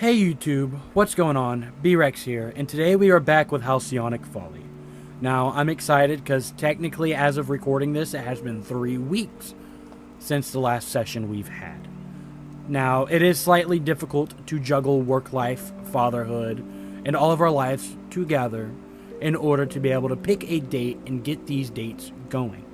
Hey YouTube, what's going on? B-Rex here, and today we are back with Halcyonic Folly. Now, I'm excited because technically, as of recording this, it has been 3 weeks since the last session we've had. Now, it is slightly difficult to juggle work life, fatherhood, and all of our lives together in order to be able to pick a date and get these dates going.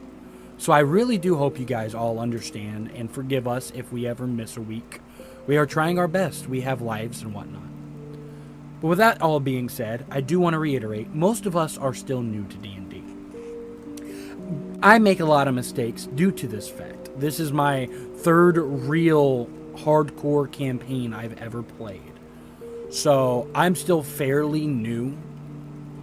So I really do hope you guys all understand and forgive us if we ever miss a week. We are trying our best. We have lives and whatnot. But with that all being said, I do want to reiterate, most of us are still new to D&D. I make a lot of mistakes due to this fact. This is my third real hardcore campaign I've ever played. So I'm still fairly new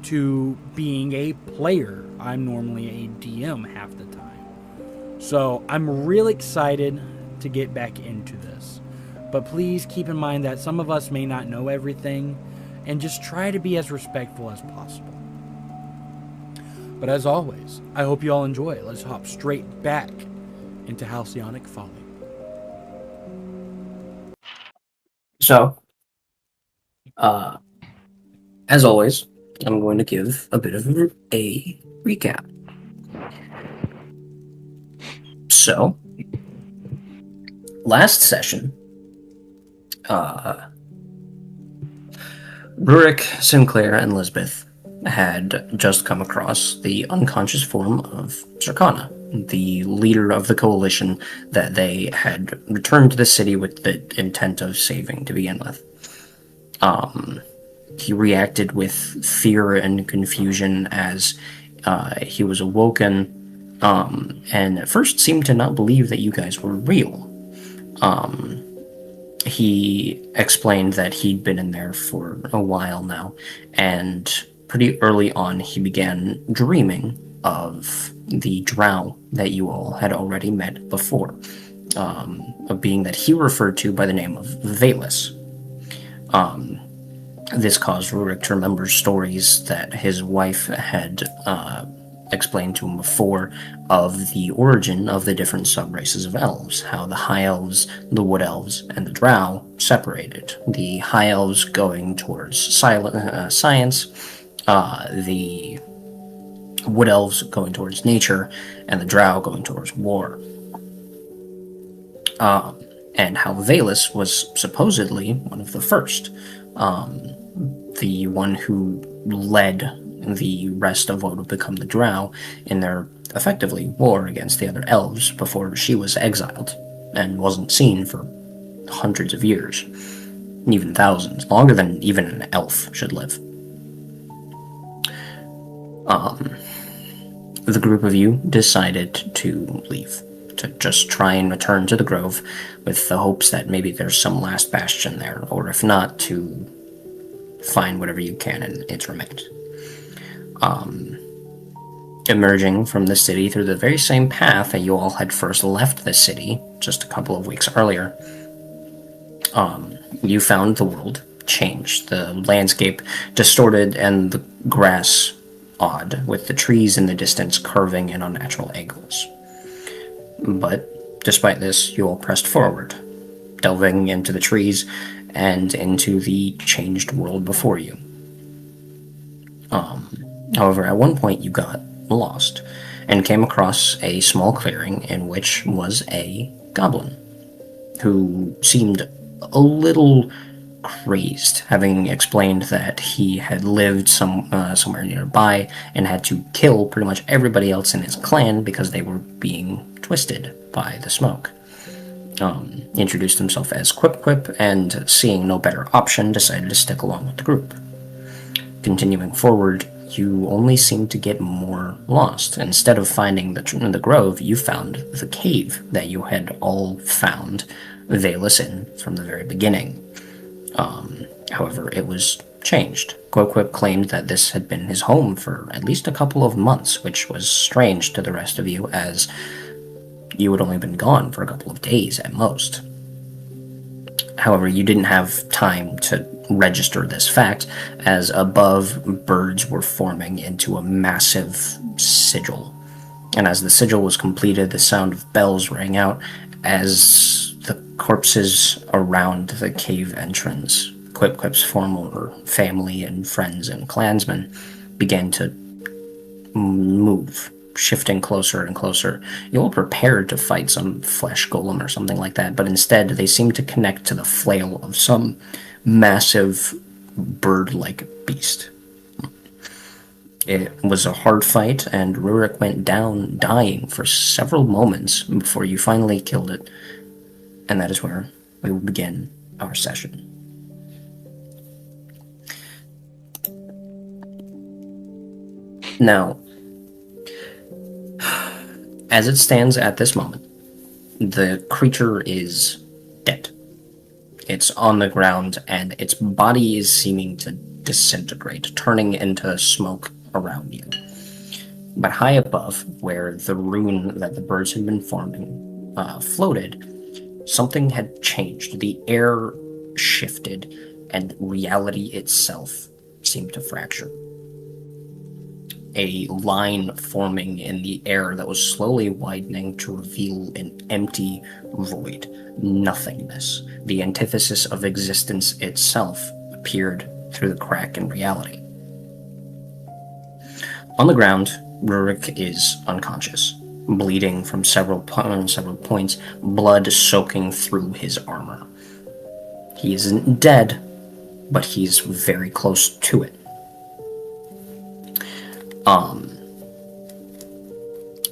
to being a player. I'm normally a DM half the time. So I'm really excited to get back into this. But please keep in mind that some of us may not know everything, and just try to be as respectful as possible. But as always, I hope you all enjoy. Let's hop straight back into Halcyonic Folly. So, as always, I'm going to give a bit of a recap. So, last session, Rurik, Sinclair, and Lisbeth had just come across the unconscious form of Zircana, the leader of the coalition that they had returned to the city with the intent of saving to begin with. He reacted with fear and confusion as he was awoken, and at first seemed to not believe that you guys were real. He explained that he'd been in there for a while now, and pretty early on he began dreaming of the drow that you all had already met before, a being that he referred to by the name of Valus. This caused Rurik to remember stories that his wife had explained to him before of the origin of the different sub-races of elves, how the high elves, the wood elves, and the drow separated. The high elves going towards science, the wood elves going towards nature, and the drow going towards war. And how Valus was supposedly one of the first, the one who led the rest of what would become the drow in their, effectively, war against the other elves before she was exiled and wasn't seen for hundreds of years, even thousands, longer than even an elf should live. The group of you decided to leave, to just try and return to the Grove with the hopes that maybe there's some last bastion there, or if not, to find whatever you can in its remains. Emerging from the city through the very same path that you all had first left the city just a couple of weeks earlier, you found the world changed, the landscape distorted, and the grass odd, with the trees in the distance curving in unnatural angles. But despite this, you all pressed forward, delving into the trees and into the changed world before you. However, at one point you got lost and came across a small clearing in which was a goblin who seemed a little crazed, having explained that he had lived somewhere nearby and had to kill pretty much everybody else in his clan because they were being twisted by the smoke. Introduced himself as Quip, and seeing no better option, decided to stick along with the group. Continuing forward, you only seemed to get more lost. Instead of finding the grove, you found the cave that you had all found Valus in from the very beginning. However, it was changed. Quip claimed that this had been his home for at least a couple of months, which was strange to the rest of you, as you had only been gone for a couple of days at most. However, you didn't have time to register this fact, as above, birds were forming into a massive sigil. And as the sigil was completed, the sound of bells rang out as the corpses around the cave entrance Quip's former family and friends and clansmen began to move, shifting closer and closer. You all prepared to fight some flesh golem or something like that, but instead they seemed to connect to the flail of some massive bird-like beast. It was a hard fight, and Rurik went down dying for several moments before you finally killed it, and that is where we will begin our session. Now, as it stands at this moment, the creature is dead. It's on the ground, and its body is seeming to disintegrate, turning into smoke around you. But high above, where the rune that the birds had been forming floated, something had changed. The air shifted, and reality itself seemed to fracture. A line forming in the air that was slowly widening to reveal an empty void, nothingness. The antithesis of existence itself appeared through the crack in reality. On the ground, Rurik is unconscious, bleeding from several points, blood soaking through his armor. He isn't dead, but he's very close to it.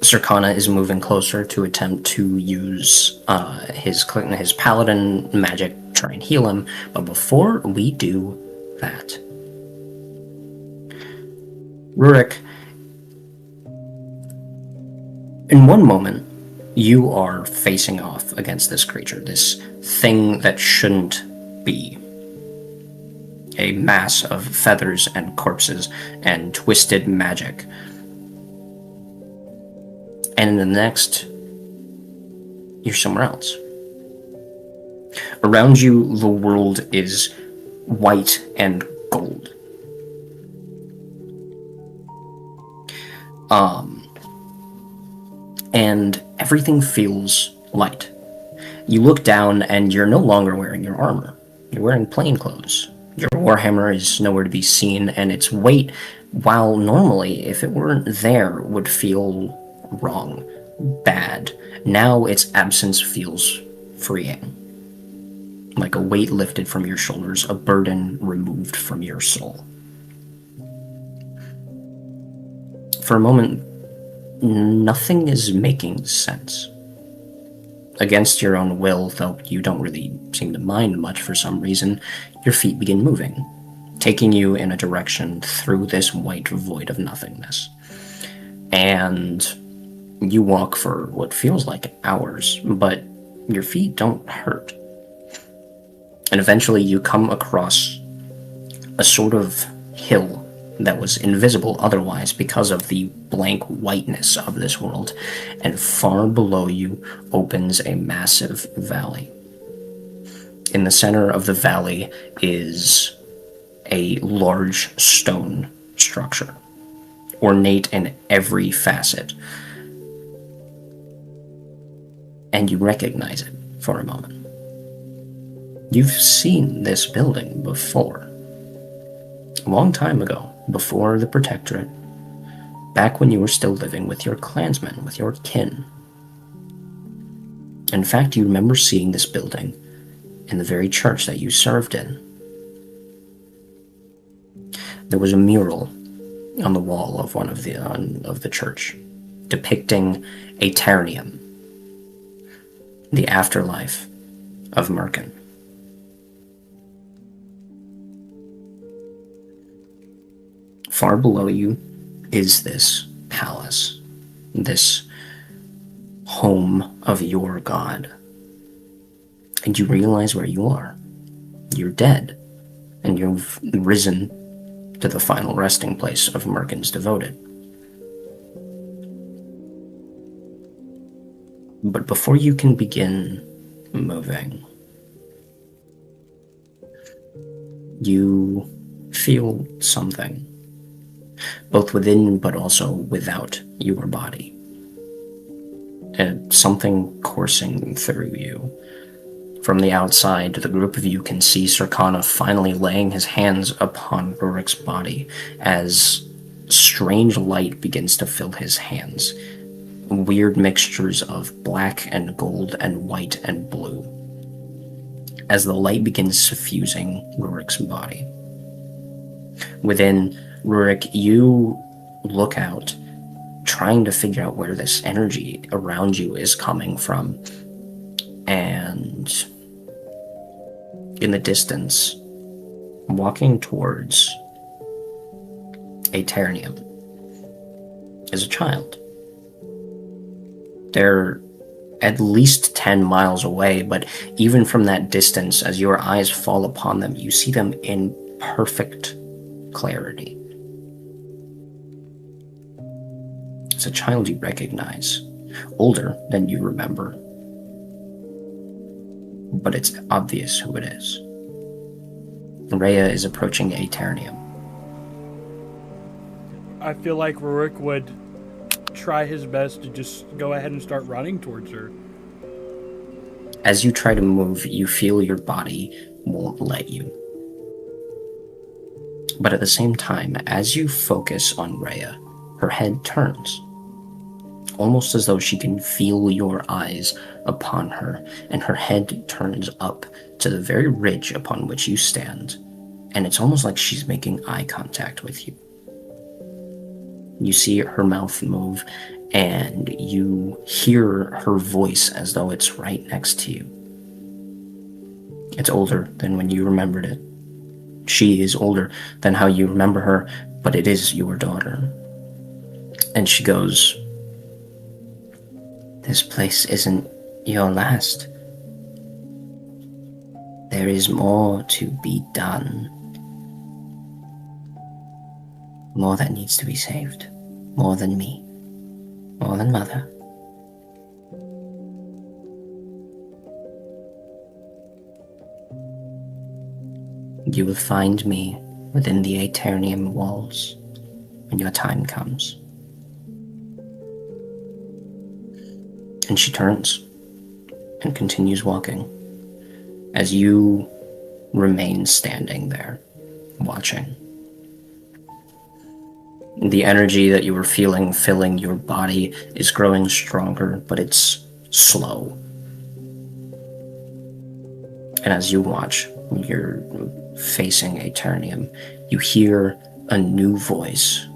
Circana is moving closer to attempt to use his paladin magic to try and heal him, but before we do that, Rurik, in one moment, you are facing off against this creature, this thing that shouldn't be. A mass of feathers and corpses and twisted magic. And in the next, you're somewhere else. Around you, the world is white and gold. And everything feels light. You look down and you're no longer wearing your armor. You're wearing plain clothes. Your warhammer is nowhere to be seen, and its weight, while normally, if it weren't there, would feel wrong, bad. Now its absence feels freeing. Like a weight lifted from your shoulders, a burden removed from your soul. For a moment, nothing is making sense. Against your own will, though you don't really seem to mind much for some reason, your feet begin moving, taking you in a direction through this white void of nothingness. And you walk for what feels like hours, but your feet don't hurt. And eventually you come across a sort of hill that was invisible otherwise because of the blank whiteness of this world, and far below you opens a massive valley. In the center of the valley is a large stone structure, ornate in every facet. And you recognize it for a moment. You've seen this building before. A long time ago, before the Protectorate, back when you were still living with your clansmen, with your kin. In fact, you remember seeing this building in the very church that you served in. There was a mural on the wall of one of the church depicting a Ternium, the afterlife of Merkin. Far below you is this palace, this home of your god. And you realize where you are. You're dead, and you've risen to the final resting place of Merkin's devoted. But before you can begin moving, you feel something, both within but also without your body. And something coursing through you, From the outside, the group of you can see Circana finally laying his hands upon Rurik's body as strange light begins to fill his hands. Weird mixtures of black and gold and white and blue. As the light begins suffusing Rurik's body. Within, Rurik, you look out, trying to figure out where this energy around you is coming from. And in the distance, walking towards Aeternium is a child. They're at least 10 miles away, but even from that distance, as your eyes fall upon them, you see them in perfect clarity. It's a child you recognize, older than you remember, but it's obvious who it is. Rhea is approaching Aeternium. I feel like Rurik would try his best to just go ahead and start running towards her. As you try to move, you feel your body won't let you. But at the same time, as you focus on Rhea, her head turns, almost as though she can feel your eyes upon her, and her head turns up to the very ridge upon which you stand, and it's almost like she's making eye contact with you. You see her mouth move, and you hear her voice as though it's right next to you. It's older than when you remembered it. She is older than how you remember her, but it is your daughter. And she goes, "This place isn't your last. There is more to be done. More that needs to be saved. More than me. More than Mother. You will find me within the Aeternium walls when your time comes." And she turns and continues walking as you remain standing there, watching. The energy that you were feeling filling your body is growing stronger, but it's slow. And as you watch, you're facing Aeternium, you hear a new voice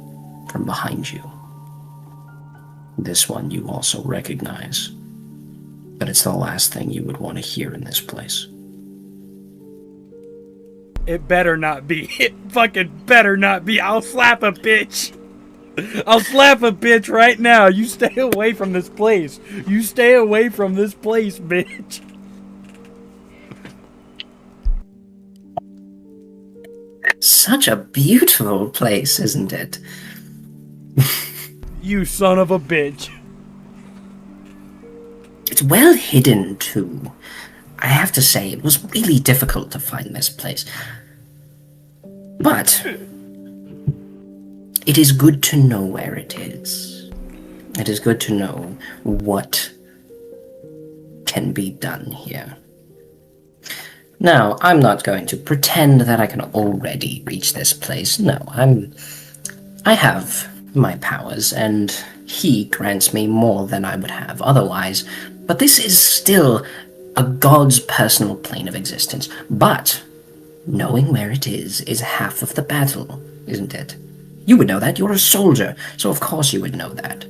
from behind you. This one you also recognize, but it's the last thing you would want to hear in this place. It better not be. It fucking better not be. I'll slap a bitch. I'll slap a bitch right now. You stay away from this place. You stay away from this place, bitch. Such a beautiful place, isn't it? You son of a bitch. It's well hidden, too. I have to say, it was really difficult to find this place. But it is good to know where it is. It is good to know what can be done here. Now, I'm not going to pretend that I can already reach this place. No, I have my powers, and he grants me more than I would have otherwise. But this is still a god's personal plane of existence. But knowing where it is half of the battle, isn't it? You would know that. You're a soldier, so of course you would know that.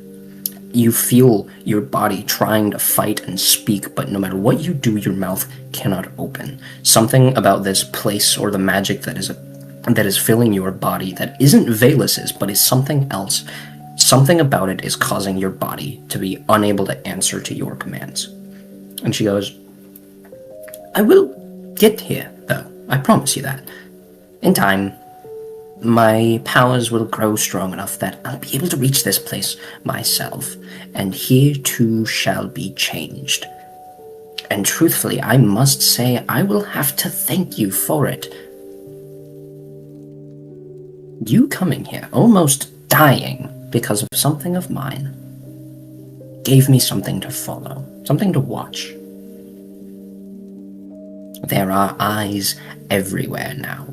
You feel your body trying to fight and speak, but no matter what you do, your mouth cannot open. Something about this place, or the magic that is filling your body, that isn't Velus's, but is something else. Something about it is causing your body to be unable to answer to your commands. And she goes, "I will get here, though. I promise you that. In time, my powers will grow strong enough that I'll be able to reach this place myself, and here too shall be changed. And truthfully, I must say I will have to thank you for it. You coming here, almost dying because of something of mine, gave me something to follow, something to watch. There are eyes everywhere now.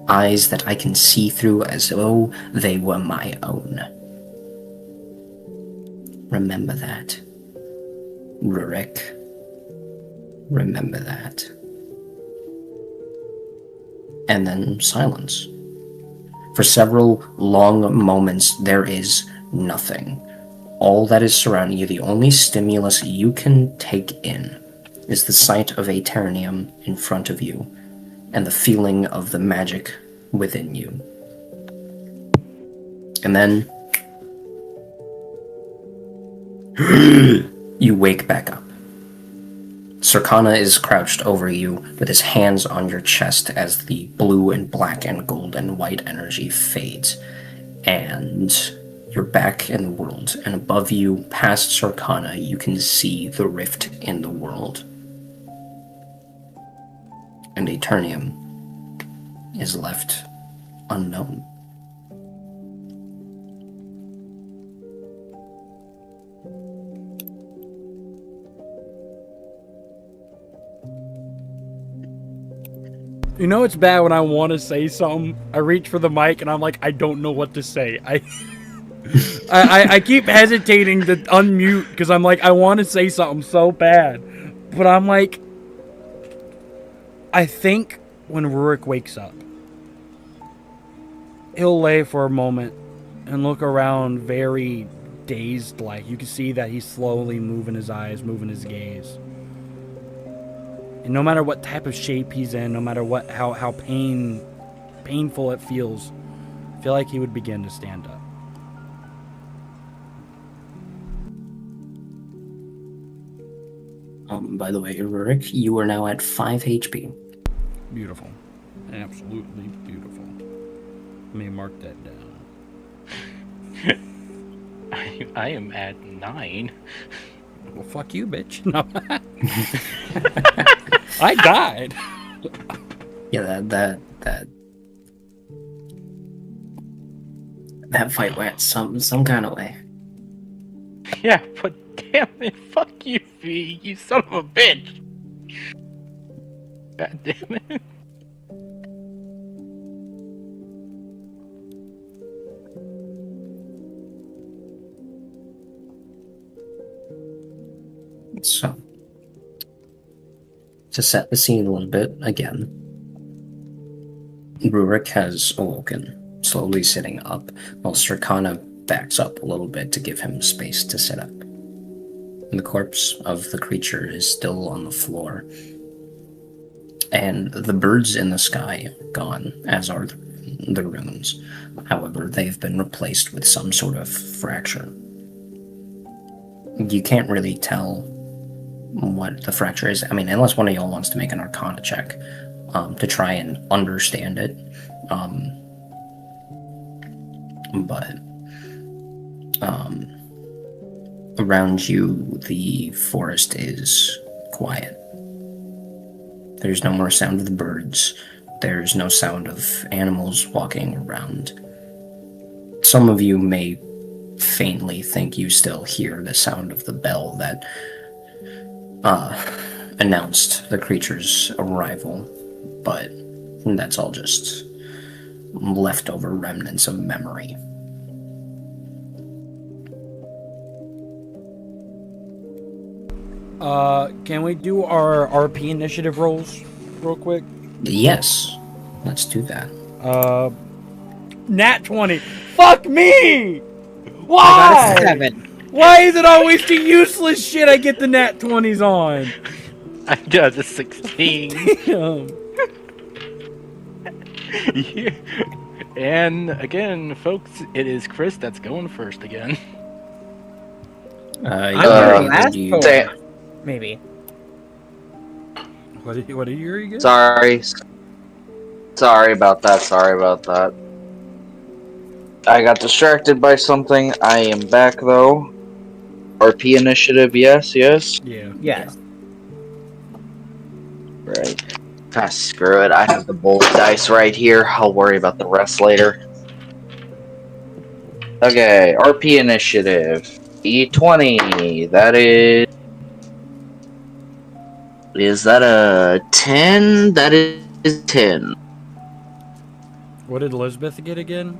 Eyes that I can see through as though they were my own. Remember that. Rurik. Remember that. And then silence. For several long moments, there is nothing. All that is surrounding you, the only stimulus you can take in, is the sight of Aeternium in front of you, and the feeling of the magic within you. And then you wake back up. Circana is crouched over you with his hands on your chest as the blue and black and gold and white energy fades. And you're back in the world, and above you, past Circana, you can see the rift in the world. And Aeternium is left unknown. You know it's bad when I want to say something. I reach for the mic and I'm like, I don't know what to say. I keep hesitating to unmute because I'm like, I want to say something so bad. But I'm like, I think when Rurik wakes up, he'll lay for a moment and look around very dazed like. You can see that he's slowly moving his eyes, moving his gaze. And no matter what type of shape he's in, no matter what how painful it feels, I feel like he would begin to stand up. By the way, Rurik, you are now at 5 HP. Beautiful. Absolutely beautiful. Let me mark that down. I am at 9. Well, fuck you, bitch. No. I died. Yeah, that fight went some kind of way. Yeah, but damn it, fuck you, V, you son of a bitch. God damn it. So, to set the scene a little bit again, Rurik has awoken, slowly sitting up, while Circana backs up a little bit to give him space to sit up. And the corpse of the creature is still on the floor, and the birds in the sky are gone, as are the runes. However, they've been replaced with some sort of fracture. You can't really tell what the fracture is. I mean, unless one of y'all wants to make an Arcana check to try and understand it. But around you, the forest is quiet. There's no more sound of the birds. There's no sound of animals walking around. Some of you may faintly think you still hear the sound of the bell that announced the creature's arrival, but that's all just leftover remnants of memory. Can we do our RP initiative rolls real quick? Yes, let's do that. Nat 20. Fuck me! Why? I got a 7. Why is it always the useless shit I get the nat 20s on? I got a 16. Damn. Yeah. And again, folks, it is Chris that's going first again. Last you, four, maybe. What did you hear again? Sorry about that. I got distracted by something. I am back though. RP initiative, yes. Yeah. Yes. Right. Screw it. I have the bold dice right here. I'll worry about the rest later. Okay, RP initiative. E20. That is Is that a 10? That is 10. What did Elizabeth get again?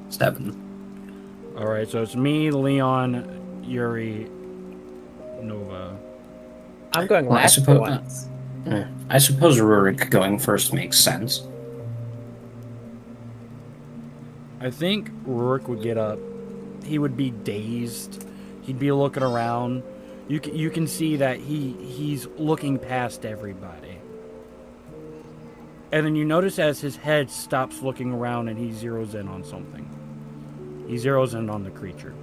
7. All right, so it's me, Leon, Yuri, Nova. I'm going Well, last for once. I suppose Rurik going first makes sense. I think Rourke would get up. He would be dazed. He'd be looking around. You can see that he's looking past everybody. And then you notice as his head stops looking around and he zeroes in on something. He zeroes in on the creature.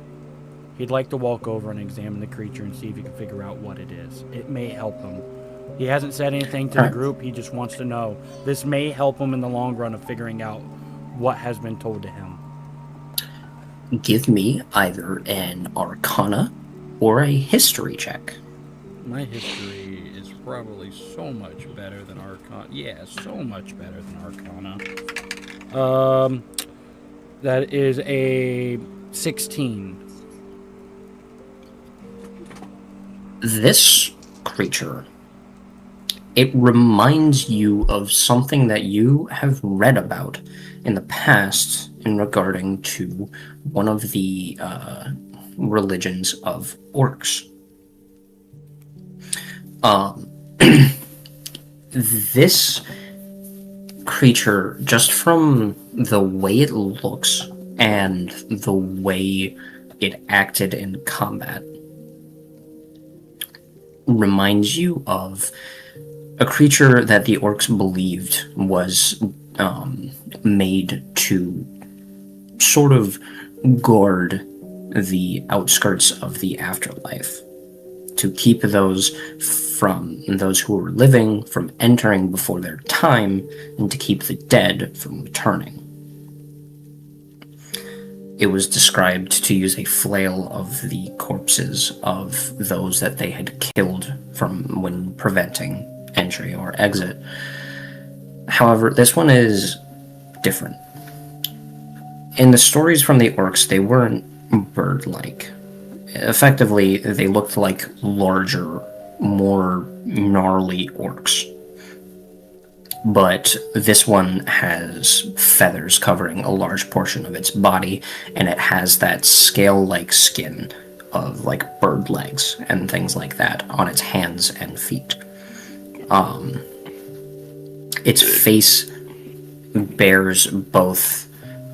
He'd like to walk over and examine the creature and see if he can figure out what it is. It may help him. He hasn't said anything to the group. He just wants to know. This may help him in the long run of figuring out what has been told to him. Give me either an Arcana or a History check. My history is probably so much better than Arcana. Yeah, so much better than Arcana. That is a 16. This creature, it reminds you of something that you have read about in the past in regarding to one of the religions of orcs. This creature, just from the way it looks and the way it acted in combat, reminds you of a creature that the orcs believed was made to sort of guard the outskirts of the afterlife, to keep those who were living from entering before their time, and to keep the dead from returning. It was described to use a flail of the corpses of those that they had killed from when preventing entry or exit. However, this one is different. In the stories from the orcs, they weren't bird-like. Effectively, they looked like larger, more gnarly orcs. But this one has feathers covering a large portion of its body, and it has that scale-like skin of like bird legs and things like that on its hands and feet. Its face bears both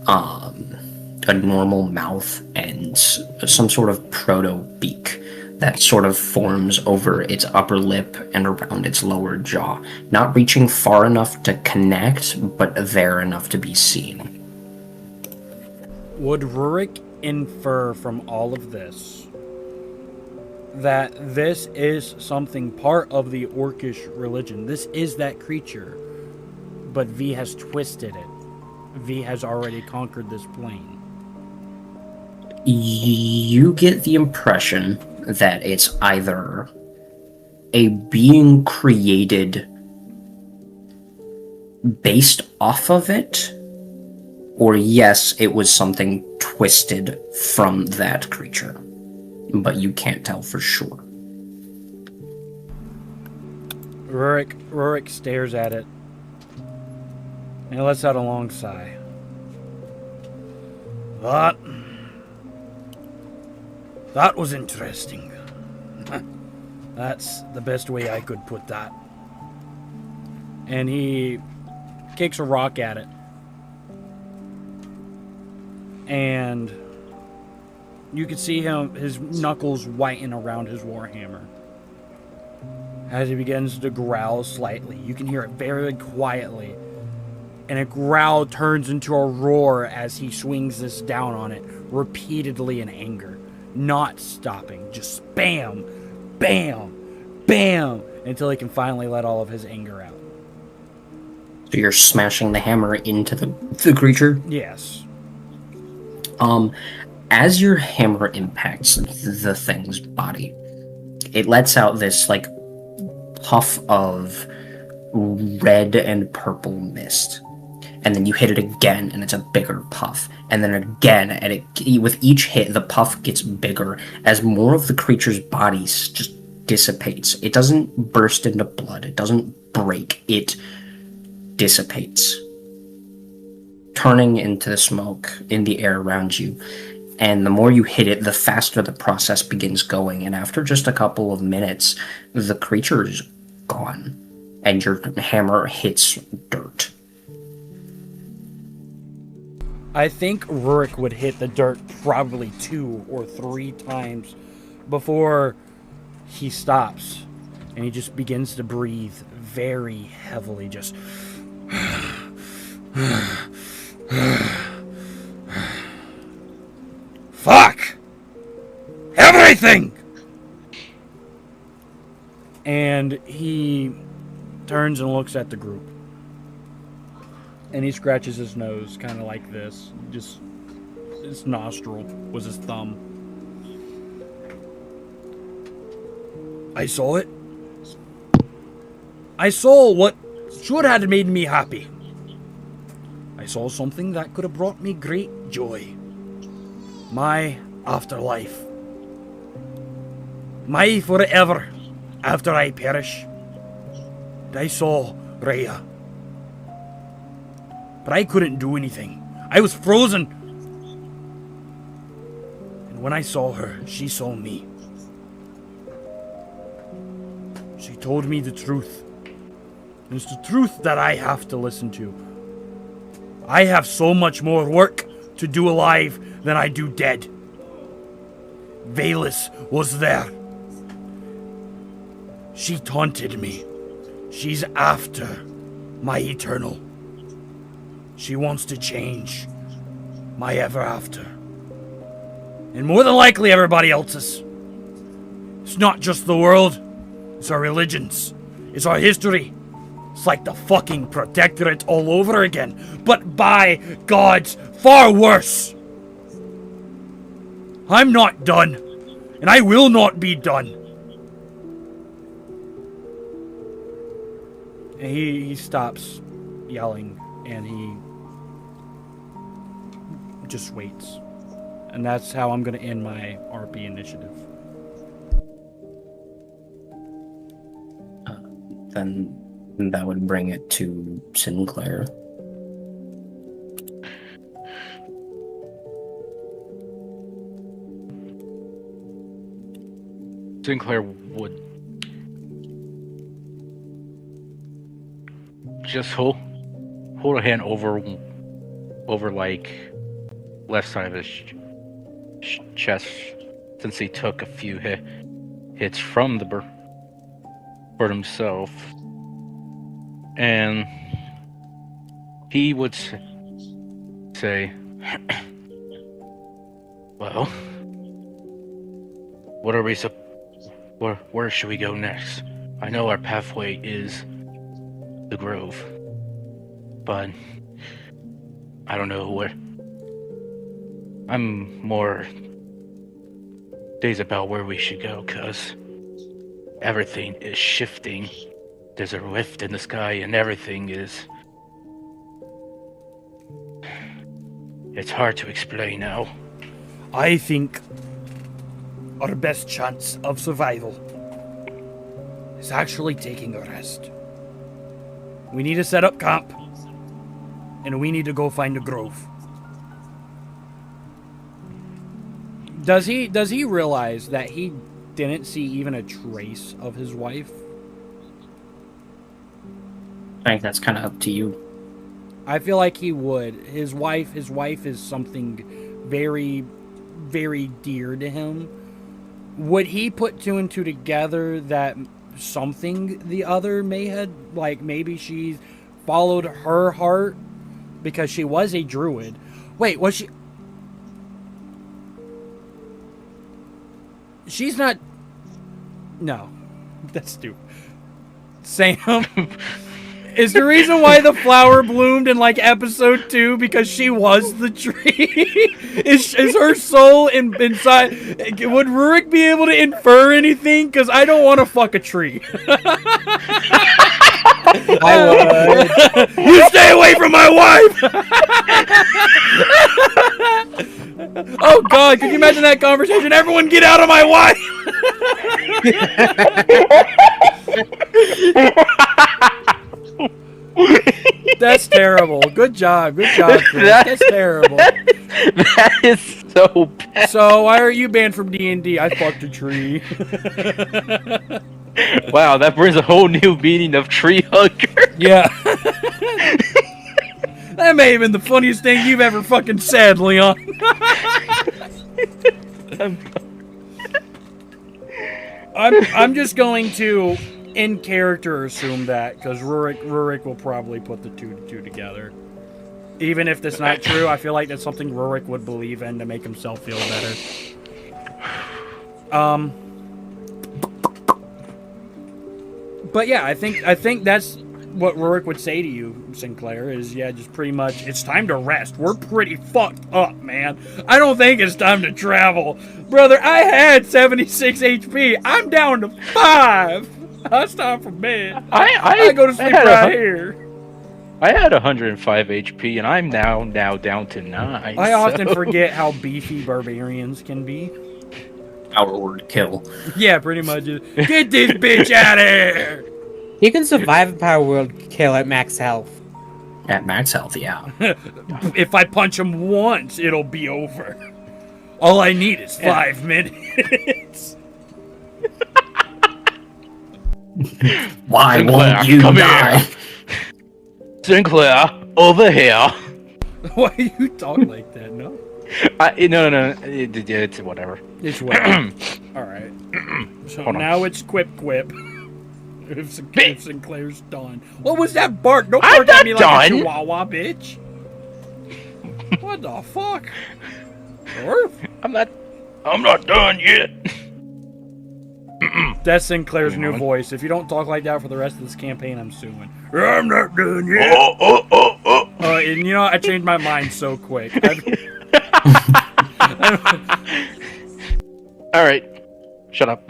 a normal mouth and some sort of proto-beak that sort of forms over its upper lip and around its lower jaw, not reaching far enough to connect, but there enough to be seen. Would Rurik infer from all of this that this is something part of the orcish religion? This is that creature, but V has twisted it. V has already conquered this plane. You get the impression that it's either a being created based off of it, or yes, it was something twisted from that creature. But you can't tell for sure. Rurik stares at it and lets out a long sigh. That was interesting. That's the best way I could put that. And he kicks a rock at it. And you can see his knuckles whiten around his warhammer. As he begins to growl slightly, you can hear it very quietly. And a growl turns into a roar as he swings this down on it, repeatedly in anger. Not stopping, just bam, bam, bam, until he can finally let all of his anger out. So you're smashing the hammer into the creature? Yes. As your hammer impacts the thing's body, it lets out this, like, puff of red and purple mist. And then you hit it again, and it's a bigger puff. And then again, and with each hit, the puff gets bigger as more of the creature's body just dissipates. It doesn't burst into blood. It doesn't break. It dissipates, turning into the smoke in the air around you. And the more you hit it, the faster the process begins going. And after just a couple of minutes, the creature is gone. And your hammer hits dirt. I think Rurik would hit the dirt probably 2 or 3 times before he stops. And he just begins to breathe very heavily, just... Fuck! Everything! And he turns and looks at the group. And he scratches his nose, kind of like this. Just, his nostril was his thumb. I saw it. I saw what should have made me happy. I saw something that could have brought me great joy. My afterlife. My forever after I perish. And I saw Rhea. But I couldn't do anything. I was frozen. And when I saw her, she saw me. She told me the truth. And it's the truth that I have to listen to. I have so much more work to do alive than I do dead. Valus was there. She taunted me. She's after my eternal. She wants to change my ever after. And more than likely everybody else's. It's not just the world. It's our religions. It's our history. It's like the fucking protectorate all over again. But by gods, far worse. I'm not done. And I will not be done. And he stops yelling. And he just waits. And that's how I'm going to end my RP initiative. Then that would bring it to Sinclair. Sinclair would just hold a hand over like left side of his chest, since he took a few hits from the bird himself, and he would say, "Well, what are we where should we go next? I know our pathway is the grove, but I don't know where. I'm more days about where we should go, cause everything is shifting. There's a rift in the sky and everything is... It's hard to explain now." I think our best chance of survival is actually taking a rest. We need to set up camp, and we need to go find a grove. Does he realize that he didn't see even a trace of his wife? I think that's kind of up to you. I feel like he would. His wife is something very, very dear to him. Would he put 2 and 2 together that something the other may had, like maybe she followed her heart because she was a druid? Wait, was she? She's not. No, that's stupid. Sam. Is the reason why the flower bloomed in like episode 2 because she was the tree? is her soul inside? Would Rurik be able to infer anything? Because I don't want to fuck a tree. I would. You stay away from my wife! Oh god, can you imagine that conversation? Everyone get out of my wife! That's terrible. Good job, Chris. That's terrible. That is so bad. So why are you banned from D&D? I fucked a tree. Wow, that brings a whole new meaning of tree hugger. Yeah. That may have been the funniest thing you've ever fucking said, Leon. I'm just going to, in character, assume that, because Rurik will probably put the two together. Even if that's not true, I feel like that's something Rurik would believe in to make himself feel better. But yeah, I think that's what Rurik would say to you, Sinclair, is, yeah, just pretty much, it's time to rest. We're pretty fucked up, man. I don't think it's time to travel. Brother, I had 76 HP. I'm down to 5. It's time for bed. I go to sleep right here. I had 105 HP, and I'm now down to 9. I often forget how beefy barbarians can be. Our word kill. Yeah, pretty much. Get this bitch out of here! You can survive a power world kill at max health. At max health, yeah. If I punch him once, it'll be over. All I need is 5 minutes. Why Sinclair, won't you come die? here. Sinclair, over here. Why do you talk like that? No. No. It's whatever. It's whatever. Alright. So Hold on. now it's quip. If Sinclair's done. What was that bark? Don't bark at me like a chihuahua, bitch. What the fuck? I'm not done yet. That's Sinclair's new voice. If you don't talk like that for the rest of this campaign, I'm suing. I'm not done yet. And you know, I changed my mind so quick. Alright. Shut up.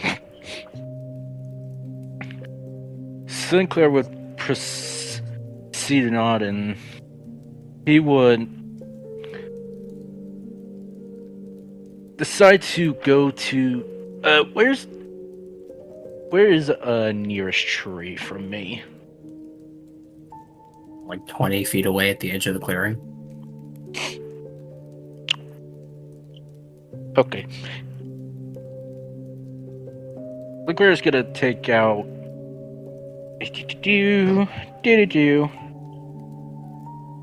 Sinclair would proceed on, and he would decide to go to where is nearest tree from me? Like 20 feet away at the edge of the clearing. Okay. Sinclair's gonna take out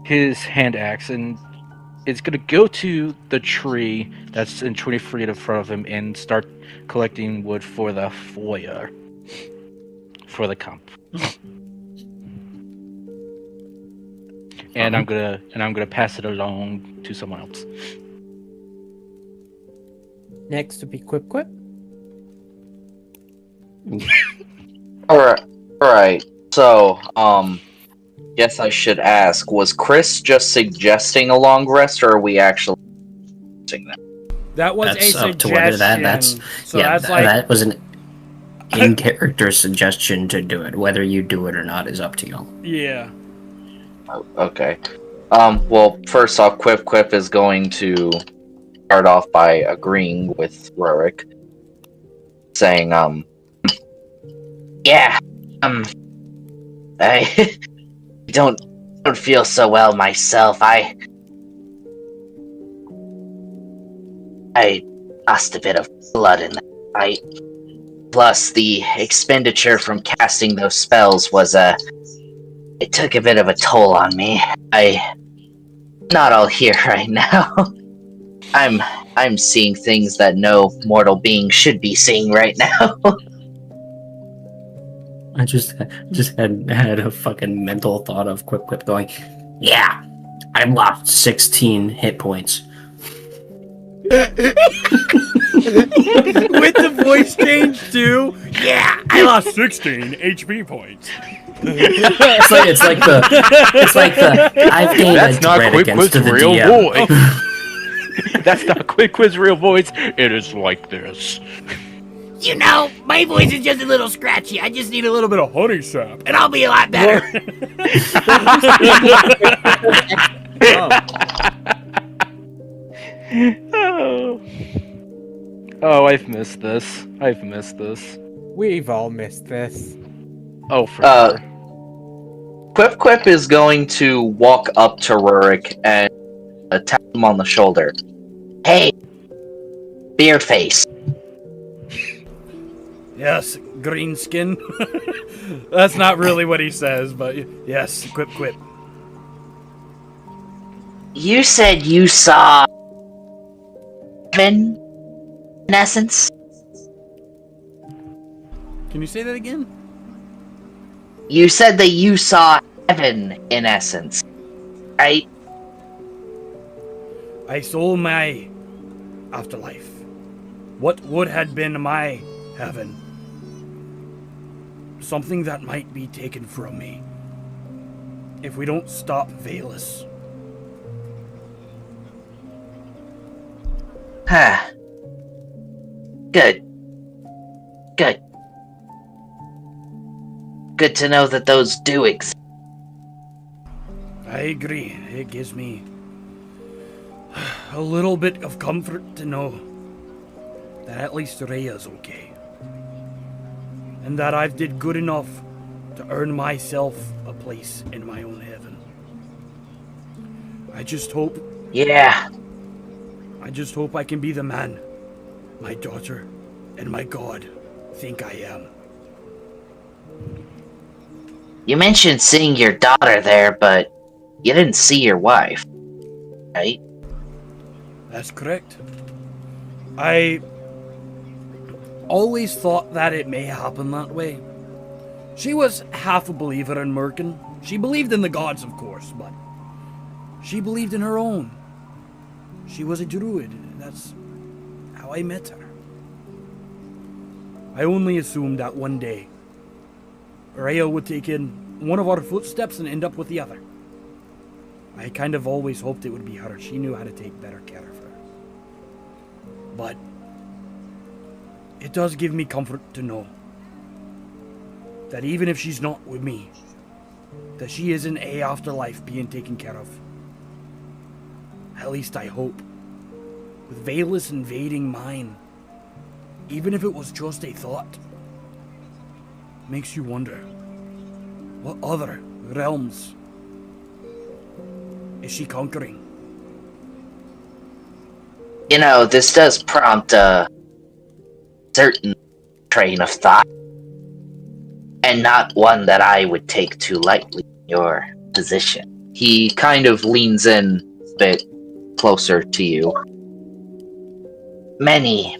his hand axe, and it's gonna go to the tree that's in 20 feet in front of him and start collecting wood for the foyer for the camp. And I'm gonna pass it along to someone else. Next to be Quip. Alright. So, guess I should ask, was Chris just suggesting a long rest, or are we actually doing that? That was That's a up to whether suggestion. that was an in-character suggestion to do it. Whether you do it or not is up to you. Yeah. Okay. Well, first off, Quip is going to start off by agreeing with Rurik, saying, yeah, I don't feel so well myself. I lost a bit of blood in that fight. Plus, the expenditure from casting those spells was it took a bit of a toll on me. I'm not all here right now. I'm seeing things that no mortal being should be seeing right now. I just had a fucking mental thought of Quip going, yeah, I lost 16 hit points. With the voice change too. Yeah, I lost 16 HP points. It's like the I've gained That's a not threat Quick against Quiz's the real DM. voice. That's not Quick Quiz's real voice. It is like this. You know, my voice is just a little scratchy. I just need a little bit of honey sap, and I'll be a lot better. Oh, I've missed this. We've all missed this. Oh, for Uh, sure. Quip is going to walk up to Rurik and tap him on the shoulder. Hey, beer face. Yes, green skin. That's not really what he says, but yes, quip. You said you saw heaven, in essence? Can you say that again? You said that you saw heaven, in essence, right? I saw my afterlife. What would have been my heaven? Something that might be taken from me if we don't stop Valus. Huh. Good. Good to know that those do exist. I agree. It gives me a little bit of comfort to know that at least Rhea's okay. And that I've did good enough to earn myself a place in my own heaven. I just hope Yeah. I can be the man my daughter and my God think I am. You mentioned seeing your daughter there, but you didn't see your wife, right? That's correct. I always thought that it may happen that way. She was half a believer in Merkin. She believed in the gods, of course, but she believed in her own. She was a druid. That's how I met her. I only assumed that one day Rhea would take in one of our footsteps and end up with the other. I kind of always hoped it would be her. She knew how to take better care of her. But it does give me comfort to know that even if she's not with me, that she is in a afterlife being taken care of. At least I hope. With Valus invading mine, even if it was just a thought, makes you wonder, what other realms is she conquering? You know, this does prompt a certain train of thought, and not one that I would take too lightly in your position. He kind of leans in a bit closer to you. Many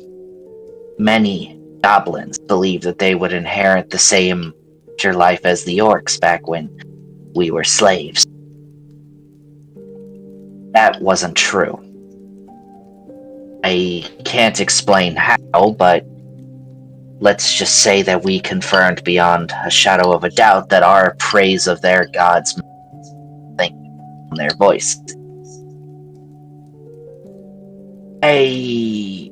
goblins believe that they would inherit the same future life as the orcs back when we were slaves. That wasn't true. I can't explain how, but let's just say that we confirmed beyond a shadow of a doubt that our praise of their gods think on their voice. I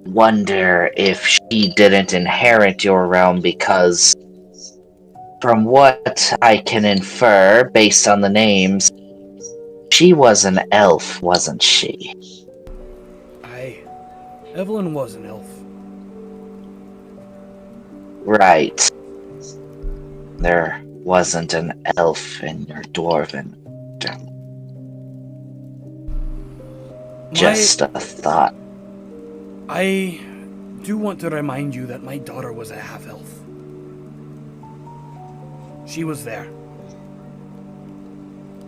wonder if she didn't inherit your realm because, from what I can infer based on the names, she was an elf, wasn't she? Aye. Evelyn was an elf. Right. There wasn't an elf in your dwarven realm. Just a thought. I do want to remind you that my daughter was a half-elf. She was there.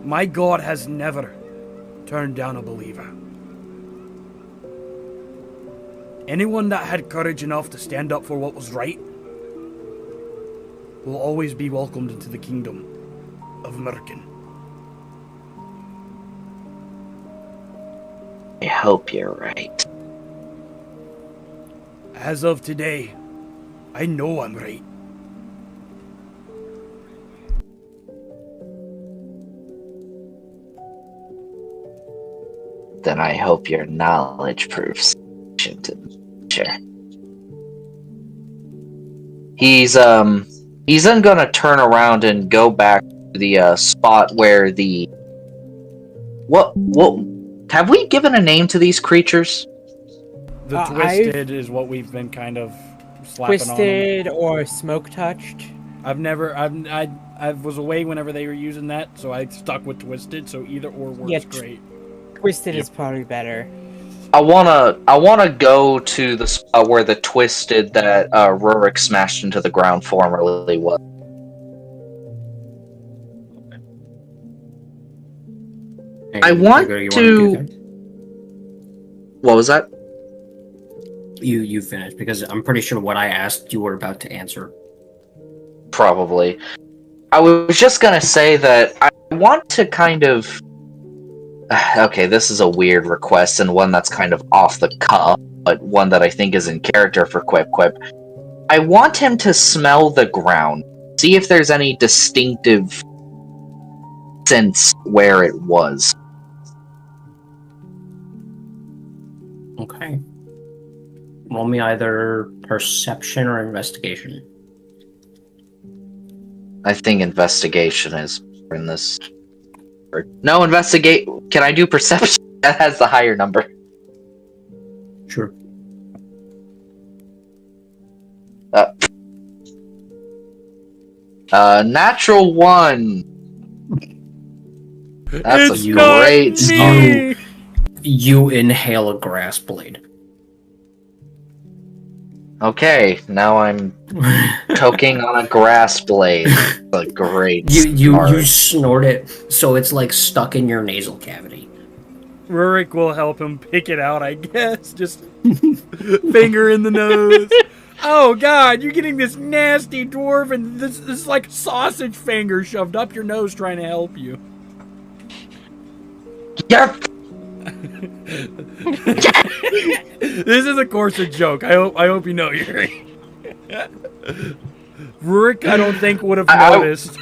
My God has never turned down a believer. Anyone that had courage enough to stand up for what was right will always be welcomed into the kingdom of Merkin. I hope you're right. As of today, I know I'm right. Then I hope your knowledge proves sufficient. Sure. He's then gonna turn around and go back to the spot where the what have we given a name to these creatures? The Twisted is what we've been kind of slapping on them. Twisted or smoke touched. I was away whenever they were using that, so I stuck with Twisted. So either or works Yeah, great. Twisted is probably better. I wanna go to the spot where the Twisted that Rurik smashed into the ground formerly was. Hey, I want you to. do that? What was that? You finished, because I'm pretty sure what I asked you were about to answer. Probably. I was just gonna say that I want to kind of. Okay, this is a weird request and one that's kind of off the cuff, but one that I think is in character for Quip Quip. I want him to smell the ground, see if there's any distinctive sense where it was. Okay. Roll me either perception or investigation. I think investigation is in this. No, investigate. Can I do perception? That has the higher number. Sure. Natural 1. That's It's a not great me! start. You inhale a grass blade. Okay, now I'm choking on a grass blade. A great You start. snort it, so it's like stuck in your nasal cavity. Rurik will help him pick it out, I guess. Just finger in the nose. Oh God, you're getting this nasty dwarf and this like sausage finger shoved up your nose trying to help you. Yep. This is of course a joke. I hope you know you're. Rurik, I don't think would have noticed.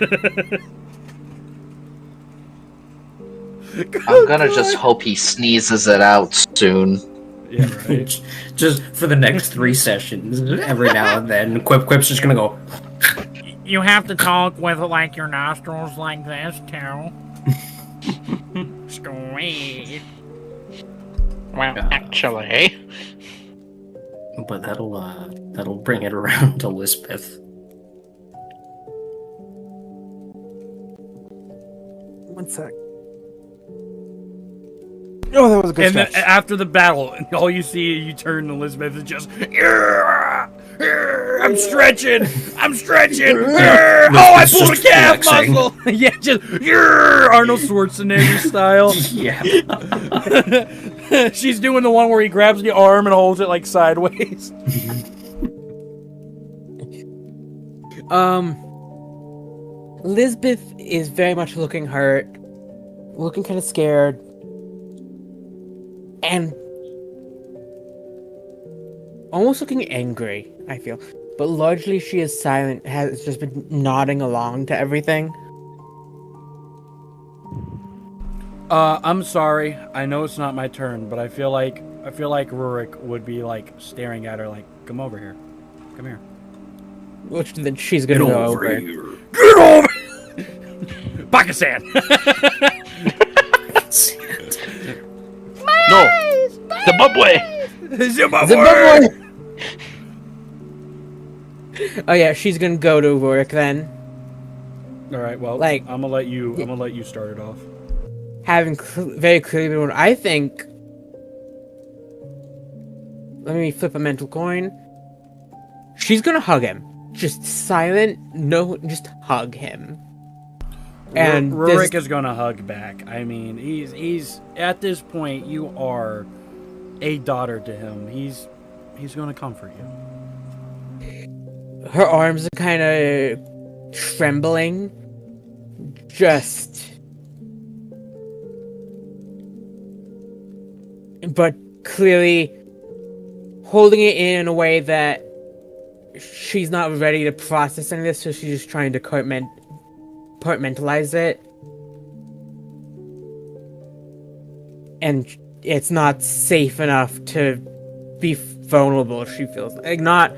I'm gonna just hope he sneezes it out soon. Yeah, right. Just for the next 3 sessions, every now and then, Quip's just gonna go. You have to talk with like your nostrils like this too. Sweet. Well, actually, But that'll bring it around to Lisbeth. One sec. Oh, that was a good And then stretch. after the battle, all you see, you turn to Elizabeth is just, "Yeah, yeah, I'm stretching, I'm stretching. Yeah. Oh, I pulled a Just calf flexing. muscle." Yeah, just yeah, Arnold Schwarzenegger style. Yeah. She's doing the one where he grabs the arm and holds it like sideways. Lisbeth is very much looking hurt, looking kind of scared, and almost looking angry, I feel. But largely she is silent, has just been nodding along to everything. I'm sorry. I know it's not my turn, but I feel like Rurik would be like staring at her like, "Come over here. Come here. Which then she's gonna go over. Get over Pakistan." no, Zimbabwe. Zimbabwe. Oh yeah, she's gonna go to work then. All right, well, Like- I'm gonna let you start it off. Having very clearly been, I think. Let me flip a mental coin. She's gonna hug him. Just silent, no, just hug him. And Rurik is gonna hug back. I mean, he's at this point, you are a daughter to him. He's gonna comfort you. her arms are kind of trembling. Just. But clearly holding it in a way that she's not ready to process any of this, so she's just trying to compartmentalize it. And it's not safe enough to be vulnerable, she feels. Like, not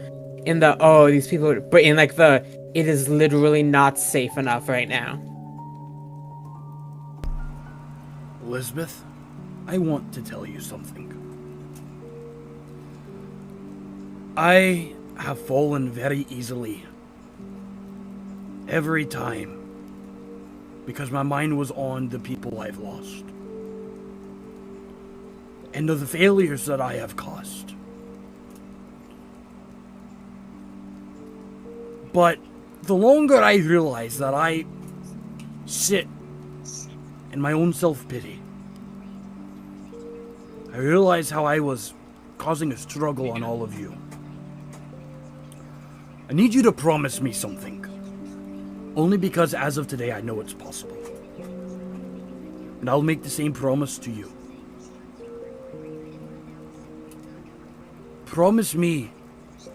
in the, oh, these people, but in like the, it is literally not safe enough right now. Elizabeth, I want to tell you something. I have fallen very easily. Every time. Because my mind was on the people I've lost. And of the failures that I have caused. But the longer I realize that I sit in my own self-pity, I realize how I was causing a struggle on all of you. I need you to promise me something. Only because as of today I know it's possible. And I'll make the same promise to you. Promise me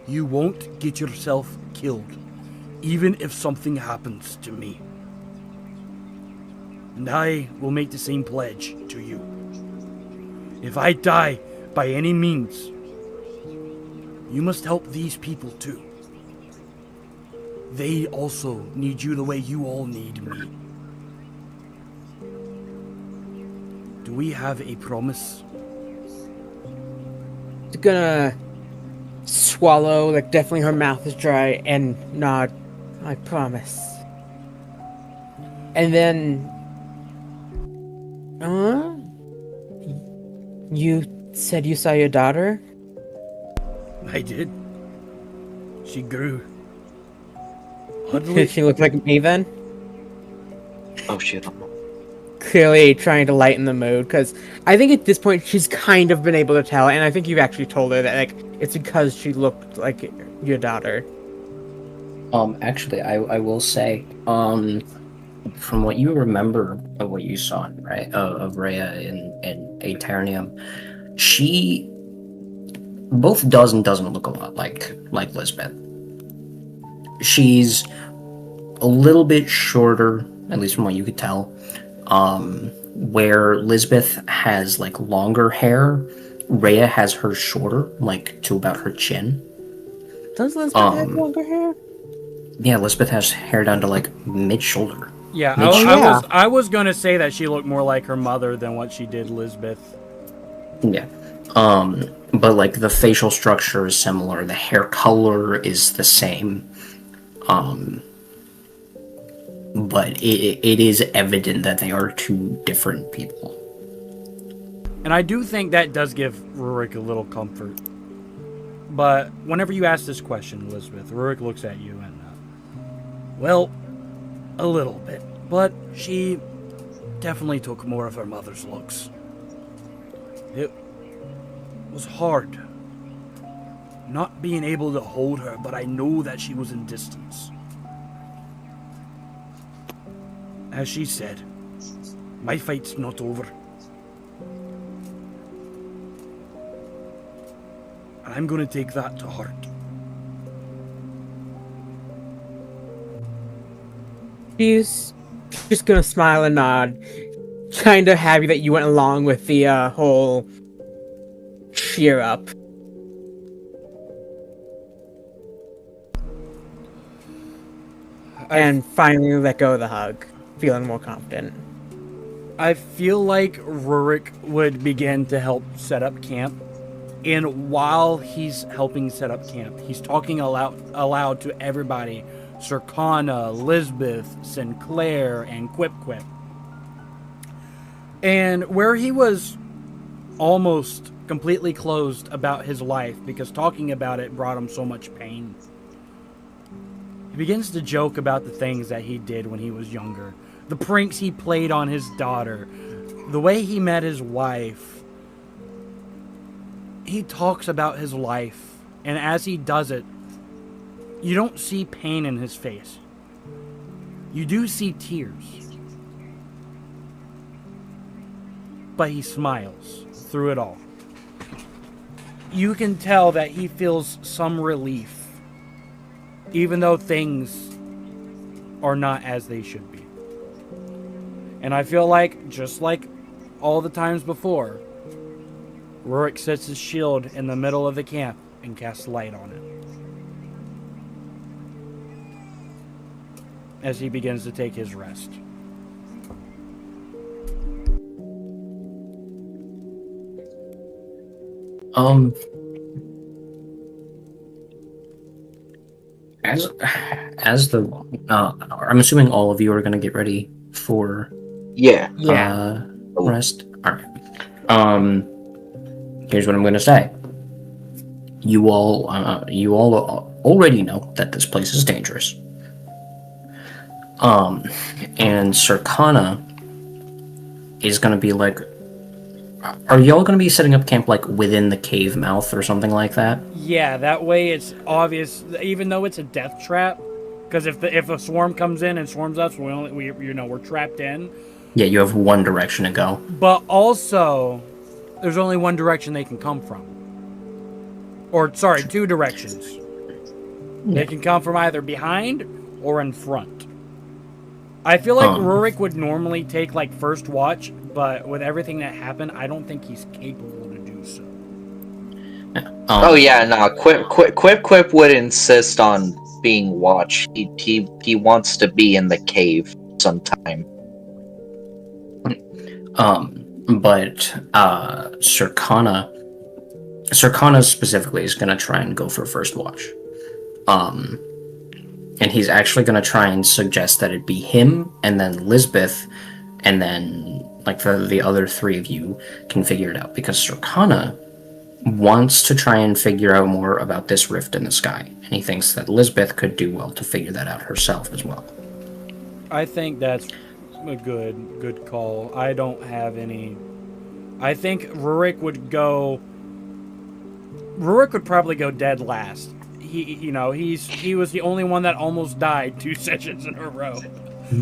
you won't get yourself killed, even if something happens to me. And I will make the same pledge to you. If I die by any means, you must help these people too. They also need you the way you all need me. Do we have a promise? She's gonna swallow, like definitely her mouth is dry, and nod. I promise. And then, you said you saw your daughter? I did. She grew. Did she look like me then? Oh shit. Clearly trying to lighten the mood, because I think at this point she's kind of been able to tell, and I think you've actually told her that like it's because she looked like your daughter. Actually, I will say, from what you remember of what you saw, right, of Rhea and Aeternium, she both does and doesn't look a lot like Lisbeth. She's a little bit shorter, at least from what you could tell. Where Lisbeth has like longer hair, Rhea has her shorter, like to about her chin. Does Lisbeth have longer hair? Yeah, Lisbeth has hair down to like mid-shoulder. Yeah, yeah. I was gonna say that she looked more like her mother than what she did Lisbeth. Yeah. But like the facial structure is similar, the hair color is the same. But it is evident that they are two different people. And I do think that does give Rurik a little comfort. But whenever you ask this question, Elizabeth, Rurik looks at you and, well, a little bit. But she definitely took more of her mother's looks. It was hard not being able to hold her, but I know that she was in distance. As she said, my fight's not over. And I'm going to take that to heart. She's just gonna smile and nod, kind of happy that you went along with the whole cheer up. And finally let go of the hug, feeling more confident. I feel like Rurik would begin to help set up camp. And while he's helping set up camp, he's talking aloud to everybody. Circana, Lisbeth, Sinclair, and Quip Quip. And where he was almost completely closed about his life because talking about it brought him so much pain, he begins to joke about the things that he did when he was younger. The pranks he played on his daughter. The way he met his wife. He talks about his life. And as he does it, you don't see pain in his face. You do see tears. But he smiles through it all. You can tell that he feels some relief. Even though things are not as they should be. And I feel like, just like all the times before, Rurik sets his shield in the middle of the camp and casts light on it. As he begins to take his rest. as the I'm assuming all of you are gonna get ready for Yeah. rest. All right. Here's what I'm gonna say. You all already know that this place is dangerous. And Circana is gonna be like, are y'all gonna be setting up camp like within the cave mouth or something like that? Yeah, that way it's obvious, even though it's a death trap. Because if a swarm comes in and swarms us, we're trapped in. Yeah, you have one direction to go. But also, there's only one direction they can come from. Or, sorry, two directions. They can come from either behind or in front. I feel like Rurik would normally take, like, first watch, but with everything that happened, I don't think he's capable to do so. Oh yeah, no. Quip would insist on being watched. He wants to be in the cave sometime. But Circana specifically is gonna try and go for first watch. And he's actually gonna try and suggest that it be him and then Lisbeth, and then like the other three of you can figure it out, because Circana wants to try and figure out more about this rift in the sky, and he thinks that Lisbeth could do well to figure that out herself as well. I think that's a good call. I don't have any. I think Rurik would probably go dead last. He was the only one that almost died 2 sessions in a row.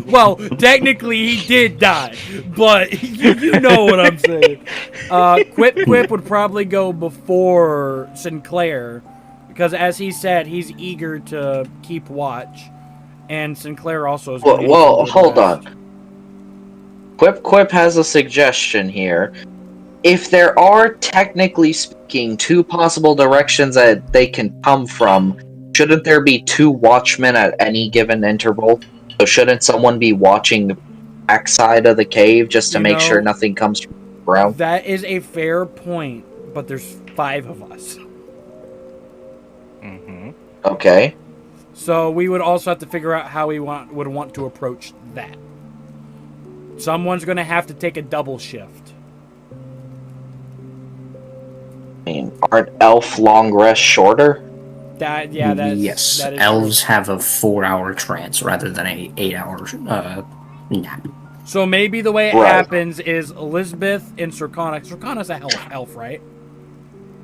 Well, technically he did die, but you know what I'm saying. Quip would probably go before Sinclair, because as he said, he's eager to keep watch, and Sinclair also is. Well, hold on. Quip has a suggestion here. If there are, technically speaking, 2 possible directions that they can come from, shouldn't there be 2 watchmen at any given interval? So shouldn't someone be watching the backside of the cave just to make sure nothing comes from around? That is a fair point, but there's 5 of us. Mm-hmm. Okay. So we would also have to figure out how we would want to approach that. Someone's going to have to take a double shift. I mean, aren't elf long rests shorter? Yes, that is elves true. have a 4-hour trance rather than a 8-hour nap. So maybe the way it happens is Elizabeth and Circana. Circana's a elf, right?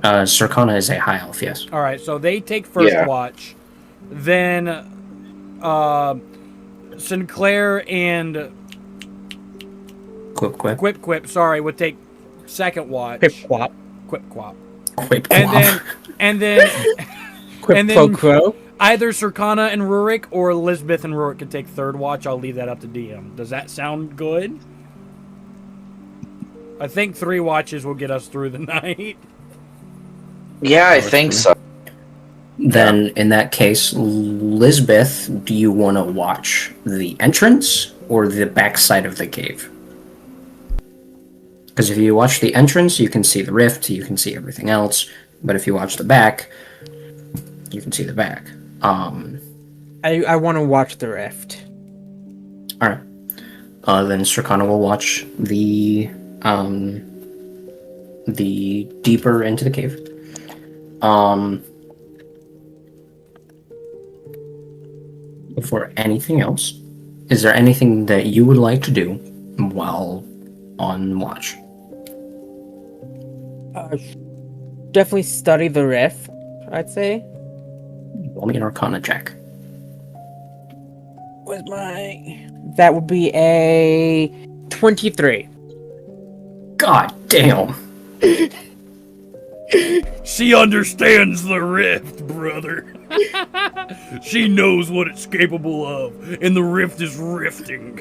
Circana is a high elf, yes. All right, so they take first watch. Then Sinclair and Quip, sorry, would take second watch. Quip-quap. Quip-quap. Quip-quap. And then Quip-quo-quo. either Circana and Rurik or Elizabeth and Rurik could take third watch. I'll leave that up to DM. Does that sound good? I think 3 watches will get us through the night. Yeah, I think so. Then, in that case, Lisbeth, do you want to watch the entrance or the backside of the cave? Because if you watch the entrance, you can see the rift, you can see everything else. But if you watch the back, you can see the back. I want to watch the rift. Alright. Then Circana will watch the deeper into the cave. Before anything else, is there anything that you would like to do while on watch? Definitely study the rift, I'd say. Roll me an Arcana check. Where's my... That would be a 23. God damn! She understands the rift, brother. She knows what it's capable of, and the rift is rifting.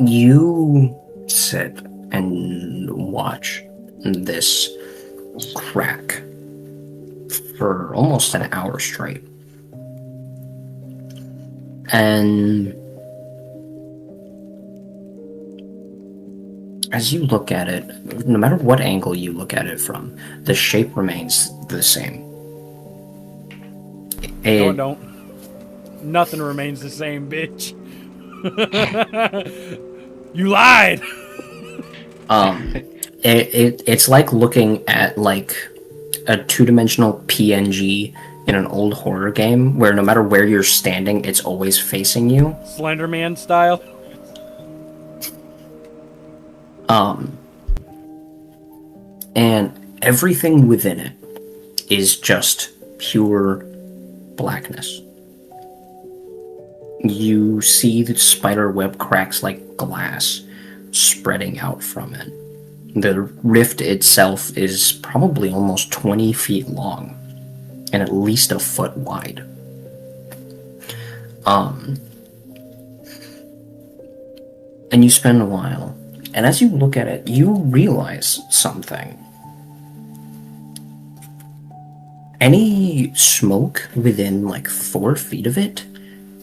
You sit and watch this crack for almost an hour straight. And as you look at it, no matter what angle you look at it from, the shape remains the same. No, it don't. Nothing remains the same, bitch. You lied. It's like looking at like a two-dimensional PNG in an old horror game where no matter where you're standing, it's always facing you. Slenderman style. And everything within it is just pure blackness. You see the spider web cracks like glass spreading out from it. The rift itself is probably almost 20 feet long and at least a foot wide. And you spend a while, and as you look at it, you realize something. Any smoke within like 4 feet of it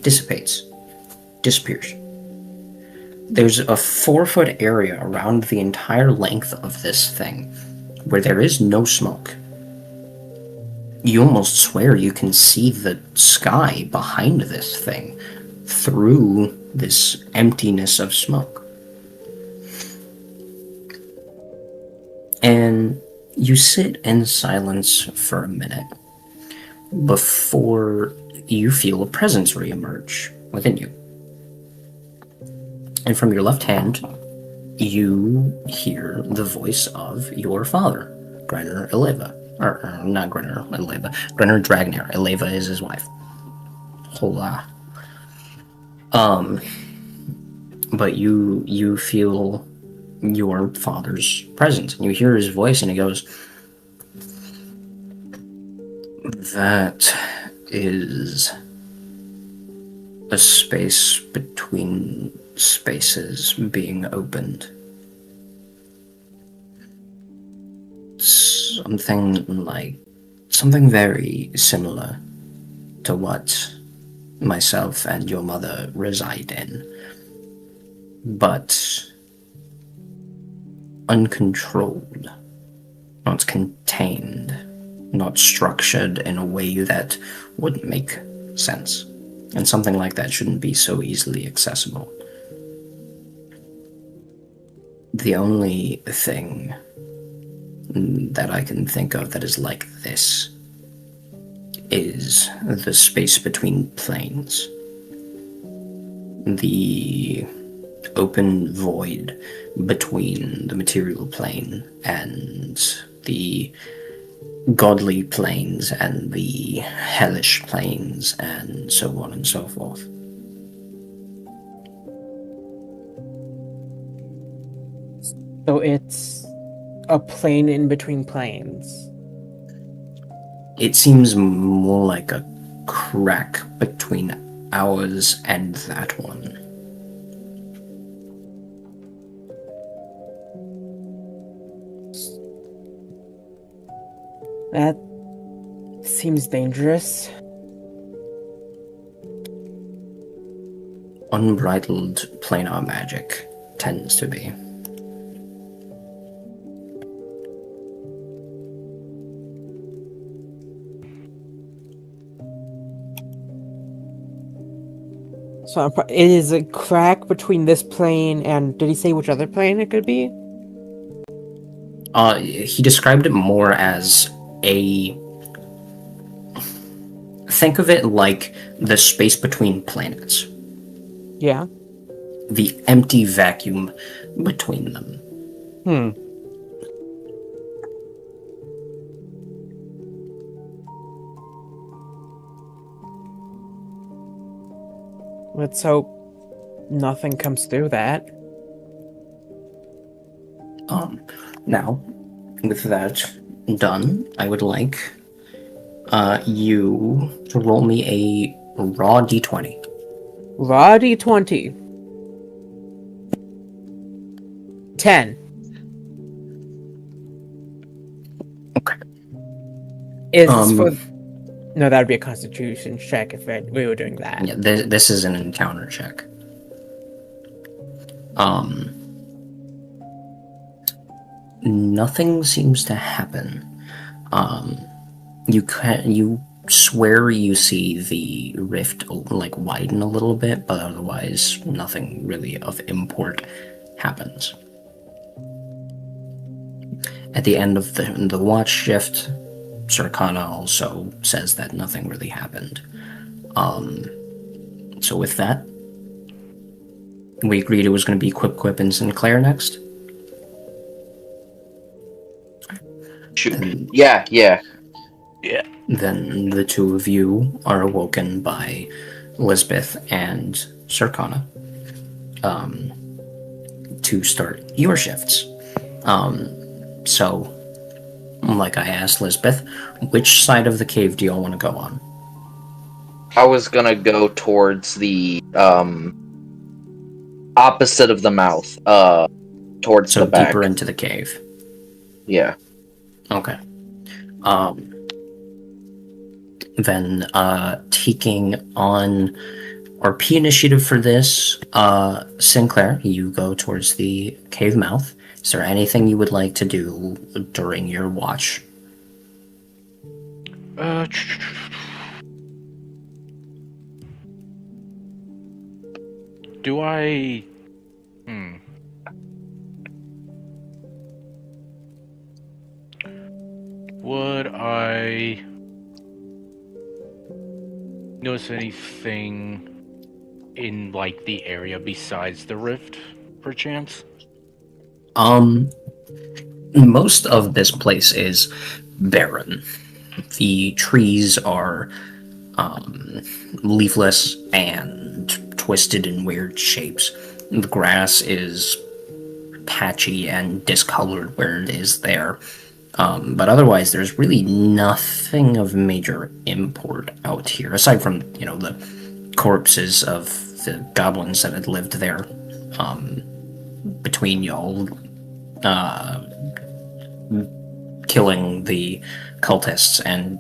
dissipates, disappears. There's a 4-foot area around the entire length of this thing where there is no smoke. You almost swear you can see the sky behind this thing through this emptiness of smoke. And you sit in silence for a minute before you feel a presence reemerge within you. And from your left hand, you hear the voice of your father, Grenner Eleva. Or not Grenner Eleva. Grenner Dragner. Eleva is his wife. Hola. But you feel your father's presence, and you hear his voice, and he goes, "That is a space between spaces being opened. Something very similar to what myself and your mother reside in, but uncontrolled, not contained, not structured in a way that would make sense. And something like that shouldn't be so easily accessible. The only thing that I can think of that is like this is the space between planes. The open void between the material plane and the godly planes and the hellish planes and so on and so forth. So it's a plane in between planes. It seems more like a crack between ours and that one. That seems dangerous. Unbridled planar magic tends to be. So it is a crack between this plane and... Did he say which other plane it could be? He described it more as a... Think of it like the space between planets. Yeah. The empty vacuum between them. Let's hope nothing comes through that. Now, with that done, I would like you to roll me a raw d20. Raw D20. 10. Okay. Is for... No, that would be a Constitution check if we were doing that. Yeah, this is an encounter check. Nothing seems to happen. You swear you see the rift like widen a little bit, but otherwise nothing really of import happens. At the end of the watch shift, Sarkana also says that nothing really happened. So with that, we agreed it was going to be Quip and Sinclair next. Shoot. Yeah. Yeah. Then the two of you are awoken by Lisbeth and Sarkana to start your shifts. So, like I asked Lisbeth, which side of the cave do y'all want to go on? I was gonna go towards the opposite of the mouth, towards So the back. deeper into the cave. Yeah. Okay. Then taking on RP initiative for this, Sinclair, you go towards the cave mouth. Is there anything you would like to do during your watch? Do I... Would I notice anything in, like, the area besides the rift, perchance? Most of this place is barren. The trees are leafless and twisted in weird shapes. The grass is patchy and discolored where it is there. But otherwise, there's really nothing of major import out here, aside from, the corpses of the goblins that had lived there between y'all killing the cultists and,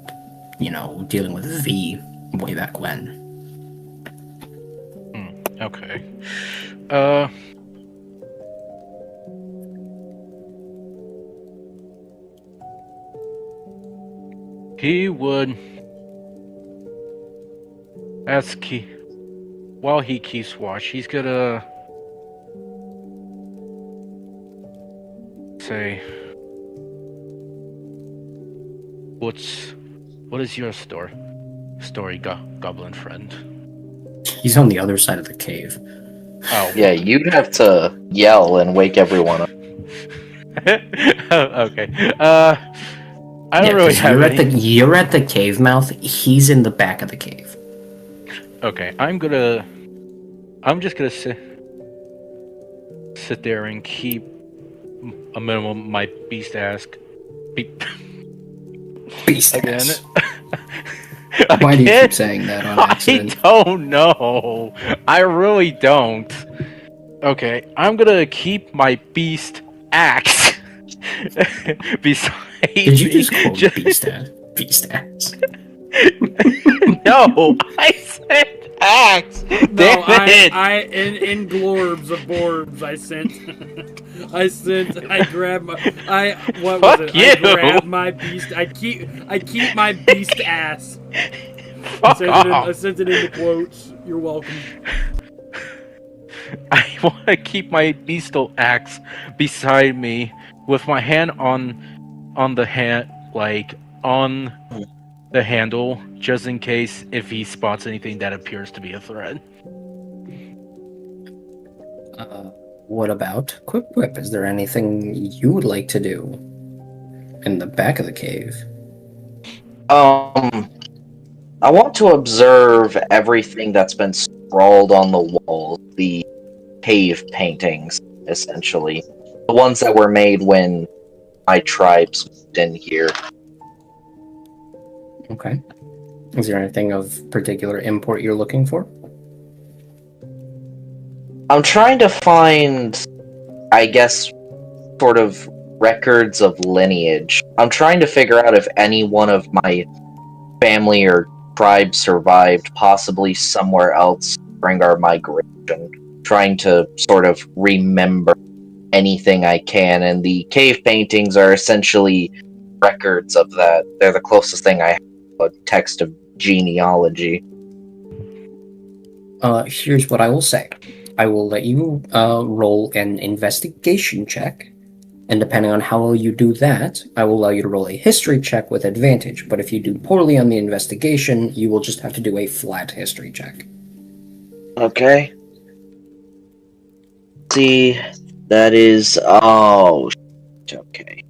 dealing with V way back when. Okay. He would ask while he keeps watch, he's gonna say, what is your story, goblin friend? He's on the other side of the cave. Oh. Yeah, you'd have to yell and wake everyone up. Okay. I don't really have any. You're at the cave mouth. He's in the back of the cave. Okay, I'm just gonna sit there and keep a minimum my beast ask. Beast Again. ass. Why do you keep saying that on accident? I don't know. I really don't. Okay, I'm gonna keep my beast axe. Besides, did you just quote beast ass? Beast ass. No, I said axe. No, Damn it. I in glorbs of borbs. I grabbed my. What was it? Fuck you. I grabbed my beast. I keep my beast ass. Fuck I sent it into quotes. You're welcome. I want to keep my beastal axe beside me with my hand on the hand, like on the handle, just in case if he spots anything that appears to be a threat. What about Quip? Is there anything you would like to do in the back of the cave? I want to observe everything that's been scrawled on the wall, the cave paintings, essentially. The ones that were made when my tribes moved in here. Okay. Is there anything of particular import you're looking for? I'm trying to find, I guess, sort of records of lineage. I'm trying to figure out if any one of my family or tribe survived, possibly somewhere else during our migration. Trying to sort of remember anything I can, and the cave paintings are essentially records of that. They're the closest thing I have to a text of genealogy. Here's what I will say. I will let you roll an investigation check, and depending on how well you do that, I will allow you to roll a history check with advantage. But if you do poorly on the investigation, you will just have to do a flat history check. Okay. See, that is okay.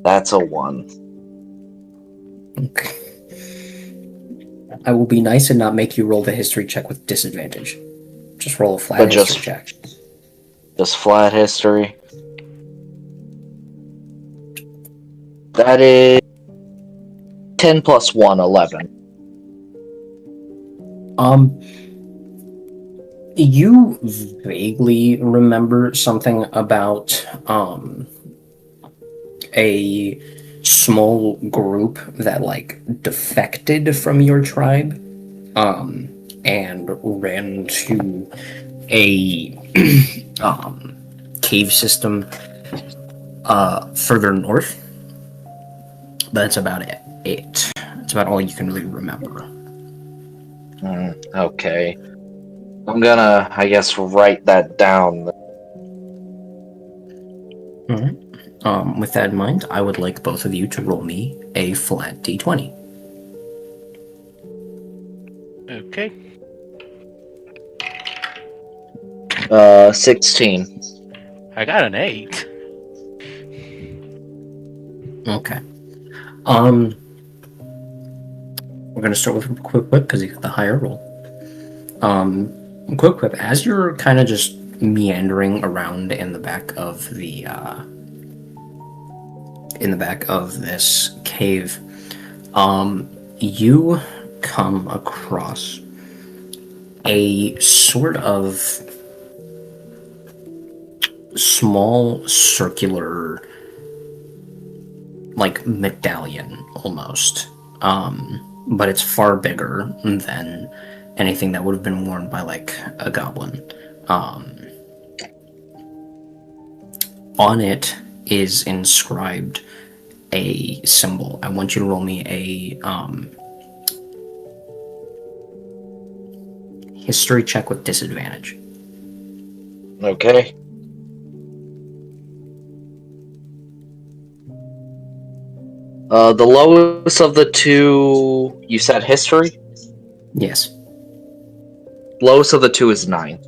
That's a 1. Okay. I will be nice and not make you roll the history check with disadvantage. Just roll a flat But history check. Just flat history. That is 10 plus 1, 11. You vaguely remember something about a small group that like defected from your tribe and ran to a cave system further north, but that's about it. It's about all you can really remember. Okay. I'm gonna, I guess, write that down. Alright. With that in mind, I would like both of you to roll me a flat d20. Okay. 16. I got an 8. Okay. We're gonna start with Quick Whip because you got the higher roll. Quick Whip, as you're kind of just meandering around in the back of this cave, you come across a sort of small circular, like medallion almost, but it's far bigger than anything that would have been worn by like a goblin. On it is inscribed a symbol. I want you to roll me a history check with disadvantage. Okay. The lowest of the two, you said history? Yes. Lowest of the two is 9.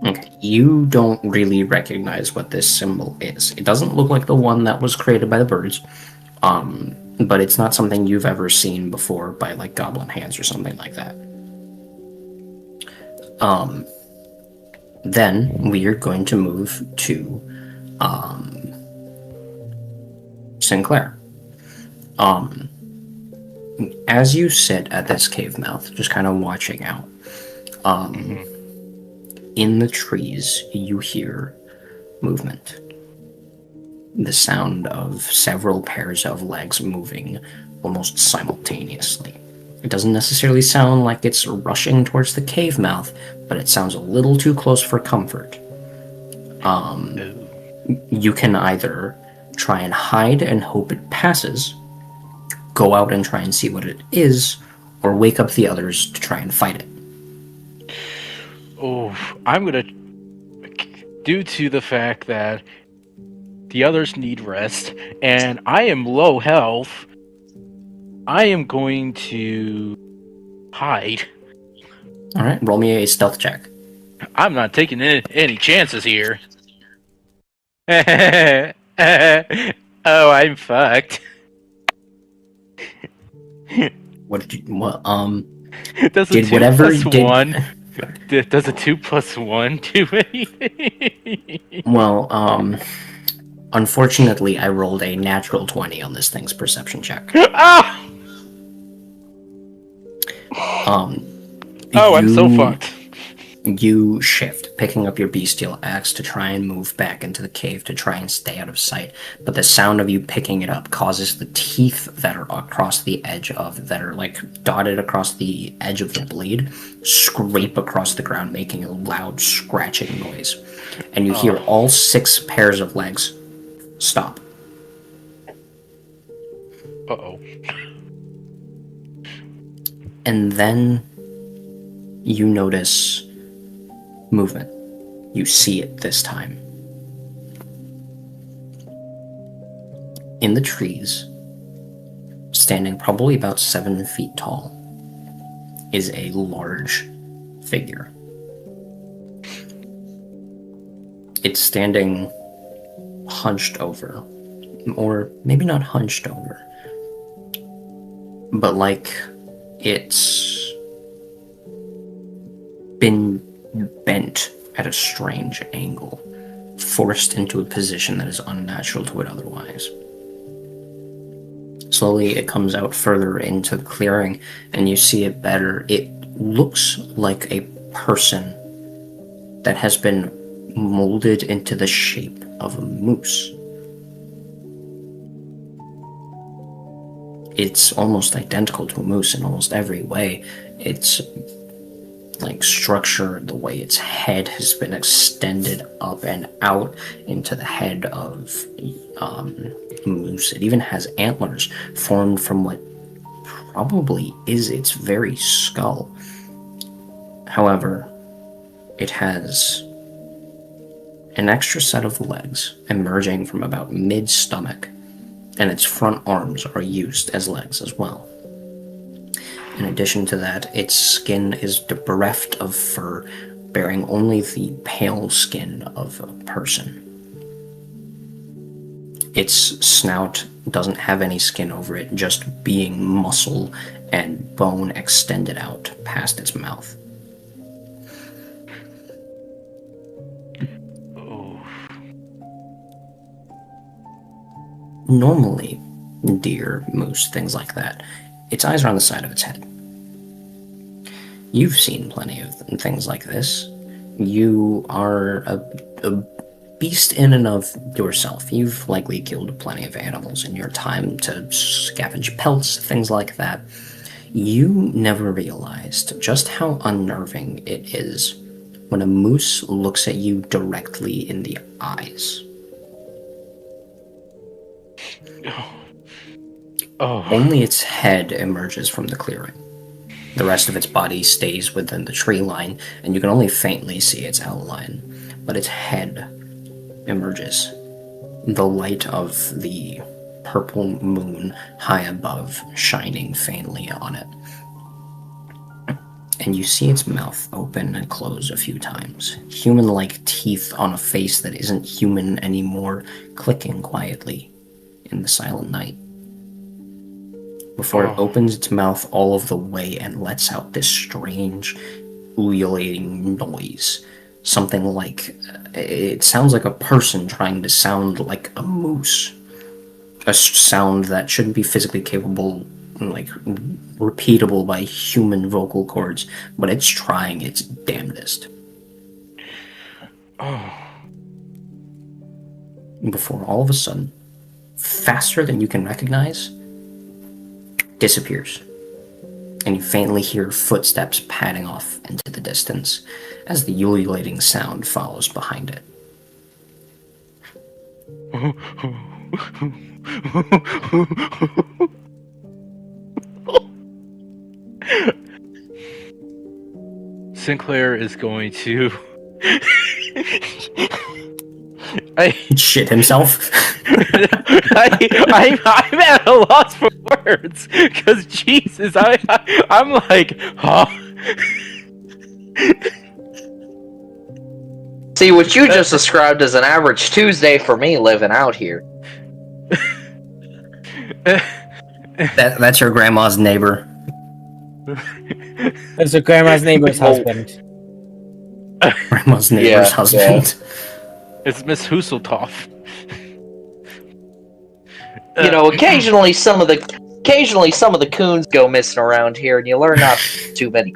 Okay. You don't really recognize what this symbol is. It doesn't look like the one that was created by the birds, but it's not something you've ever seen before by like goblin hands or something like that. Then we are going to move to Sinclair. As you sit at this cave mouth, just kind of watching out, in the trees you hear movement. The sound of several pairs of legs moving almost simultaneously. It doesn't necessarily sound like it's rushing towards the cave mouth, but it sounds a little too close for comfort. You can either try and hide and hope it passes, go out and try and see what it is, or wake up the others to try and fight it. Oh, I'm gonna... Due to the fact that the others need rest, and I am low health, I am going to hide. Alright, roll me a stealth check. I'm not taking any chances here. Oh, I'm fucked. What did you... Does a did 2 whatever plus did... 1... Does a 2 plus 1 do anything? Well, unfortunately, I rolled a natural 20 on this thing's perception check. Oh! I'm so fucked. You shift, picking up your bestial axe to try and move back into the cave to try and stay out of sight. But the sound of you picking it up causes the teeth that are across the edge of, that are like dotted across the edge of the blade, scrape across the ground, making a loud scratching noise. And you hear all 6 pairs of legs stop. Uh-oh. And then you notice movement. You see it this time. In the trees, standing probably about 7 feet tall, is a large figure. It's standing hunched over, or maybe not hunched over, but like it's been bent at a strange angle, forced into a position that is unnatural to it otherwise. Slowly it comes out further into the clearing, and you see it better. It looks like a person that has been molded into the shape of a moose. It's almost identical to a moose in almost every way. It's like structure, the way its head has been extended up and out into the head of a moose. It even has antlers formed from what probably is its very skull. However, it has an extra set of legs emerging from about mid-stomach, and its front arms are used as legs as well. In addition to that, its skin is bereft of fur, bearing only the pale skin of a person. Its snout doesn't have any skin over it, just being muscle and bone extended out past its mouth. Normally, deer, moose, things like that, its eyes are on the side of its head. You've seen plenty of things like this. You are a beast in and of yourself. You've likely killed plenty of animals in your time to scavenge pelts, things like that. You never realized just how unnerving it is when a moose looks at you directly in the eyes. Oh. Only its head emerges from the clearing. The rest of its body stays within the tree line, and you can only faintly see its outline. But its head emerges. The light of the purple moon high above shining faintly on it. And you see its mouth open and close a few times. Human-like teeth on a face that isn't human anymore, clicking quietly in the silent night. Before it opens its mouth all of the way and lets out this strange, ululating noise. Something like... it sounds like a person trying to sound like a moose. A sound that shouldn't be physically capable, like, repeatable by human vocal cords, but it's trying its damnedest. Before all of a sudden, faster than you can recognize, disappears, and you faintly hear footsteps padding off into the distance as the ululating sound follows behind it. Sinclair is going to Shit himself. I'm at a loss for words because Jesus, I'm like, huh? See, what you just described as an average Tuesday for me living out here. That's your grandma's neighbor. That's your grandma's neighbor's husband. Grandma's neighbor's husband. It's Miss Husseltoff. You know, occasionally some of the coons go missing around here, and you learn not too many.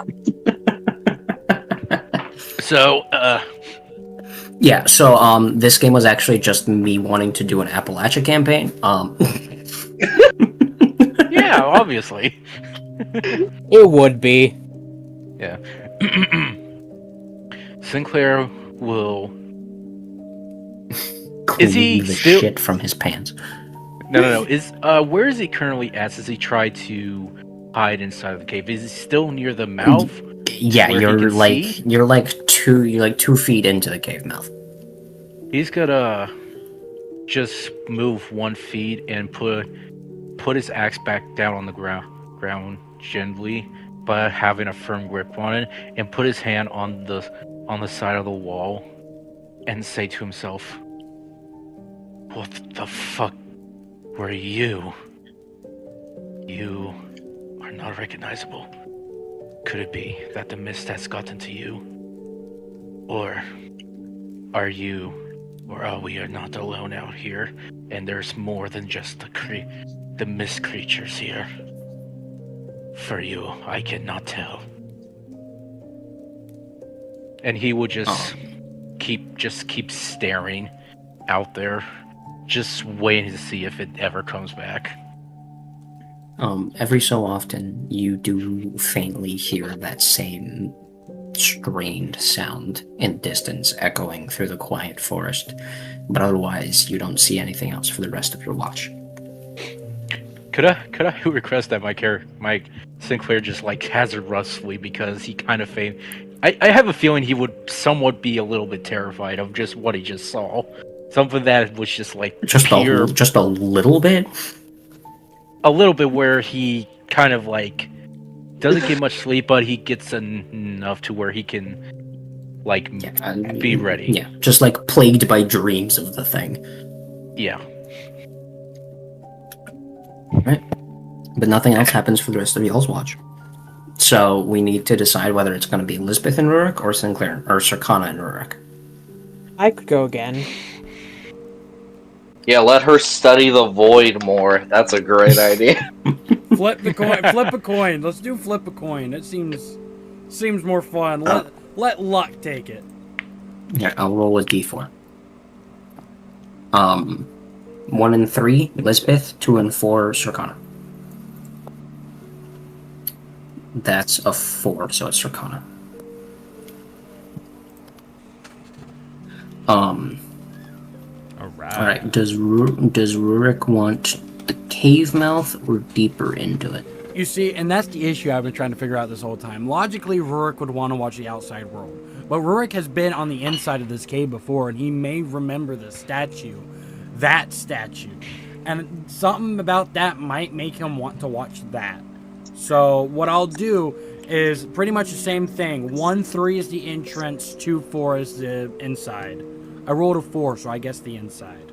So, Yeah, so this game was actually just me wanting to do an Appalachia campaign. yeah, obviously. It would be. Yeah. Sinclair will... Is he cleaning the still... shit from his pants. No. Is where is he currently at? Does he try to hide inside of the cave? Is he still near the mouth? Yeah, where he you're can like see? you're like 2 feet into the cave mouth. He's gonna just move 1 feet and put his axe back down on the ground gently, but having a firm grip on it, and put his hand on the side of the wall, and say to himself, "What the fuck were you? You are not recognizable. Could it be that the mist has gotten to you? Or are you, or are we are not alone out here, and there's more than just the mist creatures here? For you, I cannot tell." And he would just keep staring out there, just waiting to see if it ever comes back. Every so often, you do faintly hear that same strained sound in the distance echoing through the quiet forest, but otherwise, you don't see anything else for the rest of your watch. Could I request that my Sinclair just like hazard roughly, because he kind of I have a feeling he would somewhat be a little bit terrified of just what he just saw. Something that was just like Just a little bit. a little bit, where he kind of like doesn't get much sleep, but he gets enough to where he can like be ready. Yeah, just like plagued by dreams of the thing. Yeah. Right. But nothing else happens for the rest of y'all's watch. So we need to decide whether it's going to be Lisbeth and Rurik or Sinclair or Circana and Rurik. I could go again. Yeah, let her study the void more. That's a great idea. Flip the coin. Flip a coin. Let's do flip a coin. It seems more fun. Let luck take it. Yeah, I'll roll a d4. 1 and 3, Lisbeth. 2 and 4, Circana. That's a 4, so it's Circana. Alright, does Rurik want the cave mouth or deeper into it? You see, and that's the issue I've been trying to figure out this whole time. Logically, Rurik would want to watch the outside world. But Rurik has been on the inside of this cave before, and he may remember the statue. That statue. And something about that might make him want to watch that. So what I'll do is pretty much the same thing. 1-3 is the entrance, 2-4 is the inside. I rolled a 4, so I guess the inside.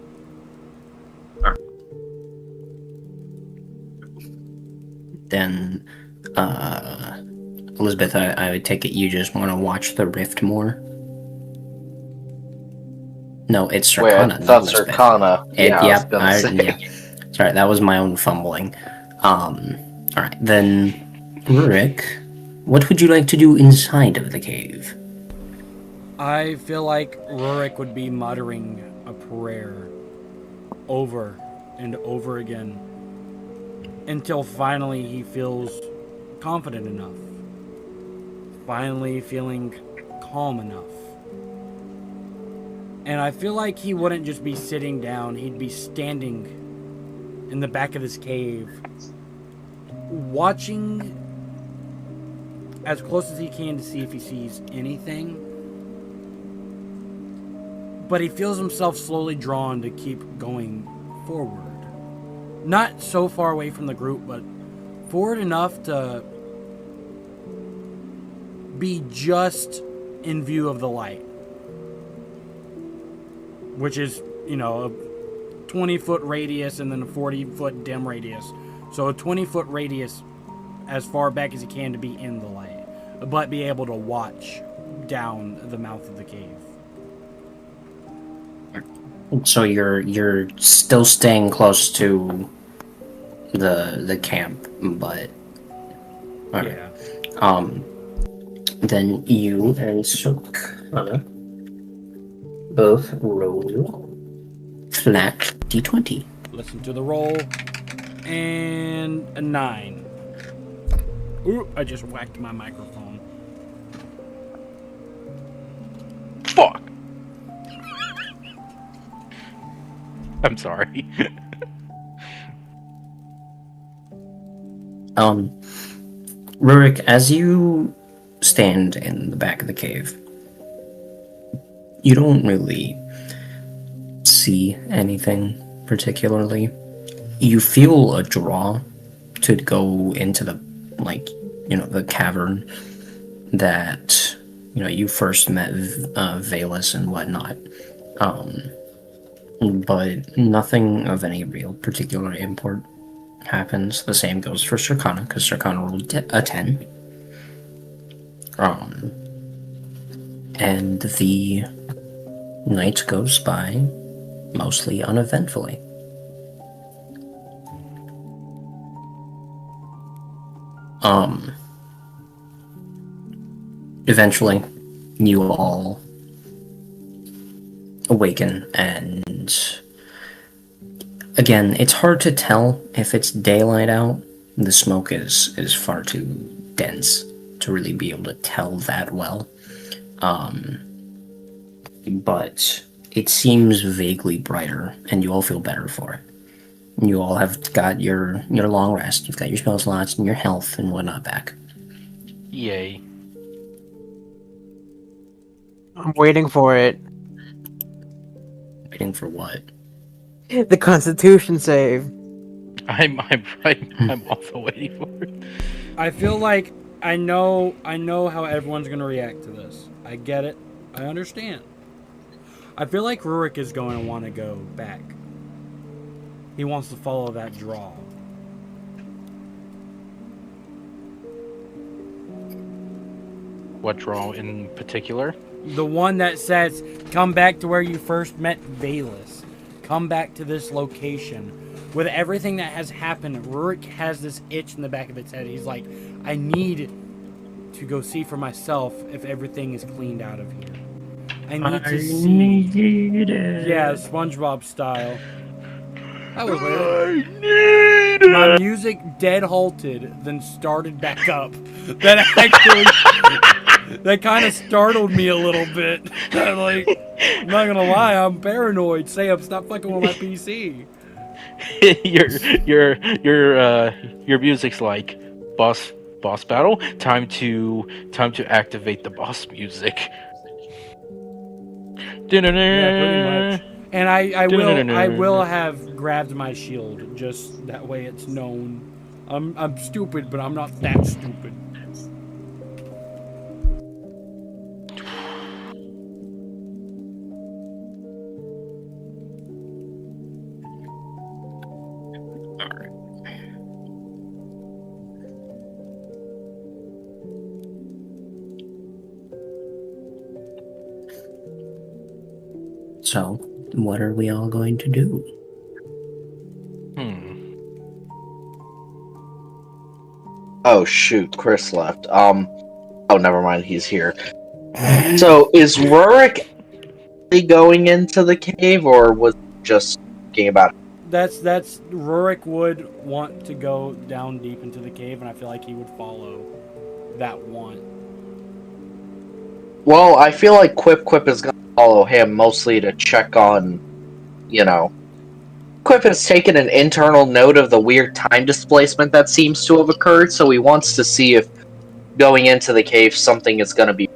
Then, Elizabeth, I would take it you just want to watch the rift more? No, it's Circana. Wait, I not thought Elizabeth. Circana. Yeah. Sorry, that was my own fumbling. Alright, then, Rurik, what would you like to do inside of the cave? I feel like Rurik would be muttering a prayer over and over again until finally he feels confident enough. Finally feeling calm enough. And I feel like he wouldn't just be sitting down, he'd be standing in the back of this cave, watching as close as he can to see if he sees anything. But he feels himself slowly drawn to keep going forward. Not so far away from the group, but forward enough to be just in view of the light. Which is, you know, a 20-foot radius and then a 40-foot dim radius. So a 20-foot radius as far back as he can to be in the light. But be able to watch down the mouth of the cave. So you're still staying close to the camp, but okay. Yeah. Then you and Circana both roll flat d20. Listen to the roll. And a 9. Ooh, I just whacked my microphone. Fuck! I'm sorry. Rurik, as you stand in the back of the cave, you don't really see anything particularly. You feel a draw to go into the, like, the cavern that, you first met Valus and whatnot. But nothing of any real particular import happens. The same goes for Circana, because Circana rolled a 10. And the night goes by mostly uneventfully. Eventually, you all awaken, and again, it's hard to tell if it's daylight out. The smoke is far too dense to really be able to tell that well. But it seems vaguely brighter, and you all feel better for it. You all have got your long rest, you've got your spell slots and your health and whatnot back. Yay. I'm waiting for it. Waiting for what? The Constitution save. I'm also waiting for it. I feel like I know how everyone's gonna react to this. I get it. I understand. I feel like Rurik is going to want to go back. He wants to follow that draw. What draw in particular? The one that says, come back to where you first met Valus. Come back to this location. With everything that has happened, Rurik has this itch in the back of its head. He's like, I need to go see for myself if everything is cleaned out of here. I need to see. Need it. Yeah, SpongeBob style. That was weird. My music dead halted, then started back up. That actually, that kind of startled me a little bit. Like, I'm not gonna lie, I'm paranoid. Sam, stop fucking with my PC. your music's like boss battle. Time to activate the boss music. Yeah, pretty much. And I will have grabbed my shield, just that way it's known. I'm stupid, but I'm not that stupid. So, what are we all going to do? Oh shoot, Chris left. Oh, never mind, he's here. So, is Rurik going into the cave, or was just thinking about it? That's Rurik would want to go down deep into the cave, and I feel like he would follow that want. Well, I feel like Quip is gonna follow him mostly to check on, Quip has taken an internal note of the weird time displacement that seems to have occurred, so he wants to see if going into the cave something is gonna be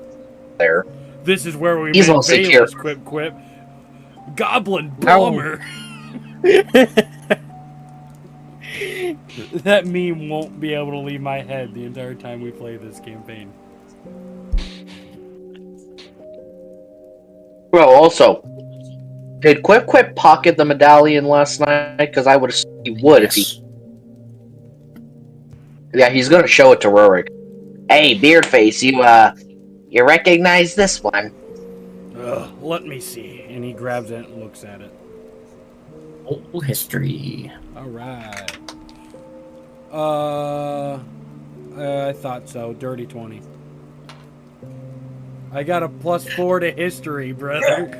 there. This is where we He's met also Valus, Quip. Goblin bomber. That meme won't be able to leave my head the entire time we play this campaign. Well, also, did Quip pocket the medallion last night? Because I would assume he would if he... Yeah, he's gonna show it to Rurik. Hey, Beardface, you recognize this one? Let me see. And he grabs it and looks at it. Whole history. Alright. I thought so. Dirty 20. I got a +4 to history, brother.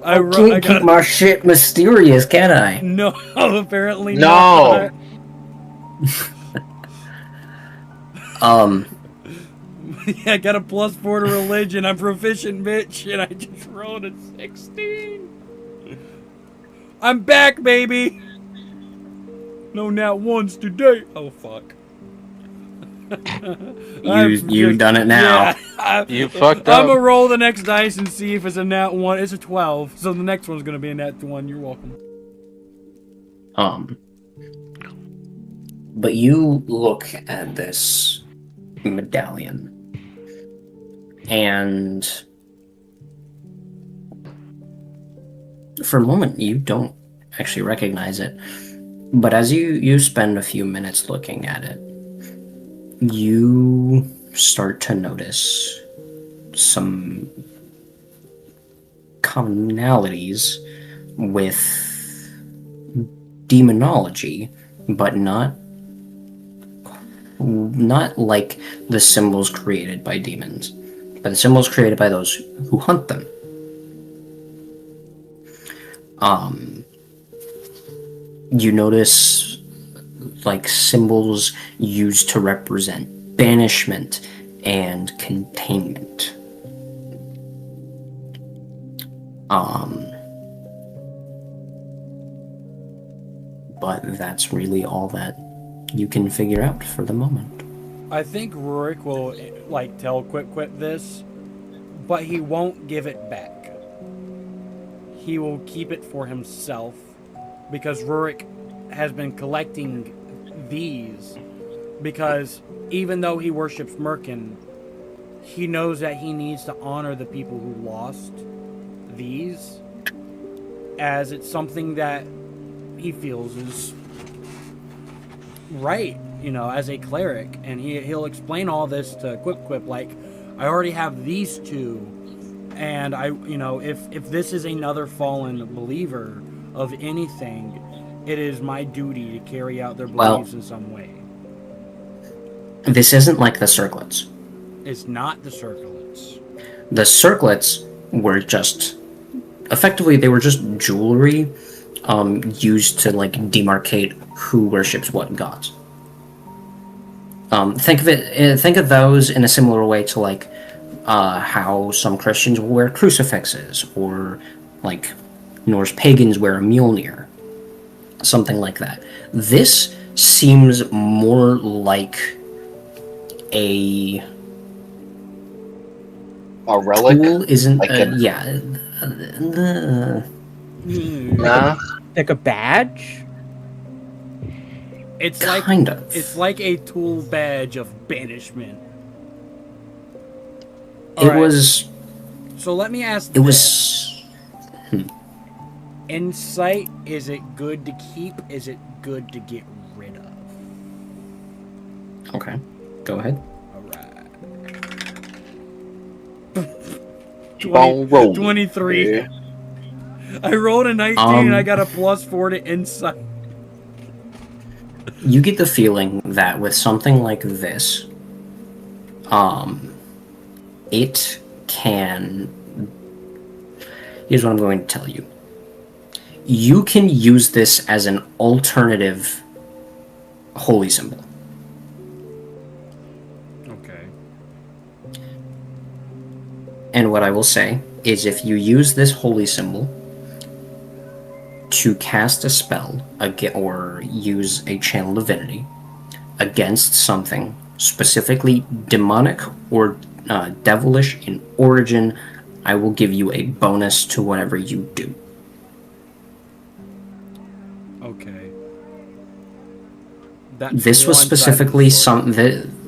I can't keep my shit mysterious, can I? No, apparently not. Yeah, I got a +4 to religion. I'm proficient, bitch, and I just rolled a 16. I'm back, baby. No, not once today. Oh fuck. You've done it now. Yeah, You fucked I'm up. gonna roll the next dice and see if it's a nat 1. It's a 12, so the next one's gonna be a nat 1. You're welcome. But you look at this medallion, and for a moment you don't actually recognize it. But as you spend a few minutes looking at it, you start to notice some commonalities with demonology, but not like the symbols created by demons, but the symbols created by those who hunt them. You notice like symbols used to represent banishment and containment. But that's really all that you can figure out for the moment. I think Rurik will like tell Quip this, but he won't give it back. He will keep it for himself because Rurik has been collecting these because even though he worships Merkin, he knows that he needs to honor the people who lost these, as it's something that he feels is right, you know, as a cleric. And he'll explain all this to Quip like, I already have these two, and I, you know, if this is another fallen believer of anything, it is my duty to carry out their beliefs in some way. This isn't like the circlets. It's not the circlets. The circlets were just effectively they were just jewelry used to like demarcate who worships what gods. Think of those in a similar way to like how some Christians will wear crucifixes, or like Norse pagans wear a Mjolnir, something like that. This seems more like a relic? Tool isn't like Like a badge? It's kind of. It's like a tool badge of banishment. Was. So let me ask. It was. Insight. Is it good to keep? Is it good to get rid of? Okay. Go ahead. All right. 23. 23. I rolled a 19 and I got a +4 to insight. You get the feeling that with something like this, it can... Here's what I'm going to tell you. You can use this as an alternative holy symbol. Okay. And what I will say is if you use this holy symbol to cast a spell or use a channel divinity against something specifically demonic or devilish in origin, I will give you a bonus to whatever you do. Okay. This was specifically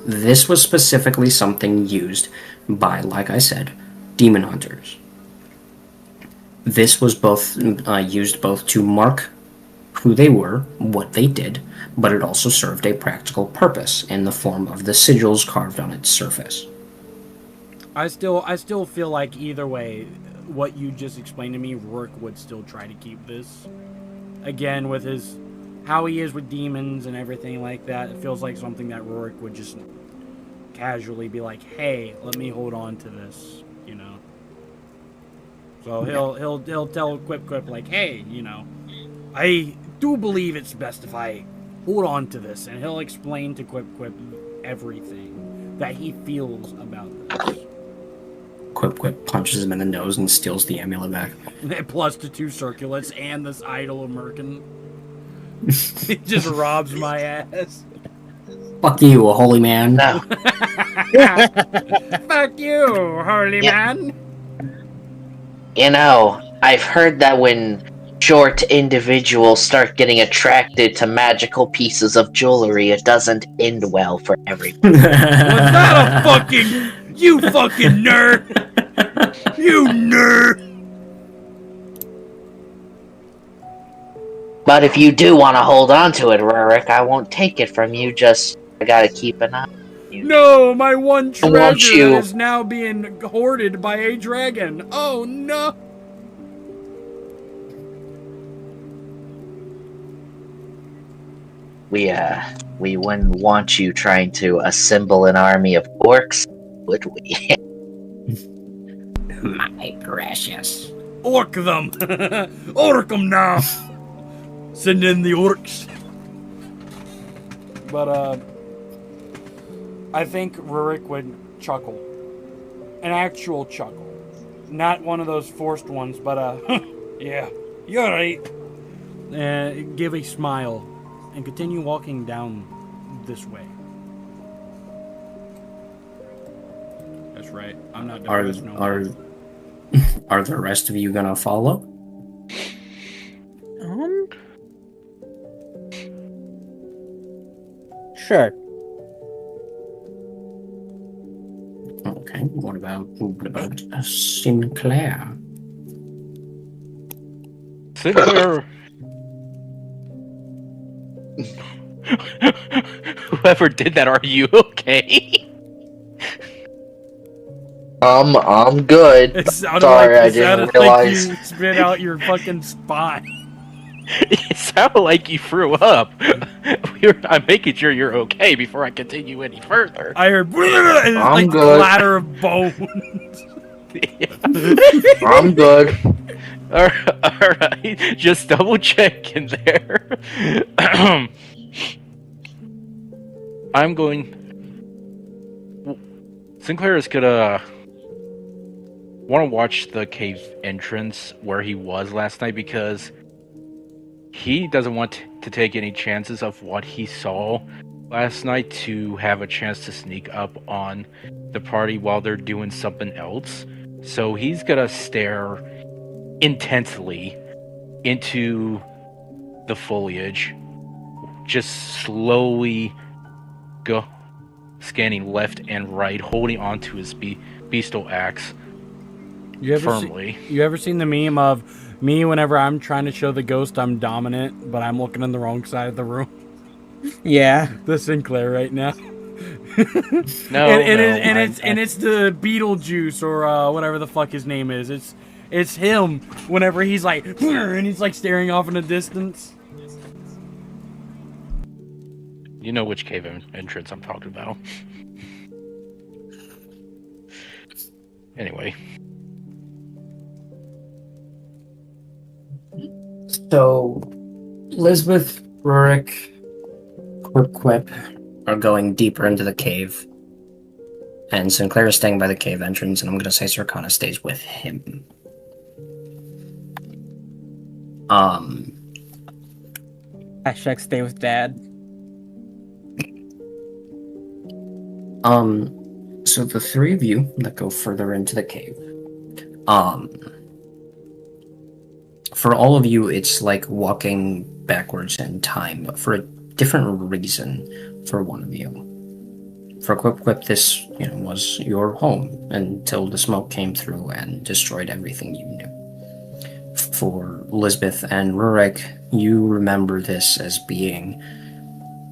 this was specifically something used by, like I said, demon hunters. This was used both to mark who they were, what they did, but it also served a practical purpose in the form of the sigils carved on its surface. I still feel like either way, what you just explained to me, Rourke would still try to keep this. Again, with how he is with demons and everything like that, it feels like something that Rourke would just casually be like, "Hey, let me hold on to this," you know. So he'll tell Quip like, "Hey, you know, I do believe it's best if I hold on to this," and he'll explain to Quip everything that he feels about this. Quip punches him in the nose and steals the amulet back. Plus the 2 circlets and this idol of Merkin. He just robs my ass. Fuck you, holy man. No. Fuck you, holy Yeah. man. You know, I've heard that when short individuals start getting attracted to magical pieces of jewelry, it doesn't end well for everyone. Was that a fucking... You fucking nerd! You nerd! But if you do want to hold on to it, Rurik, I won't take it from you, just I gotta keep an eye on you. No, my one Won't treasure you- that is now being hoarded by a dragon. Oh no! We wouldn't want you trying to assemble an army of orcs, would we? My precious. Orc them! Orc them now! Send in the orcs. But, I think Rurik would chuckle. An actual chuckle. Not one of those forced ones, but, yeah, you're right. Give a smile and continue walking down this way. That's right. I'm not doing this no more. Are the rest of you gonna follow? Sure. Okay. What about Sinclair? Sinclair. Whoever did that, are you okay? I'm good. It sounded Sorry, like, I it sounded didn't realize. like you spit out your fucking spine. It sounded like you threw up. I'm making sure you're okay before I continue any further. I heard and it's I'm like the good. clatter of bones. I'm good. Alright, just double checking there. I'm going. Sinclair is gonna want to watch the cave entrance where he was last night because he doesn't want to take any chances of what he saw last night to have a chance to sneak up on the party while they're doing something else. So he's gonna stare intensely into the foliage, just slowly go scanning left and right, holding onto his beastal axe firmly. You ever seen the meme of me whenever I'm trying to show the ghost I'm dominant, but I'm looking in the wrong side of the room? Yeah. The Sinclair right now. No, and it's the Beetlejuice or whatever the fuck his name is. It's him whenever he's like and he's like staring off in the distance. you know which cave entrance I'm talking about. Anyway. So, Lisbeth, Rurik, Quip are going deeper into the cave. And Sinclair is staying by the cave entrance, and I'm going to say Circana stays with him. Hashtag stay with dad. So the three of you that go further into the cave, for all of you, it's like walking backwards in time, but for a different reason for one of you. For Quip, this, was your home until the smoke came through and destroyed everything you knew. For Lisbeth and Rurik, you remember this as being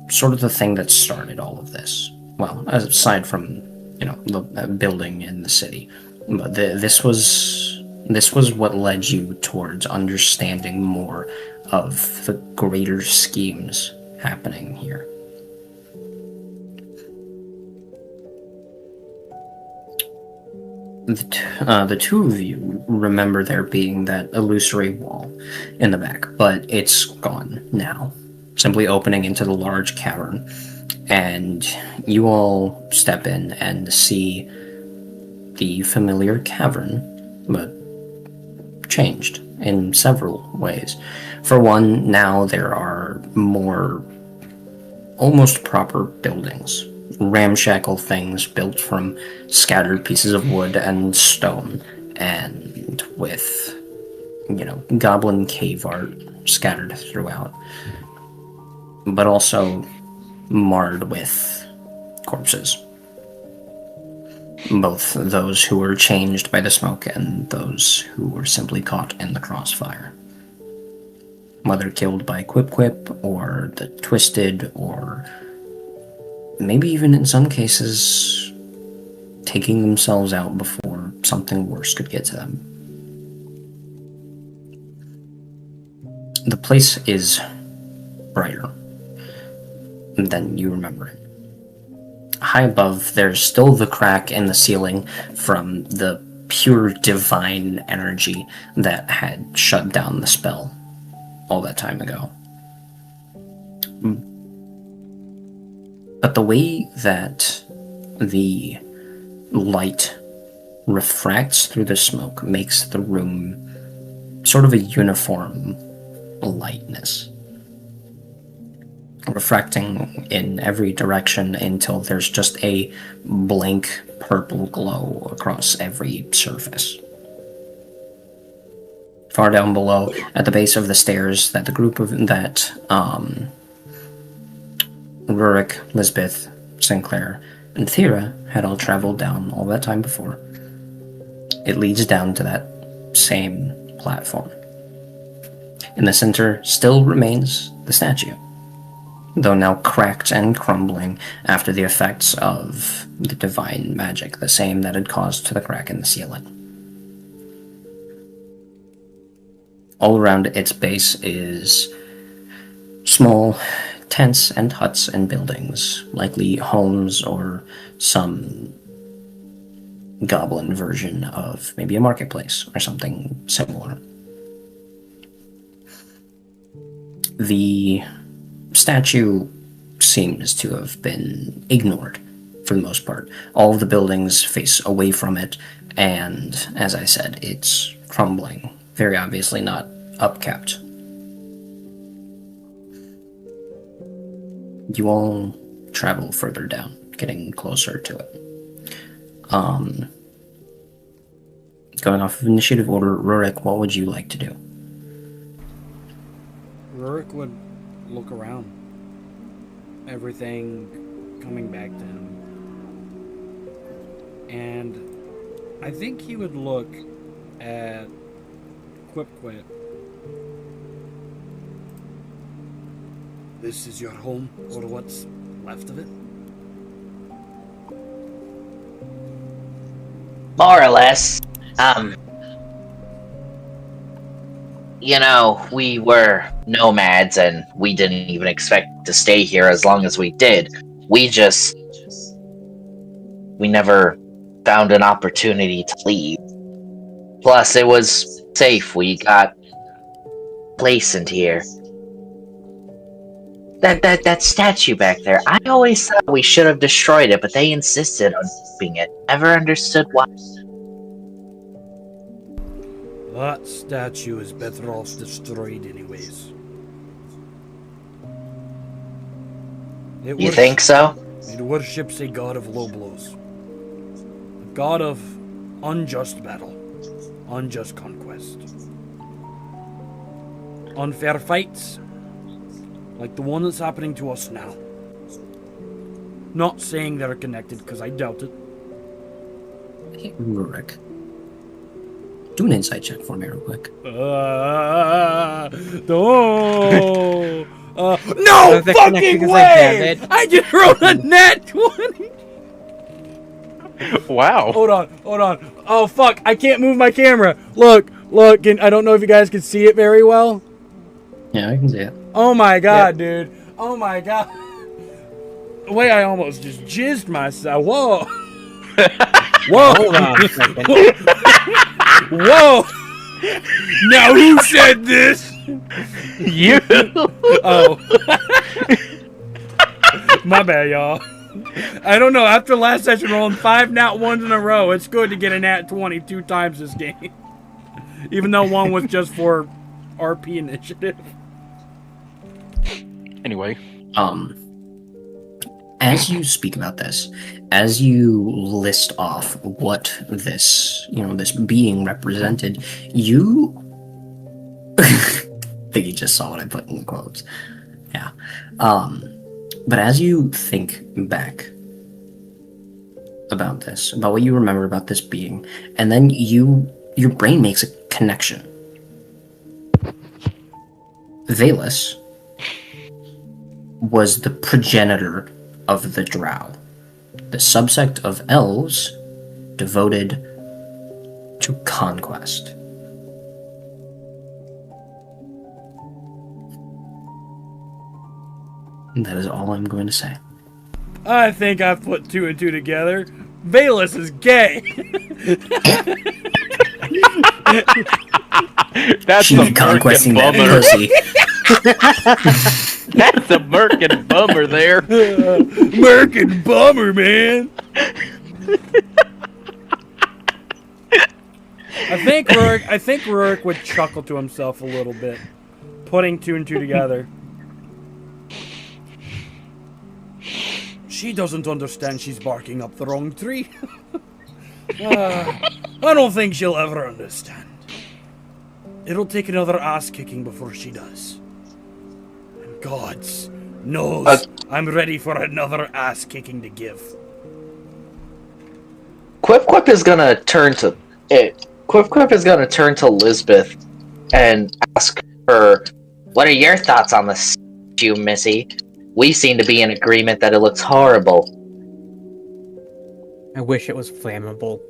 sort of the thing that started all of this. Well, aside from, the building in the city. But this was what led you towards understanding more of the greater schemes happening here. The two of you remember there being that illusory wall in the back, but it's gone now, simply opening into the large cavern, and you all step in and see the familiar cavern, but changed in several ways. For one, now there are more almost proper buildings. Ramshackle things built from scattered pieces of wood and stone, and with, goblin cave art scattered throughout. But also marred with corpses. Both those who were changed by the smoke and those who were simply caught in the crossfire. Whether killed by Quip Quip, or the Twisted, or maybe even in some cases taking themselves out before something worse could get to them. The place is brighter than you remember it. High above, there's still the crack in the ceiling from the pure divine energy that had shut down the spell all that time ago. But the way that the light refracts through the smoke makes the room sort of a uniform lightness, refracting in every direction until there's just a blank purple glow across every surface. Far down below, at the base of the stairs that the group of Rurik, Lisbeth, Sinclair, and Thera had all traveled down all that time before, it leads down to that same platform. In the center still remains the statue, though now cracked and crumbling after the effects of the divine magic, the same that had caused the crack in the ceiling. All around its base is small tents and huts and buildings, likely homes or some goblin version of maybe a marketplace or something similar. The statue seems to have been ignored for the most part. All of the buildings face away from it, and as I said, it's crumbling. Very obviously not upkept. You all travel further down, getting closer to it. Going off of initiative order, Rurik, what would you like to do? Rurik would look around. Everything coming back to him. And I think he would look at Quip Quip. This is your home, or what's left of it? More or less. We were nomads and we didn't even expect to stay here as long as we did. We never found an opportunity to leave. Plus, it was safe. We got placed here. That statue back there, I always thought we should have destroyed it, but they insisted on keeping it. Never understood why. That statue is better off destroyed anyways. You think so? It worships a god of low blows. A god of unjust battle. Unjust conquest. Unfair fights. Like the one that's happening to us now. Not saying they're connected, because I doubt it. Hey, Rurik. Do an insight check for me real quick. No! No fucking way! I just rolled a nat 20! Wow. Hold on. Oh, fuck. I can't move my camera. Look. I don't know if you guys can see it very well. Yeah, I can see it. Oh my god, dude. Oh my god. Wait, I almost just jizzed myself. Whoa. Whoa. Hold on a second. Whoa. Now who said this? You. Oh. My bad, y'all. I don't know. After last session rolling 5 nat 1s in a row, it's good to get a nat 20 2 times this game. Even though one was just for RP initiative. Anyway. as you speak about this, as you list off what this, this being represented, you I think you just saw what I put in the quotes. Yeah. But as you think back about this, about what you remember about this being, and then your brain makes a connection. Valus was the progenitor of the Drow, the subsect of elves devoted to conquest. And that is all I'm going to say. I think I've put two and two together. Valus is gay. That's She a be conquesting Merkin that bummer. pussy. That's a Merkin bummer there. Merkin bummer, man. I think Rurik would chuckle to himself a little bit, putting two and two together. She doesn't understand she's barking up the wrong tree. I don't think she'll ever understand. It'll take another ass kicking before she does. And gods knows I'm ready for another ass kicking to give. Quip is gonna turn to Quip is gonna turn to Lisbeth and ask her, "What are your thoughts on this, you Missy? We seem to be in agreement that it looks horrible." I wish it was flammable.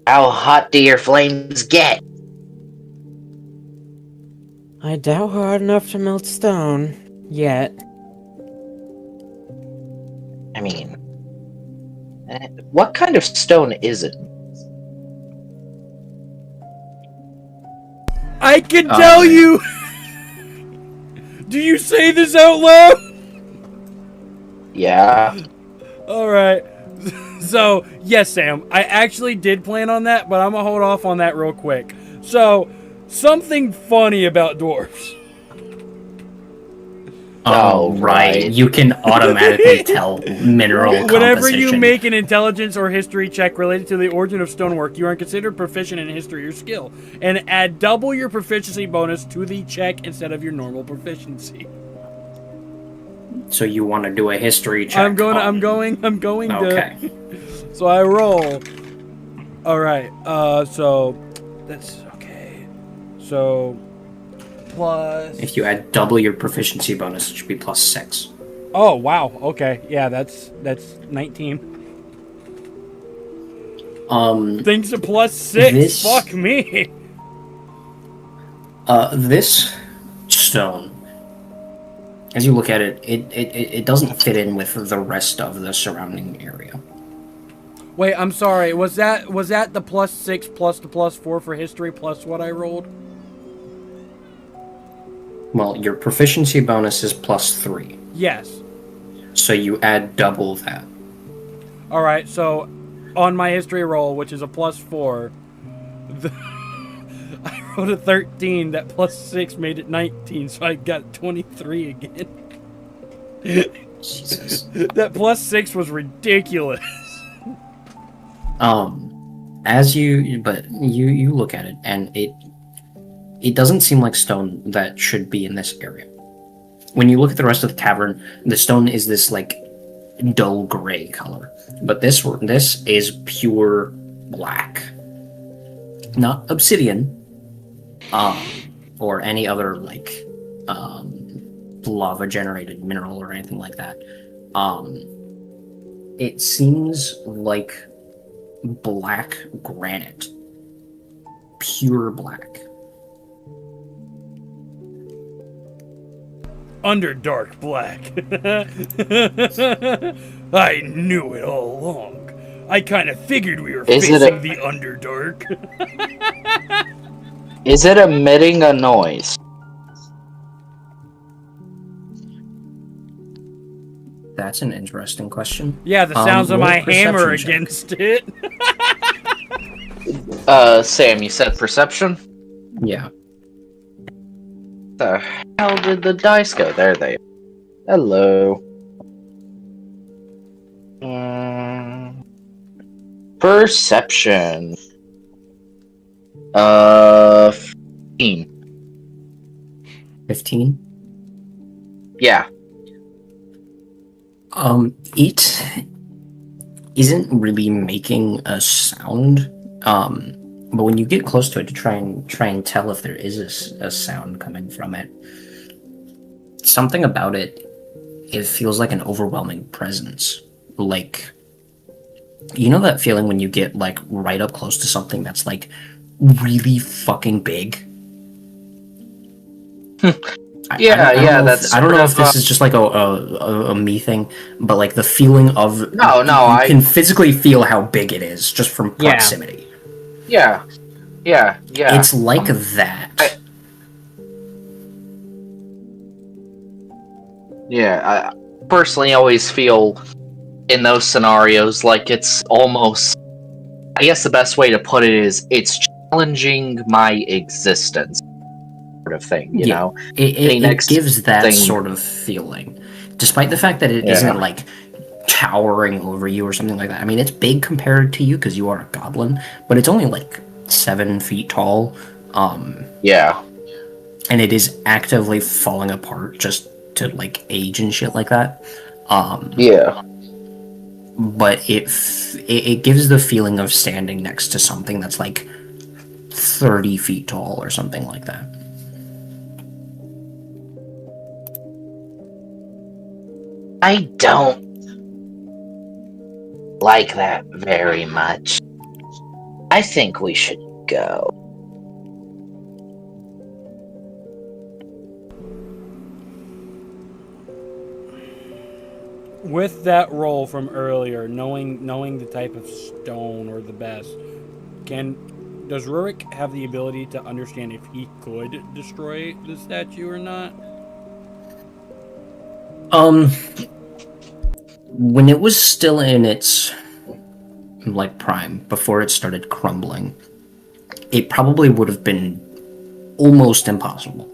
How hot do your flames get? I doubt hard enough to melt stone. Yet. I mean, what kind of stone is it? I can tell you! Do you say this out loud? Yeah. Alright. So, yes, Sam, I actually did plan on that, but I'm gonna hold off on that real quick. So, something funny about dwarves. Oh, right. You can automatically tell mineral composition. Whenever you make an intelligence or history check related to the origin of stonework, you are considered proficient in history or skill, and add double your proficiency bonus to the check instead of your normal proficiency. So you want to do a history check? I'm going Okay. to. So I roll. All right. So that's okay. So plus. If you add double your proficiency bonus, it should be +6. Oh wow. Okay. Yeah, that's 19. Things to +6. Fuck me. This stone, as you look at it, it doesn't fit in with the rest of the surrounding area. Wait, I'm sorry. Was that the +6 plus the +4 for history plus what I rolled? Well, your proficiency bonus is +3. Yes. So you add double that. All right. So on my history roll, which is a +4, I rolled a 13. That +6 made it 19, so I got 23 again. Jesus. That +6 was ridiculous. As you look at it, and it doesn't seem like stone that should be in this area. When you look at the rest of the cavern, the stone is this like dull gray color, but this is pure black, not obsidian, or any other like lava generated mineral or anything like that. It seems like black granite, pure black. Underdark black. I knew it all along. I kind of figured we were facing the Underdark. Is it emitting a noise? That's an interesting question. Yeah, the sounds of roll my a perception hammer check. against it. Sam, you said perception? Yeah. The hell did the dice go? There they are. Hello. Perception. 15. 15. Yeah. It isn't really making a sound. But when you get close to it to try and tell if there is a sound coming from it, something about it feels like an overwhelming presence. Like, you know that feeling when you get like right up close to something that's like really fucking big? I don't know if this is just like a me thing, but like the feeling of you can physically feel how big it is just from proximity. Yeah. It's like that. I personally always feel in those scenarios like it's almost. I guess the best way to put it is it's challenging my existence. Sort of thing, you know? It gives that sort of feeling. Despite the fact that it isn't like towering over you or something like that. I mean, it's big compared to you because you are a goblin, but it's only like 7 feet tall. Yeah. And it is actively falling apart just to like age and shit like that. Yeah. But it gives the feeling of standing next to something that's like 30 feet tall or something like that. I don't like that very much. I think we should go. With that roll from earlier, knowing the type of stone or the best, does Rurik have the ability to understand if he could destroy the statue or not? When it was still in its like prime, before it started crumbling, it probably would have been almost impossible.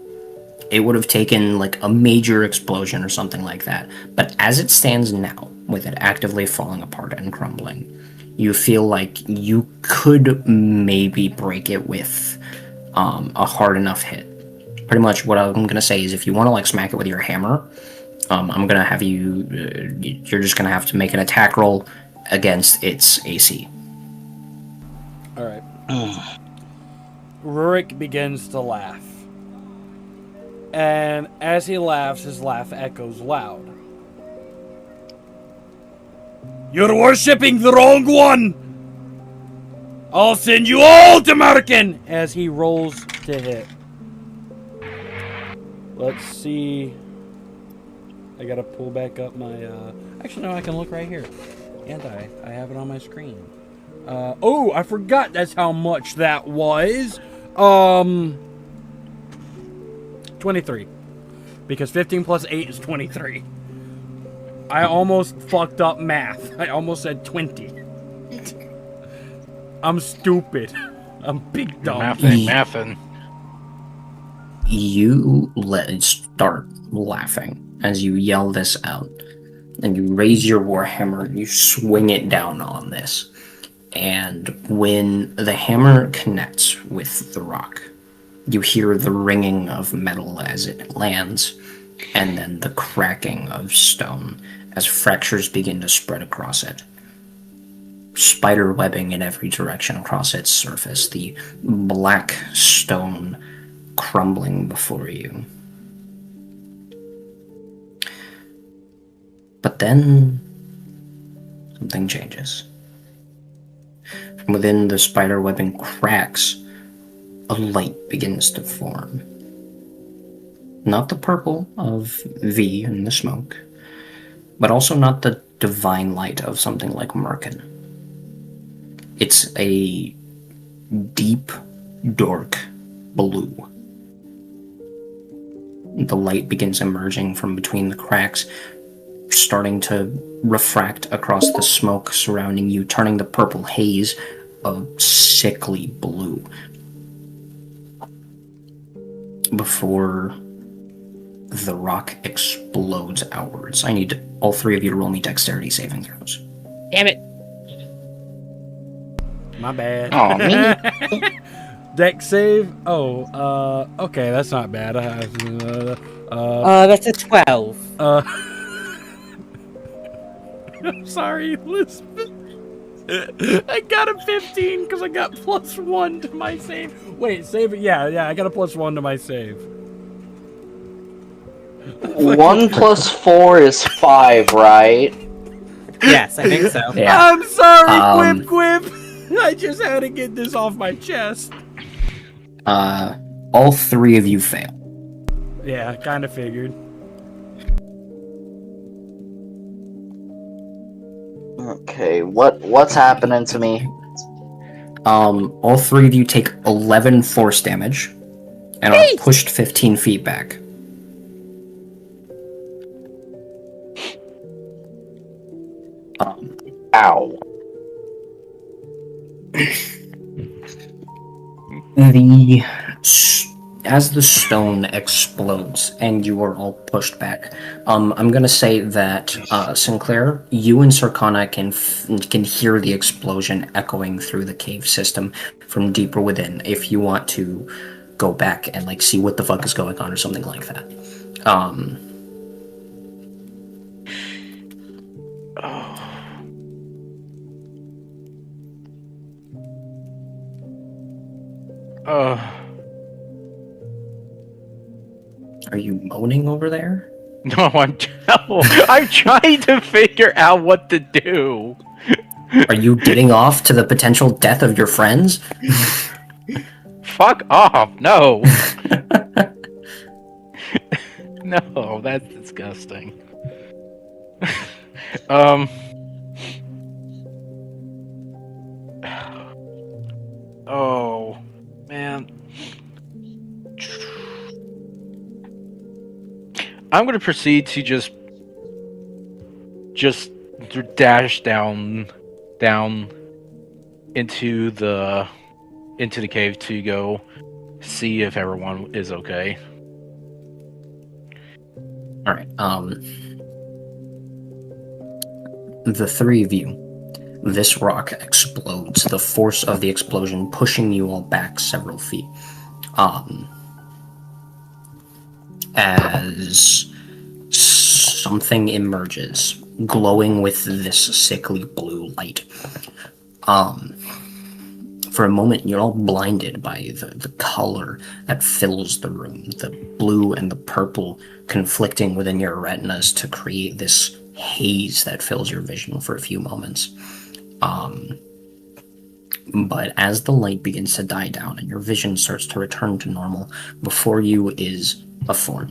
It would have taken like a major explosion or something like that. But as it stands now, with it actively falling apart and crumbling, you feel like you could maybe break it with a hard enough hit. Pretty much what I'm gonna say is if you want to like smack it with your hammer, I'm gonna have you. You're just gonna have to make an attack roll against its AC. All right. Rurik begins to laugh, and as he laughs, his laugh echoes loud. You're worshipping the wrong one! I'll send you all to Merkin! As he rolls to hit. Let's see. I gotta pull back up my, Actually, no, I can look right here. And I have it on my screen. Oh, I forgot that's how much that was. 23. Because 15 plus 8 is 23. I almost fucked up math. I almost said 20. I'm stupid. I'm big dumb. Mathin'. You start laughing as you yell this out, and you raise your warhammer and you swing it down on this. And when the hammer connects with the rock, you hear the ringing of metal as it lands, and then the cracking of stone as fractures begin to spread across it. Spider webbing in every direction across its surface, the black stone crumbling before you. But then something changes. From within the spider webbing cracks, a light begins to form. Not the purple of V in the smoke, but also not the divine light of something like Merkin. It's a deep, dark blue. The light begins emerging from between the cracks, starting to refract across the smoke surrounding you, turning the purple haze a sickly blue. Before the rock explodes outwards. I need all three of you to roll me dexterity saving throws. Damn it. My bad. Aw, me. Deck save. Oh, okay, that's not bad. That's a 12. I'm sorry, Elizabeth. I got a 15 because I got +1 to my save. Wait, save it. Yeah, I got a +1 to my save. 1 plus 4 is 5, right? Yes, I think so. Yeah. I'm sorry, Um, Quip. I just had to get this off my chest. All three of you fail. Yeah, kind of figured. Okay, what's happening to me? All three of you take 11 force damage and are pushed 15 feet back. Ow. As the stone explodes and you are all pushed back, I'm gonna say that Sinclair, you and Sarkana can hear the explosion echoing through the cave system from deeper within. If you want to go back and like see what the fuck is going on or something like that. Are you moaning over there? No, I'm trying to figure out what to do. Are you getting off to the potential death of your friends? Fuck off! No. No, that's disgusting. Oh, man. I'm gonna proceed to just dash down into the cave to go see if everyone is okay. All right. The three of you, this rock explodes. The force of the explosion pushing you all back several feet. As something emerges, glowing with this sickly blue light. For a moment, you're all blinded by the color that fills the room, the blue and the purple conflicting within your retinas to create this haze that fills your vision for a few moments. But as the light begins to die down and your vision starts to return to normal, before you is a form.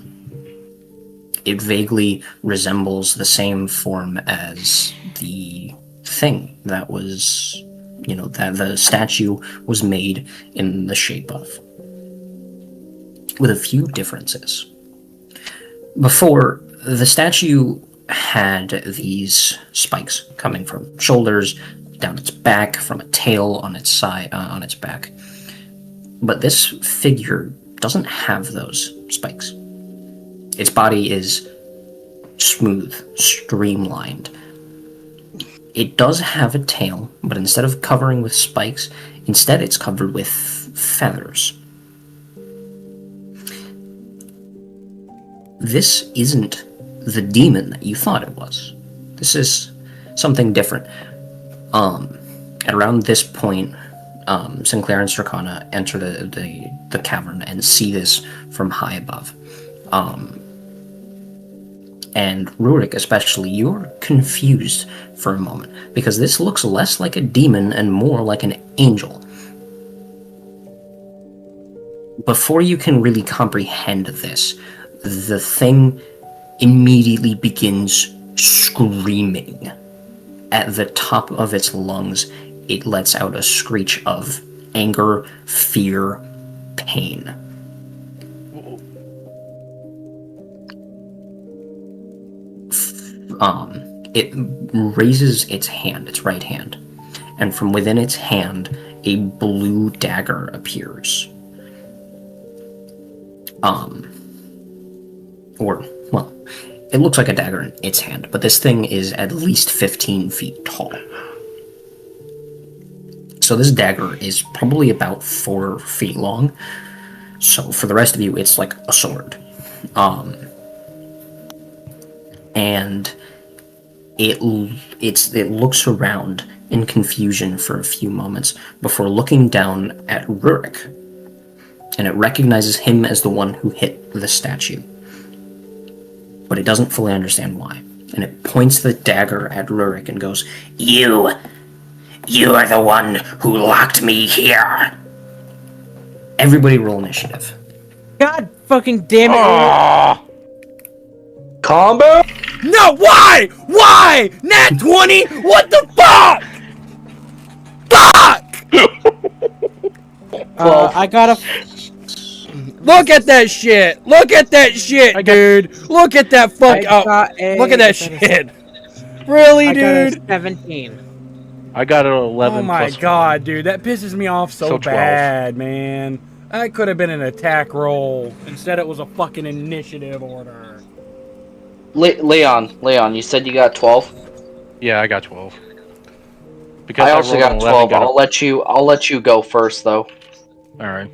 It vaguely resembles the same form as the thing that was, that the statue was made in the shape of. With a few differences. Before, the statue had these spikes coming from shoulders, down its back, from a tail on its side, on its back. But this figure doesn't have those spikes. Its body is smooth, streamlined. It does have a tail, but instead of covering with spikes, instead it's covered with feathers. This isn't the demon that you thought it was. This is something different. At around this point, Sinclair and Sarkana enter the cavern and see this from high above. And Rurik especially, you're confused for a moment, because this looks less like a demon and more like an angel. Before you can really comprehend this, the thing immediately begins screaming. At the top of its lungs, it lets out a screech of anger, fear, pain. It raises its hand, its right hand, and from within its hand, a blue dagger appears. or, well, it looks like a dagger in its hand, but this thing is at least 15 feet tall. So this dagger is probably about 4 feet long. So for the rest of you, it's like a sword. And it looks around in confusion for a few moments before looking down at Rurik, and it recognizes him as the one who hit the statue. But it doesn't fully understand why. And it points the dagger at Rurik and goes, You are the one who locked me here. Everybody roll initiative. God fucking damn it! Ah! Combo? No, why? Why? Nat 20? What the fuck? Fuck! I got a. Look at that shit! Look at that shit, dude! Look at that fuck up! Look at that shit! Really, I got a dude? 17. I got an 11. Oh my plus god, 1. dude, that pisses me off so 12. bad, man. That could have been an attack roll. Instead, it was a fucking initiative order. Leon, you said you got 12? Yeah, I got 12. Because I also rolled got an 12. 11, I'll let you go first, though. All right.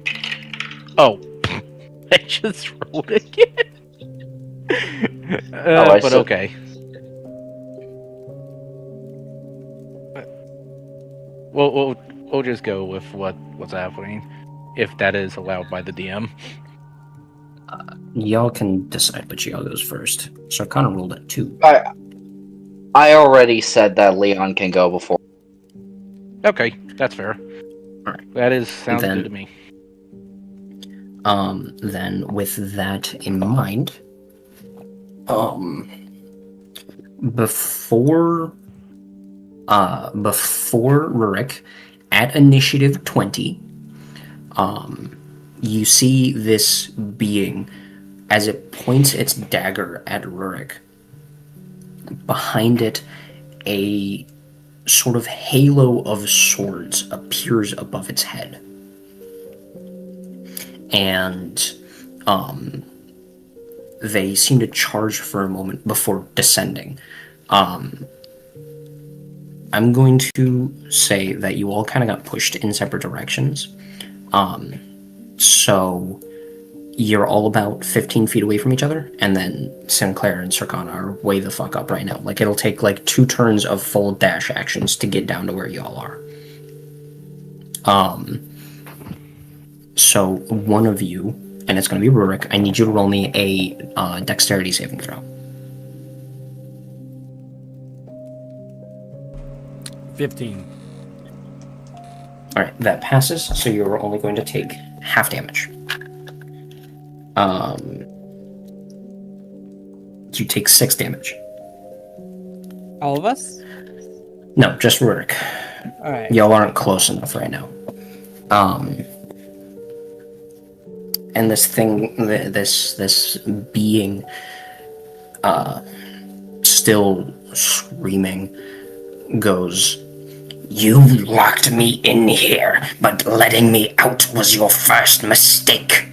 Oh, I just rolled again. I But see. okay. We'll just go with what's happening, if that is allowed by the DM. Y'all can decide which y'all goes first. So I kind of rolled at 2. I already said that Leon can go before. Okay, that's fair. Alright. That sounds Then- good to me. Then with that in mind, before Rurik, at initiative 20, you see this being as it points its dagger at Rurik. Behind it, a sort of halo of swords appears above its head. And they seem to charge for a moment before descending. I'm going to say that you all kind of got pushed in separate directions. So you're all about 15 feet away from each other, and then Sinclair and Circana are way the fuck up right now. Like, it'll take like 2 turns of full dash actions to get down to where y'all are. So one of you, and it's going to be Rurik, I need you to roll me a dexterity saving throw. 15. Alright, that passes, so you're only going to take half damage. You take 6 damage. All of us? No, just Rurik. Alright. Y'all aren't close enough right now. And this thing, this being, still screaming, goes, You locked me in here, but letting me out was your first mistake.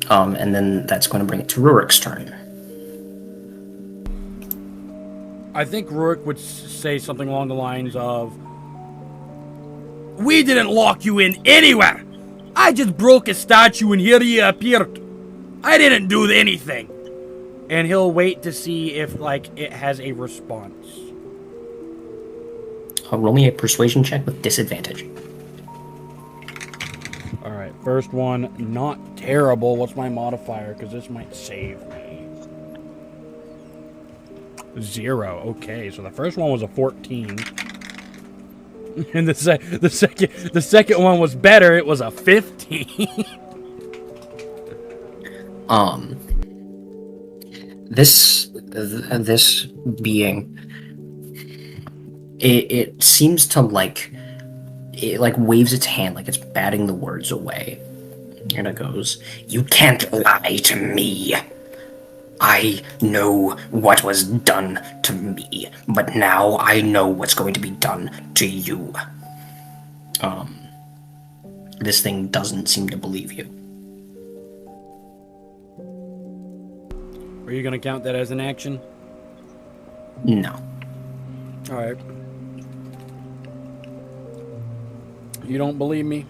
And then that's going to bring it to Rurik's turn. I think Rurik would say something along the lines of, We didn't lock you in anywhere! I just broke a statue and here you appeared. I didn't do anything. And he'll wait to see if, like, it has a response. Roll me a persuasion check with disadvantage. Alright, first one, not terrible. What's my modifier? Because this might save me. 0. Okay, so the first one was a 14. And the second one was better. It was a 15. This being, it seems to it waves its hand like it's batting the words away. And it goes, You can't lie to me. I know what was done to me, but now I know what's going to be done to you. This thing doesn't seem to believe you. Are you gonna count that as an action? No. All right. You don't believe me,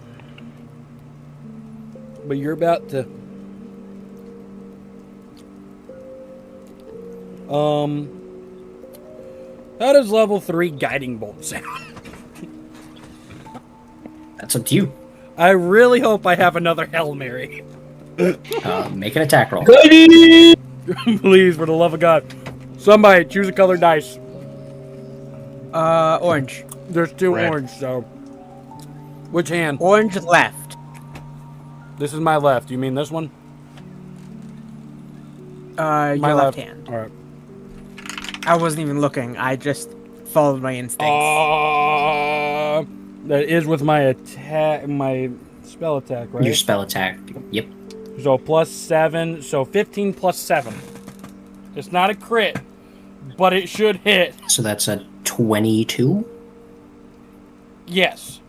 but you're about to. How does level 3 guiding bolt sound? That's up to you. I really hope I have another Hail Mary. Make an attack roll. Please, for the love of God. Somebody, choose a colored dice. Orange. There's 2 Red. orange, so. Which hand? Orange left. This is my left. You mean this one? Your My left hand. Alright. I wasn't even looking. I just followed my instincts. That is with my attack, my spell attack, right? Your spell attack. Yep. So plus 7, so 15 plus 7. It's not a crit, but it should hit. So that's a 22. Yes.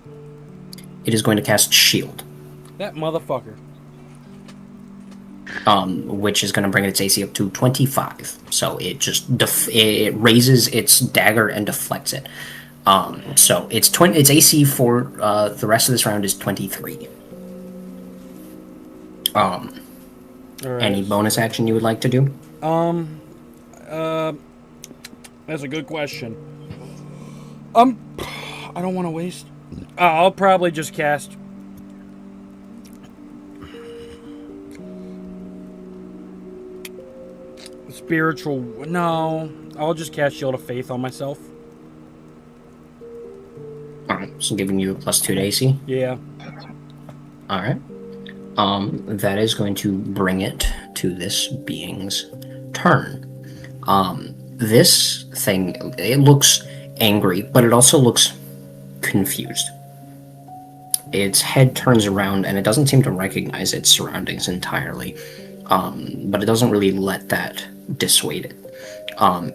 It is going to cast Shield, That motherfucker. which is going to bring its AC up to 25. So it just it raises its dagger and deflects it. So its AC for the rest of this round is 23. All right. Any bonus action you would like to do? That's a good question. I don't want to waste. I'll probably just cast. Spiritual. No, I'll just cast Shield of Faith on myself. Alright, so giving you a +2 to AC. Yeah. Alright. That is going to bring it to this being's turn. This thing, it looks angry, but it also looks confused. Its head turns around and it doesn't seem to recognize its surroundings entirely, but it doesn't really let that dissuade it.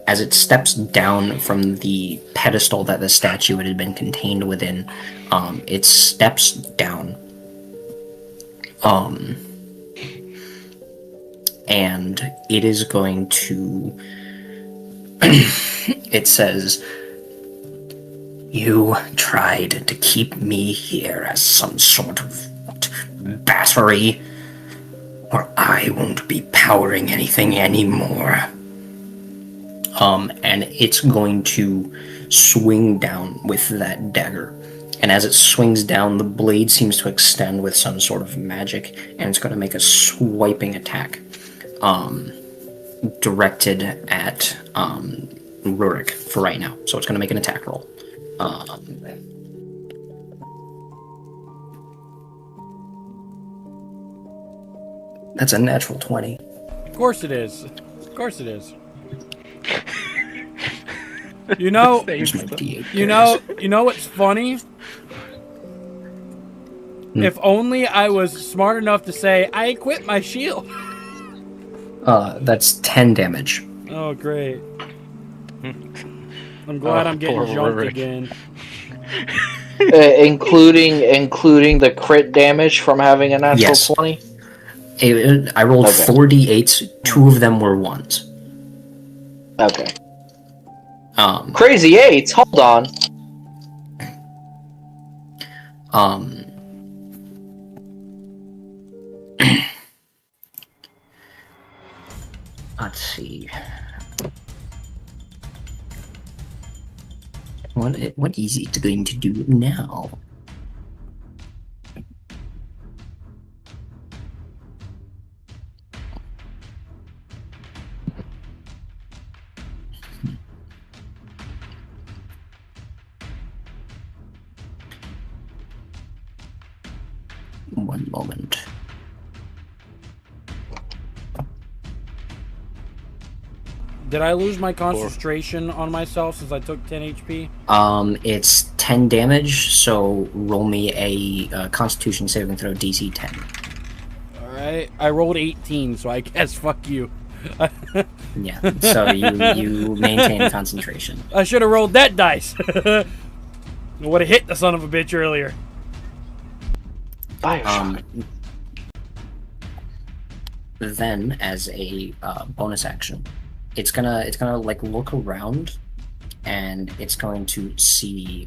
As it steps down from the pedestal that the statue had been contained within, it steps down. And it is going to... It says, "You tried to keep me here as some sort of battery, or I won't be powering anything anymore." And it's going to swing down with that dagger. And as it swings down, the blade seems to extend with some sort of magic, and it's going to make a swiping attack, directed at Rurik for right now. So it's going to make an attack roll. That's a natural 20. Of course it is. Of course it is. You know, Here's my D8. you know what's funny? If only I was smart enough to say, I equipped my shield. That's 10 damage. Oh, great. I'm glad I'm getting poor jumped Rick. again. including the crit damage from having a natural Yes. 20? I rolled Okay. 4 d8s, 2 of them were 1s. Okay. Crazy 8s, hold on. Let's see. What is it going to do now? One moment. Did I lose my concentration on myself since I took 10 HP? It's 10 damage, so roll me a Constitution saving throw DC 10. Alright. I rolled 18, so I guess fuck you. Yeah, so you maintain concentration. I should have rolled that dice. I would have hit the son of a bitch earlier. Bioshock. Then, as a bonus action, it's gonna like look around, and it's going to see.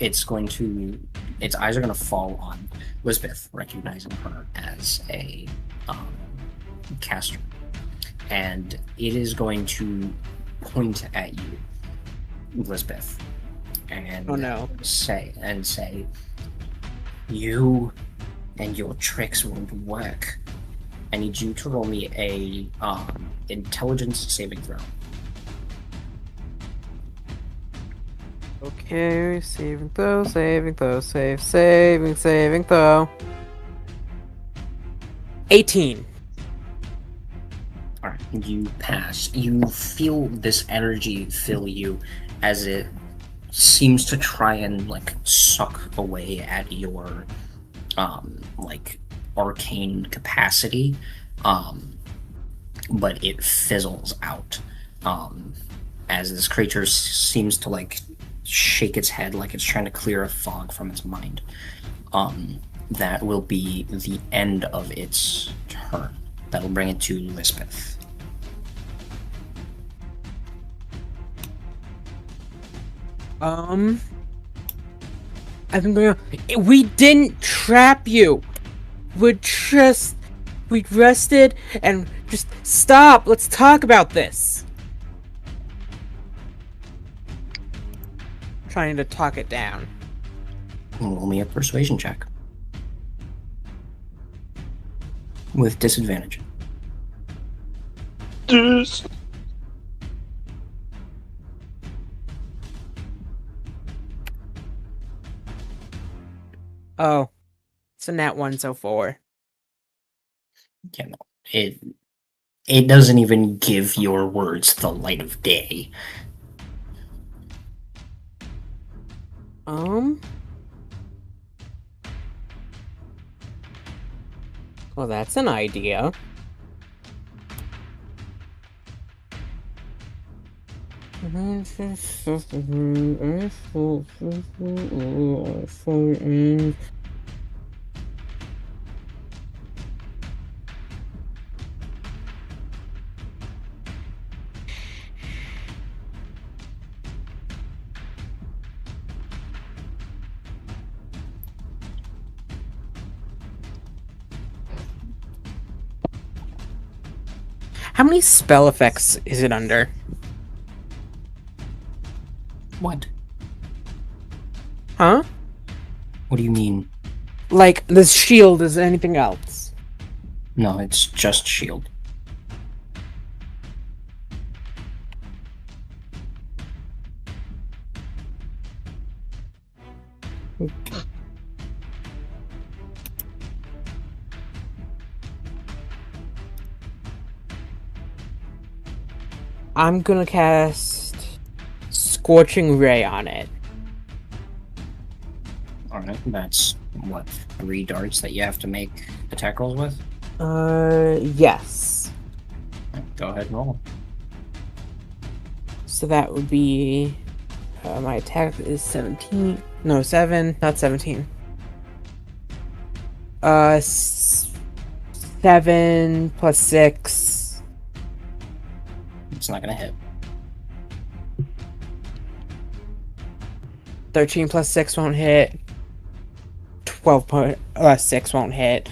It's going to. Its eyes are going to fall on Lisbeth, recognizing her as a caster, and it is going to point at you, Lisbeth, and Oh no. say, "You and your tricks won't work. I need you to roll me a intelligence saving throw." Okay, saving throw, saving throw. 18. All right, you pass. You feel this energy fill you as it seems to try and like suck away at your like arcane capacity, but it fizzles out as this creature seems to like shake its head like it's trying to clear a fog from its mind. That will be the end of its turn. That'll bring it to Lisbeth. I think we didn't trap you. We rested and just stop. Let's talk about this. Trying to talk it down. Roll me a persuasion check. With disadvantage. Oh, it's a nat 1, so 4. Yeah, no, it doesn't even give your words the light of day. Well, that's an idea. How many spell effects is it under? What? Huh? What do you mean? Like, the shield is anything else? No, it's just shield. I'm gonna cast Scorching Ray on it. Alright, that's what, 3 darts that you have to make attack rolls with? Yes. Go ahead and roll. So that would be... my attack is 17. No, 7. Not 17. 7 plus 6. It's not gonna hit. 13 plus 6 won't hit. 12 plus 6 won't hit.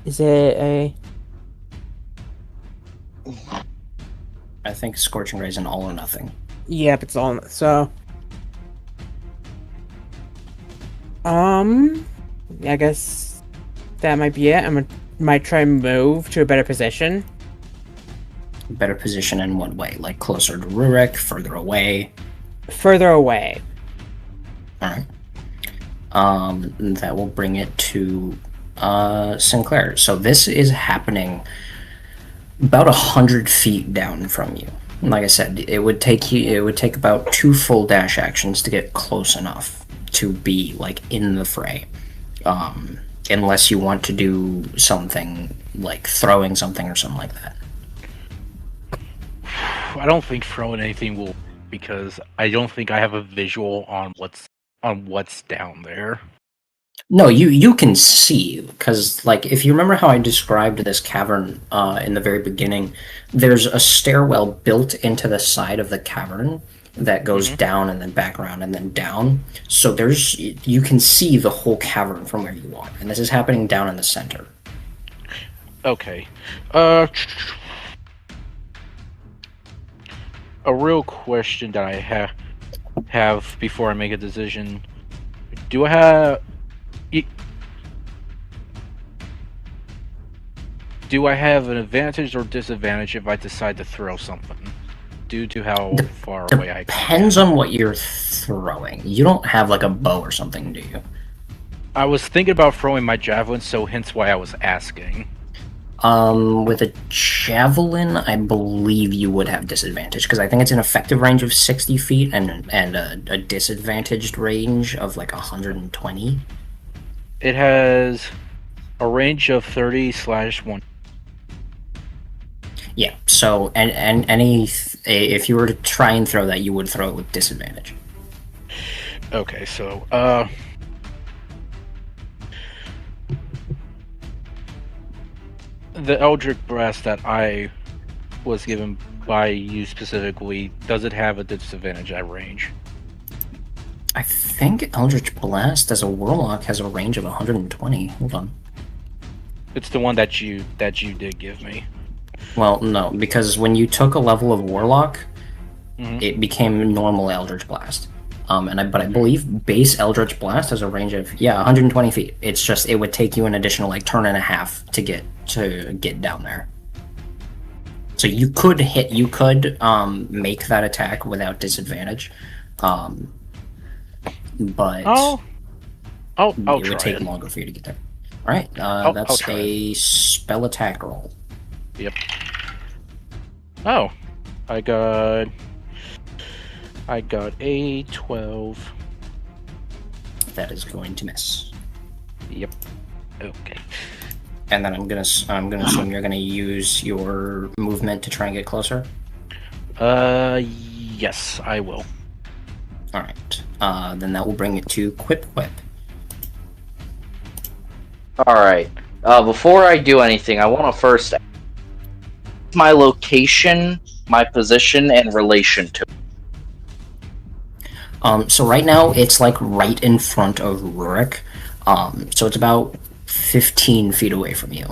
Is it a... I think Scorching Ray is an all or nothing. Yep, it's all... So... I guess that might be it. Might try and move to a better position. Better position in what way? Like closer to Rurik, further away? Further away. Alright. That will bring it to Sinclair. So this is happening about 100 feet down from you. Like I said, it would take about 2 full dash actions to get close enough to be like in the fray. Unless you want to do something like throwing something or something like that. I don't think throwing anything will, because I don't think I have a visual on what's down there. No, you can see, because, like, if you remember how I described this cavern in the very beginning, there's a stairwell built into the side of the cavern that goes down and then back around and then down. So you can see the whole cavern from where you are, and this is happening down in the center. Okay. A real question that I have before I make a decision. Do I have... Do I have an advantage or disadvantage if I decide to throw something? Due to how far away I can. Depends on what you're throwing. You don't have, like, a bow or something, do you? I was thinking about throwing my javelin, so hence why I was asking. With a javelin, I believe you would have disadvantage, because I think it's an effective range of 60 feet and a disadvantaged range of, like, 120. It has a range of 30/1. Yeah, so if you were to try and throw that, you would throw it with disadvantage. Okay, so the Eldritch Blast that I was given by you specifically, does it have a disadvantage at range? I think Eldritch Blast as a warlock has a range of 120. Hold on. It's the one that you did give me. Well, no, because when you took a level of warlock, it became normal Eldritch Blast. But I believe base Eldritch Blast has a range of 120 feet. It's just it would take you an additional like turn and a half to get down there. So you could make that attack without disadvantage, but I'll it would try take it. longer for you to get there. All right, I'll that's try a spell attack roll. Yep. Oh, I got a 12. That is going to miss. Yep. Okay. And then I'm gonna assume you're gonna use your movement to try and get closer. Yes, I will. All right. Then that will bring it to Quip. Alright. Before I do anything, I want to first my location, my position, and relation to it. So right now it's like right in front of Rurik. So it's about 15 feet away from you.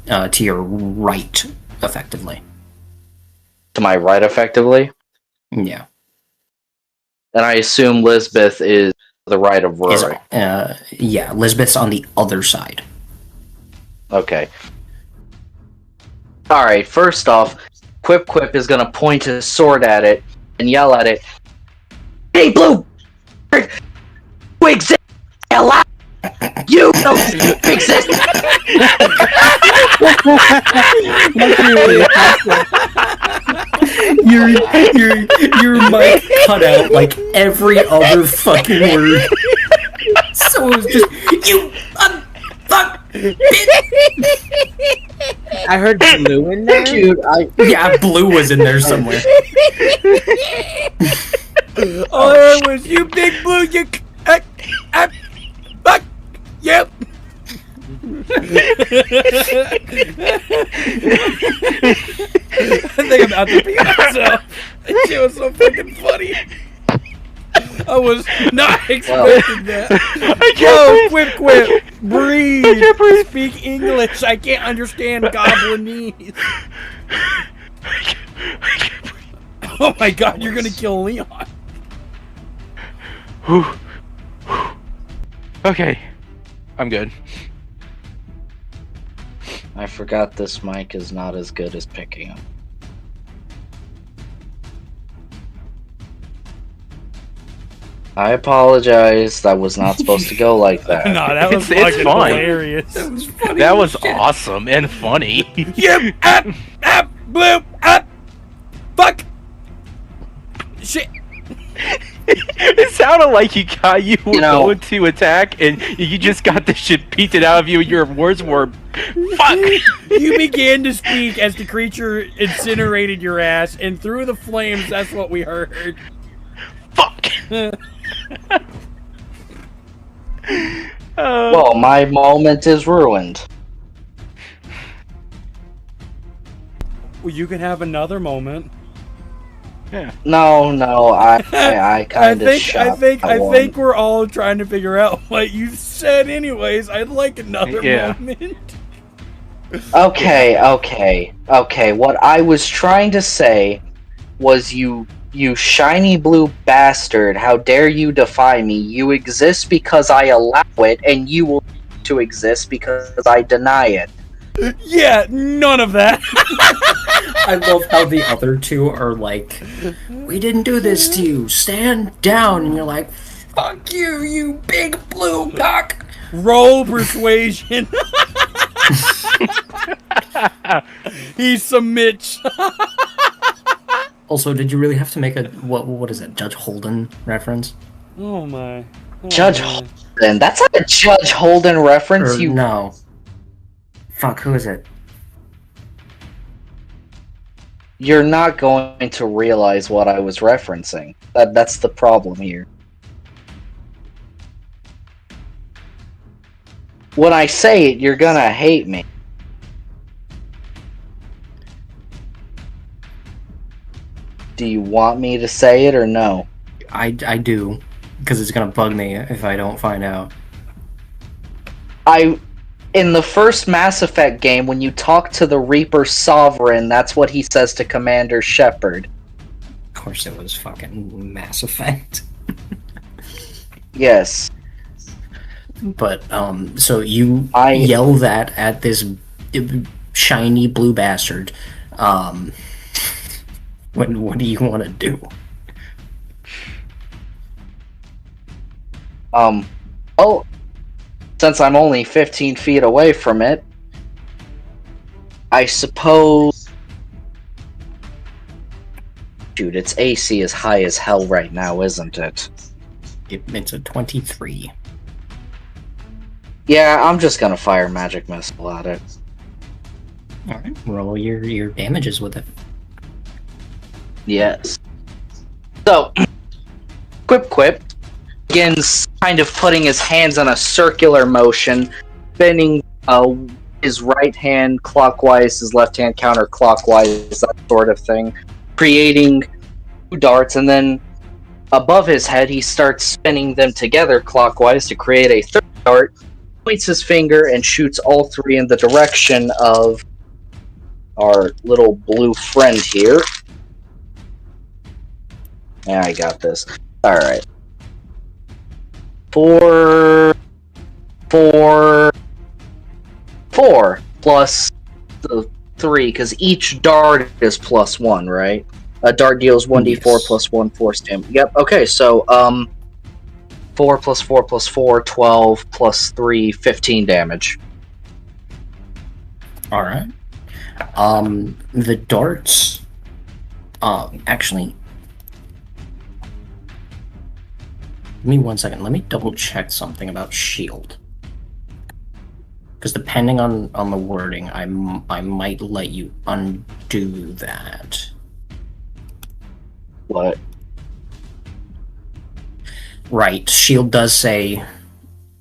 To your right, effectively. To my right, effectively. Yeah. And I assume Lisbeth is the right of Rurik. Yeah, Lisbeth's on the other side. Okay. Alright, first off, Quip is gonna point his sword at it and yell at it. Hey, Blue! You exist! Hello! You don't exist! your mic cut out like every other fucking word. So it was just you fuck. I heard Blue in there. Dude, Yeah, Blue was in there somewhere. All I heard was you big blue, you fuck, yep. I think I'm out to pee myself. That shit was so fucking funny. I was not expecting that. Quip, breathe. Speak English. I can't understand Goblinese. Oh my god, you're gonna kill Leon. Okay, I'm good. I forgot this mic is not as good as picking up. I apologize. That was not supposed to go like that. No, that was It's fucking fine. hilarious. That was funny. That was awesome and funny. Yep, bloop, fuck, shit. It sounded like you were know- going to attack and you just got the shit beaten out of you. Your words were, fuck. You began to speak as the creature incinerated your ass, and through the flames, that's what we heard. Fuck. Well, my moment is ruined. Well, you can have another moment. Yeah. No, I kind of shot that I one. think we're all trying to figure out what you said. Anyways, I'd like another Yeah. moment. Okay. What I was trying to say was you shiny blue bastard, how dare you defy me? You exist because I allow it, and you will to exist because I deny it. Yeah, none of that. I love how the other two are like, we didn't do this to you, stand down, and you're like, fuck you, you big blue cock. Roll persuasion. He submits. Also, did you really have to make a, what is it, Judge Holden reference? Oh my. Oh Judge my. Holden. That's not a Judge Holden reference. Or, no. Fuck, who is it? You're not going to realize what I was referencing. That's the problem here. When I say it, you're gonna hate me. Do you want me to say it or no? I do, because it's gonna bug me if I don't find out. In the first Mass Effect game, when you talk to the Reaper Sovereign, that's what he says to Commander Shepard. Of course it was fucking Mass Effect. Yes. But, so you I- yell that at this shiny blue bastard. What do you want to do? Well, since I'm only 15 feet away from it, I suppose... Dude, its AC is high as hell right now, isn't it? It's a 23. Yeah, I'm just gonna fire magic missile at it. Alright, roll your damages with it. Yes. So, Quip begins kind of putting his hands in a circular motion, spinning his right hand clockwise, his left hand counterclockwise, that sort of thing, creating two darts, and then above his head he starts spinning them together clockwise to create a third dart, points his finger and shoots all three in the direction of our little blue friend here. Yeah, I got this. Alright. 4 plus the 3, because each dart is plus 1, right? A dart deals 1d4 Yes. plus 1 force damage. Yep, okay, so 4 plus 4 plus 4, 12 plus 3, 15 damage. Alright. The darts... actually... Give me 1 second. Let me double check something about shield. Because depending on the wording, I might let you undo that. What? Right. Shield does say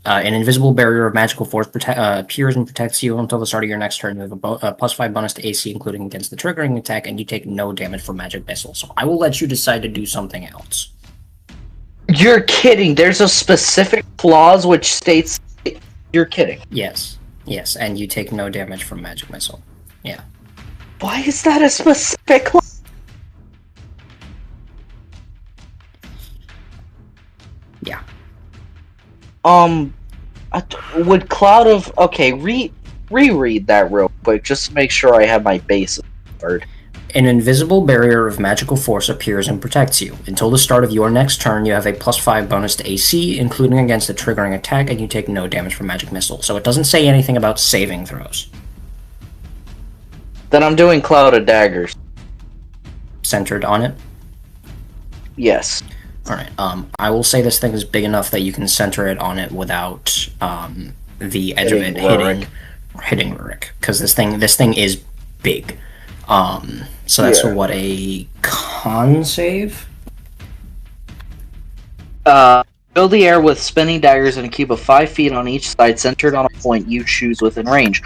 an invisible barrier of magical force appears and protects you until the start of your next turn. You have a +5 bonus to AC, including against the triggering attack, and you take no damage from magic missile. So I will let you decide to do something else. You're kidding! There's a specific clause which states... You're kidding. Yes, and you take no damage from magic missile. Yeah. Why is that a specific clause? Yeah. Would Cloud of... Okay, reread that real quick, just to make sure I have my bases covered. An invisible barrier of magical force appears and protects you. Until the start of your next turn, you have a +5 bonus to AC, including against a triggering attack, and you take no damage from magic missile. So it doesn't say anything about saving throws. Then I'm doing Cloud of Daggers. Centered on it. Yes. Alright, I will say this thing is big enough that you can center it on it without the edge of it hitting Rurik. Because this thing is big. So that's Yeah. what, a con save? Fill the air with spinning daggers in a cube of 5 feet on each side, centered on a point you choose within range.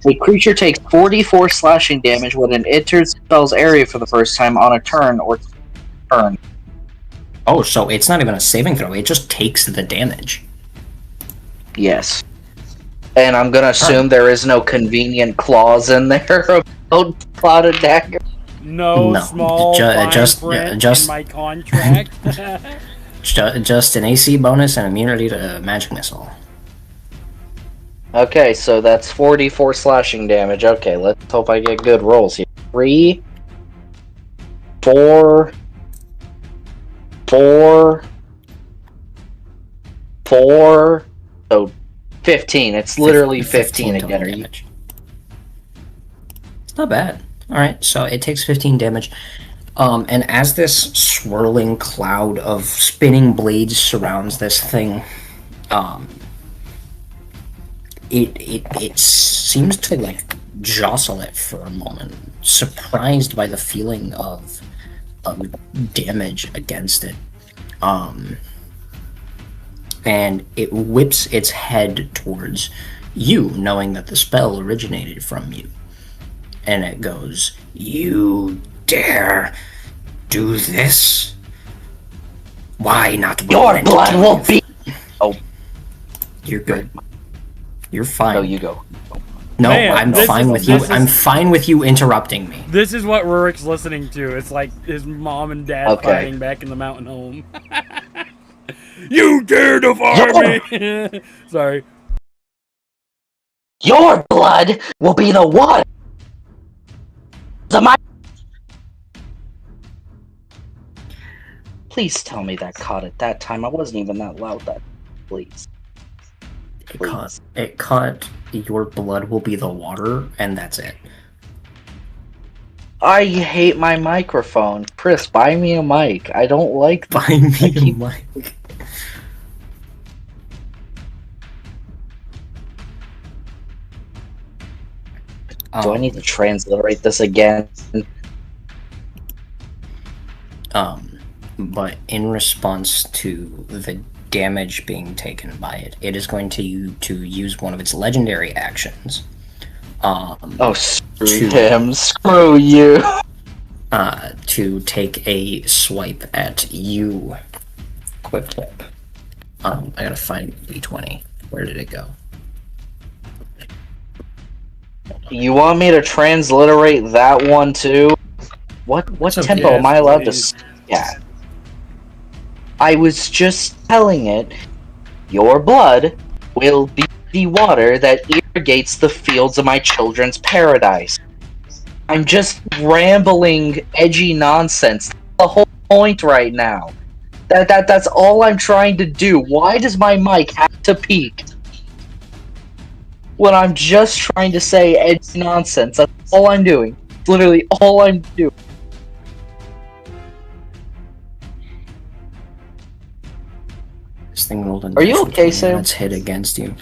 A creature takes 44 slashing damage when it enters the spell's area for the first time on a turn or turn. Oh, so it's not even a saving throw. It just takes the damage. Yes. And I'm gonna assume there is no convenient clause in there about plotted dagger. No, No, small fine print in my contract. Just an AC bonus and immunity to magic missile. Okay, so that's 44 slashing damage. Okay, let's hope I get good rolls here. 3, 4, 4, 4, so 15. It's literally 15 again. total damage. It's not bad. Alright, so it takes 15 damage. And as this swirling cloud of spinning blades surrounds this thing, it seems to like jostle it for a moment, surprised by the feeling of damage against it. And it whips its head towards you, knowing that the spell originated from you. And it goes, "You dare do this? Why not? Your blood will be. Oh, You're good. You're fine. no, you go. No, Man, I'm this fine is- with you. this is- I'm fine with you interrupting me. This is what Rurik's listening to. It's like his mom and dad Okay. fighting back in the mountain home. You dare defy me! Sorry. Your blood will be the one. My. Please tell me that caught it that time. I wasn't even that loud that. Please. It caught your blood will be the water, and that's it. I hate my microphone. Chris, buy me a mic. I don't like Buy me I keep- a mic. Do I need to transliterate this again? But in response to the damage being taken by it, it is going to use one of its legendary actions. Oh, screw To- him. Screw you. To take a swipe at you. Quip. I gotta find D20. Where did it go? You want me to transliterate that one too? What It's okay. tempo am I allowed to Yes, at? I was just telling it, your blood will be the water that irrigates the fields of my children's paradise. I'm just rambling edgy nonsense. That's the whole point right now. That's all I'm trying to do. Why does my mic have to peak? When I'm just trying to say edgy nonsense. That's all I'm doing. It's literally all I'm doing. This thing rolled a Are you natural okay, 20, Sam? That's hit against you.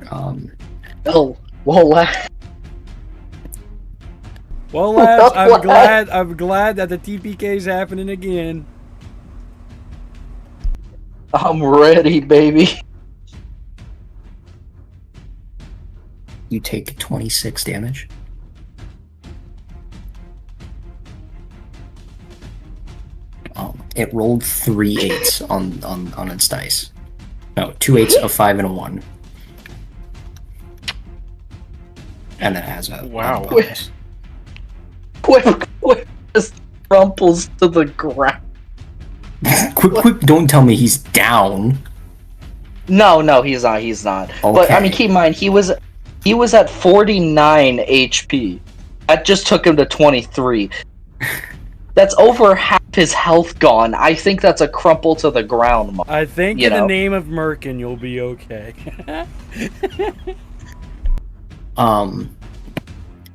Oh, well, Well, lads, I'm glad that the TPK is happening again. I'm ready, baby. You take 26 damage. It rolled 3 8s on its dice. No, 2 8s, a 5, and a 1. And then it has a Wow. a bonus. Quick, just crumples to the ground. quick, don't tell me he's down. No, he's not. But I mean, Okay. keep in mind, he was at 49 HP. That just took him to 23. That's over half his health gone. I think that's a crumple to the ground. Mark. I think You in the know. name of Merkin, you'll be okay.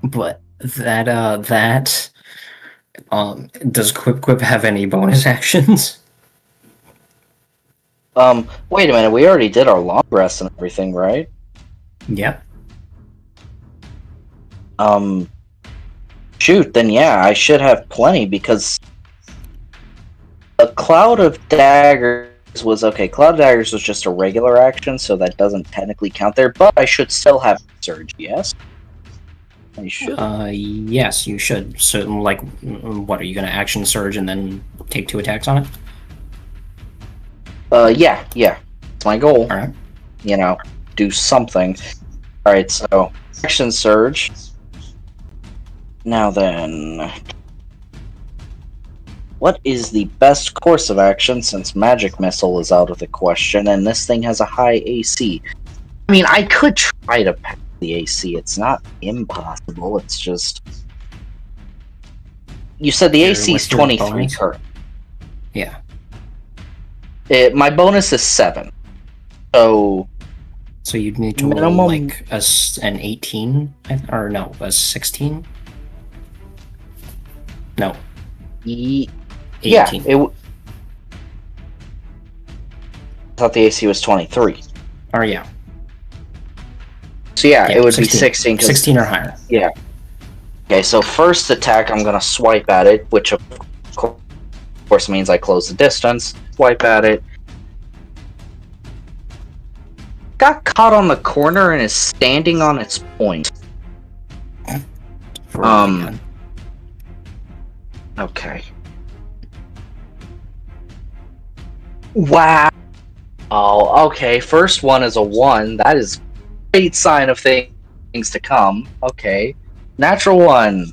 But does Quip have any bonus actions? Wait a minute. We already did our long rest and everything, right? Yep. Shoot. Then yeah, I should have plenty because the Cloud of Daggers was okay. Cloud of Daggers was just a regular action, so that doesn't technically count there. But I should still have Surge. Yes, I should. Yes, you should. So, like, what are you gonna action surge and then take 2 attacks on it? Yeah. It's my goal. All right. You know, do something. All right, so action surge. Now then, what is the best course of action since Magic Missile is out of the question and this thing has a high AC? I mean, I could try to pass the AC. It's not impossible. It's just you said the AC is what's your 23 bonus? current. Yeah. My bonus is 7. So you'd need to roll minimum- like an 18, or no, a 16. No, yeah, 18. I thought the AC was 23. Or yeah, So yeah, yeah, it would be 16. 'Cause 16 or higher. Yeah. Okay, so first attack, I'm gonna swipe at it, which of course means I close the distance. Swipe at it. Got caught on the corner and is standing on its point. For a ray gun. Okay. Wow. Oh, okay. First one is a 1. That is a great sign of things to come. Okay. Natural 1.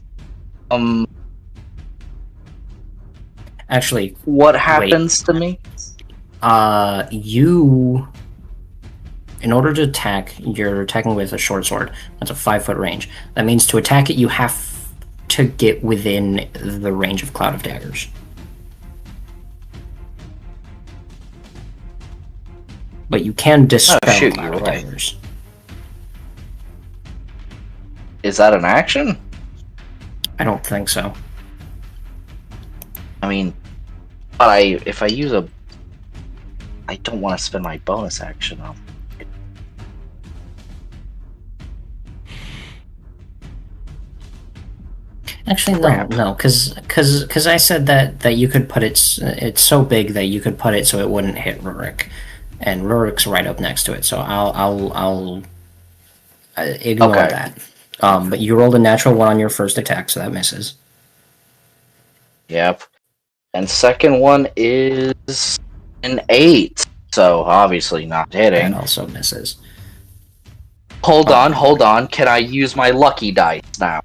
Actually, What happens to me? you, in order to attack, you're attacking with a short sword. That's a 5-foot range. That means to attack it, you have to get within the range of Cloud of Daggers. But you can dispel shoot, Cloud you're of right. Daggers. Is that an action? I don't think so. I mean, but if I use a, I don't want to spend my bonus action on. Actually, Crap. no, because I said that you could put it. It's so big that you could put it so it wouldn't hit Rurik, and Rurik's right up next to it. So I'll ignore Okay. that. But you rolled a natural 1 on your first attack, so that misses. Yep. And second one is an 8, so obviously not hitting. That also misses. Hold on. Can I use my lucky dice now?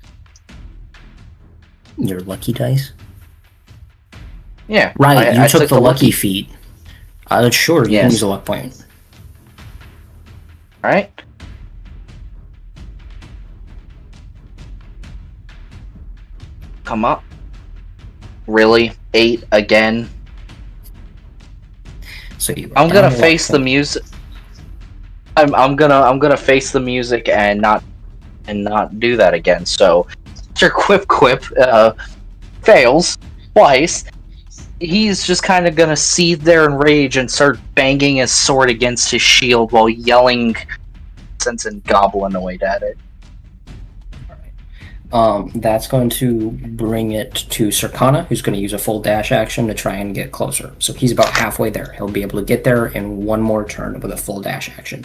Your lucky dice. Yeah. Right, you I took the lucky feat. Sure, you can Yes. use a luck point. Alright. Come up. Really? 8 again? So you. I'm down gonna a luck face the point. music. I'm gonna face the music and not do that again. So after quip fails twice, he's just kind of gonna seethe there in rage and start banging his sword against his shield while yelling nonsense and gobbling away at it. That's going to bring it to Circana, who's going to use a full dash action to try and get closer. So he's about halfway there. He'll be able to get there in one more turn with a full dash action.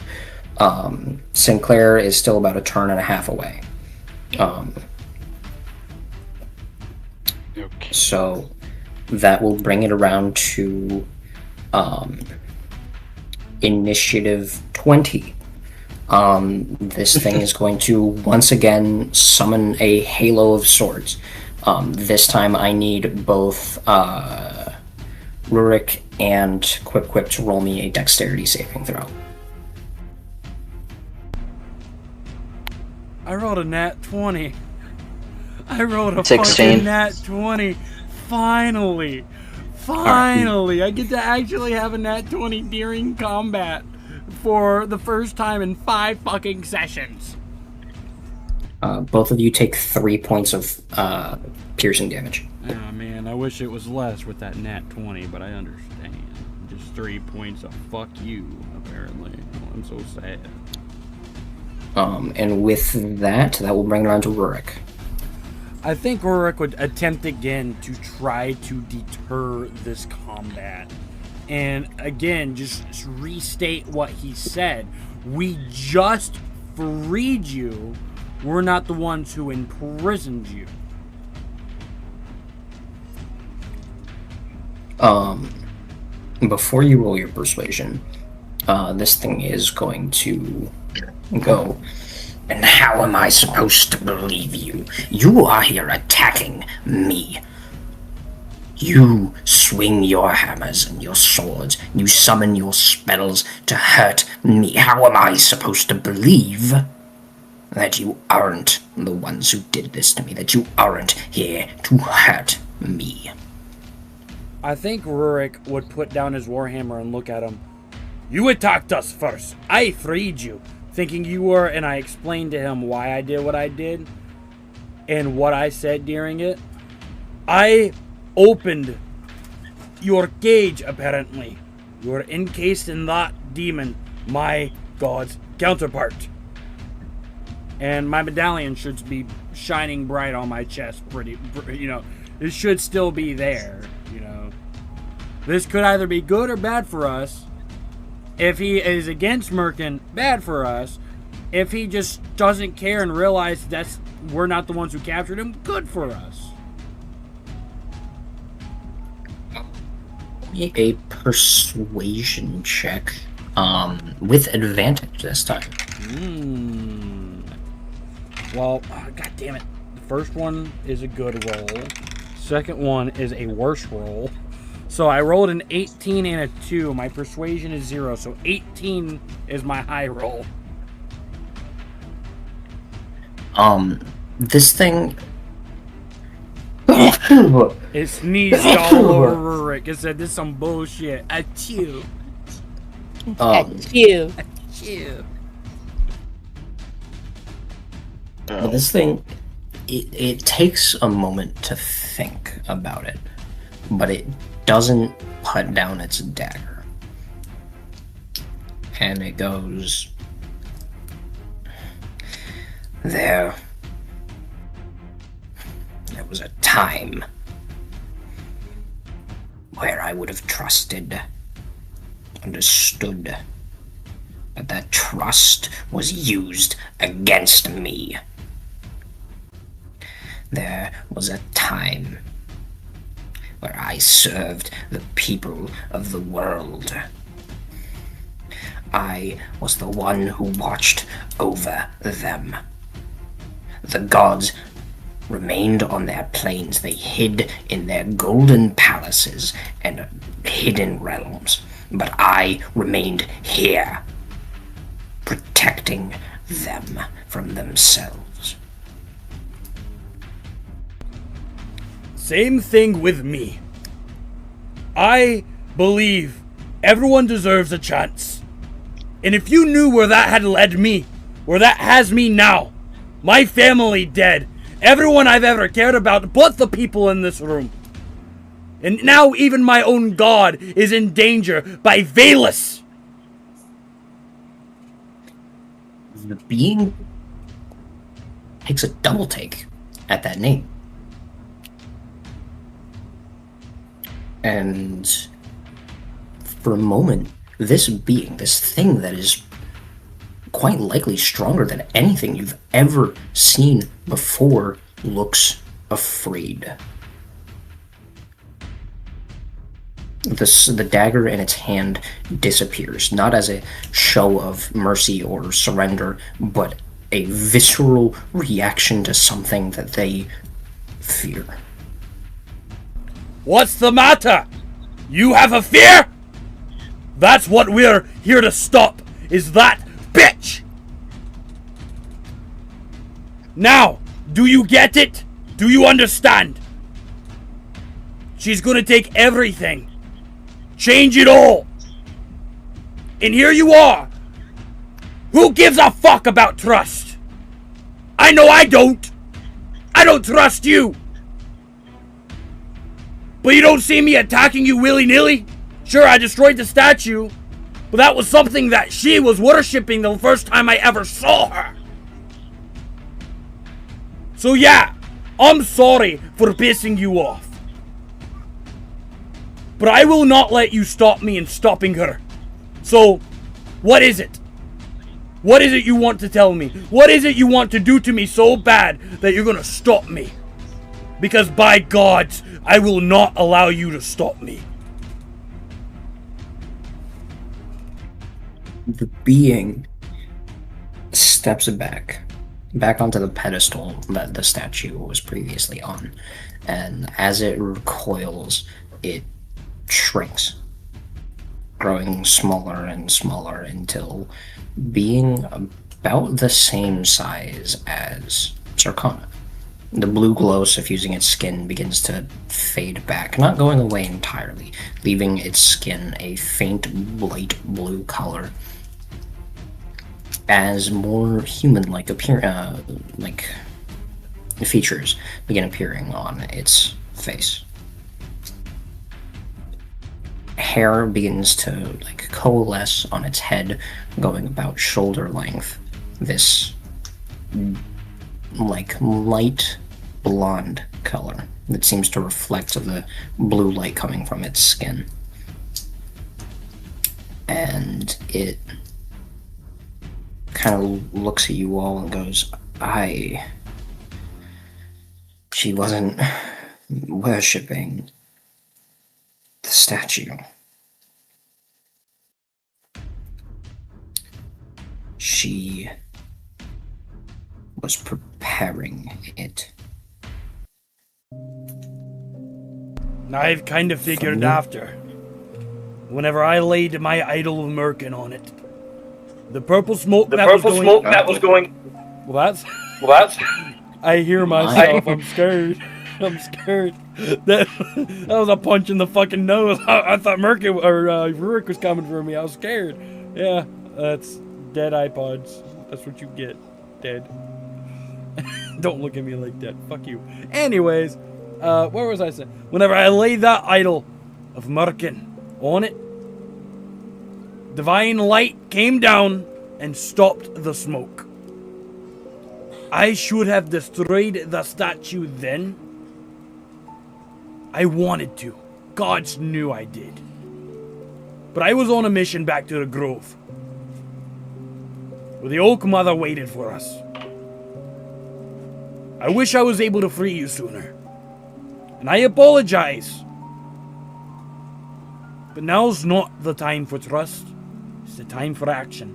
Sinclair is still about a turn and a half away. Okay. So that will bring it around to initiative 20. This thing is going to once again summon a halo of swords. This time I need both Rurik and Quip to roll me a dexterity saving throw. I rolled a nat 20. I rolled a 16. fucking nat 20. Finally. I get to actually have a nat 20 during combat for the first time in 5 fucking sessions. Both of you take 3 points of piercing damage. Oh man, I wish it was less with that nat 20, but I understand. Just 3 points of fuck you, apparently. Oh, I'm so sad. And with that will bring it on to Rurik. I think Rurik would attempt again to try to deter this combat. And again, just restate what he said. We just freed you. We're not the ones who imprisoned you. Before you roll your persuasion, this thing is going to go. And how am I supposed to believe you? You are here attacking me. You swing your hammers and your swords. You summon your spells to hurt me. How am I supposed to believe that you aren't the ones who did this to me? That you aren't here to hurt me? I think Rurik would put down his warhammer and look at him. You attacked us first. I freed you, thinking you were, and I explained to him why I did what I did and what I said during it. I opened your cage, apparently. You're encased in that demon, my god's counterpart. And my medallion should be shining bright on my chest, it should still be there, This could either be good or bad for us. If he is against Merkin, bad for us. If he just doesn't care and realize we're not the ones who captured him, good for us. A persuasion check, with advantage this time. Well, god damn it. The first one is a good roll. Second one is a worse roll. So I rolled an 18 and a 2. My persuasion is 0, so 18 is my high roll. This thing... It sneezed all over Rurik. It said, this is some bullshit. Achoo. Achoo. Achoo. But this thing, it takes a moment to think about it, but it doesn't put down its dagger. And it goes, There was a time where I would have trusted, understood, but that trust was used against me. There was a time where I served the people of the world. I was the one who watched over them. The gods remained on their planes. They hid in their golden palaces and hidden realms. But I remained here, protecting them from themselves. Same thing with me. I believe everyone deserves a chance. And if you knew where that had led me, where that has me now, my family dead, everyone I've ever cared about but the people in this room. And now even my own god is in danger by Valus. The being takes a double take at that name. And for a moment, this being, this thing that is quite likely stronger than anything you've ever seen before, looks afraid. The dagger in its hand disappears, not as a show of mercy or surrender, but a visceral reaction to something that they fear. What's the matter? You have a fear? That's what we're here to stop, is that bitch! Now, do you get it? Do you understand? She's gonna take everything. Change it all. And here you are. Who gives a fuck about trust? I know I don't. I don't trust you. But you don't see me attacking you willy-nilly? Sure, I destroyed the statue, but that was something that she was worshipping the first time I ever saw her. So yeah, I'm sorry for pissing you off. But I will not let you stop me in stopping her. So, what is it? What is it you want to tell me? What is it you want to do to me so bad that you're gonna stop me? Because by gods, I will not allow you to stop me. The being steps back onto the pedestal that the statue was previously on, and as it recoils, it shrinks, growing smaller and smaller until being about the same size as Zircona. The blue glow suffusing its skin begins to fade back, not going away entirely, leaving its skin a faint light blue color as more human-like features begin appearing on its face. Hair begins to coalesce on its head, going about shoulder length. This light blonde color that seems to reflect the blue light coming from its skin. And it kind of looks at you all and goes, she wasn't worshipping the statue. She was preparing it. I've kind of figured after. Whenever I laid my idol of Merkin on it, the purple smoke that was going. Well, that's. I hear myself. I'm scared. I'm scared. That was a punch in the fucking nose. I thought Merkin or Rurik was coming for me. I was scared. Yeah, that's dead iPods. That's what you get. Dead. Don't look at me like that. Fuck you. Anyways, where was I saying? Whenever I laid that idol of Merkin on it, divine light came down and stopped the smoke. I should have destroyed the statue then. I wanted to. Gods knew I did. But I was on a mission back to the grove, where the Oak Mother waited for us. I wish I was able to free you sooner. And I apologize. But now's not the time for trust. It's the time for action.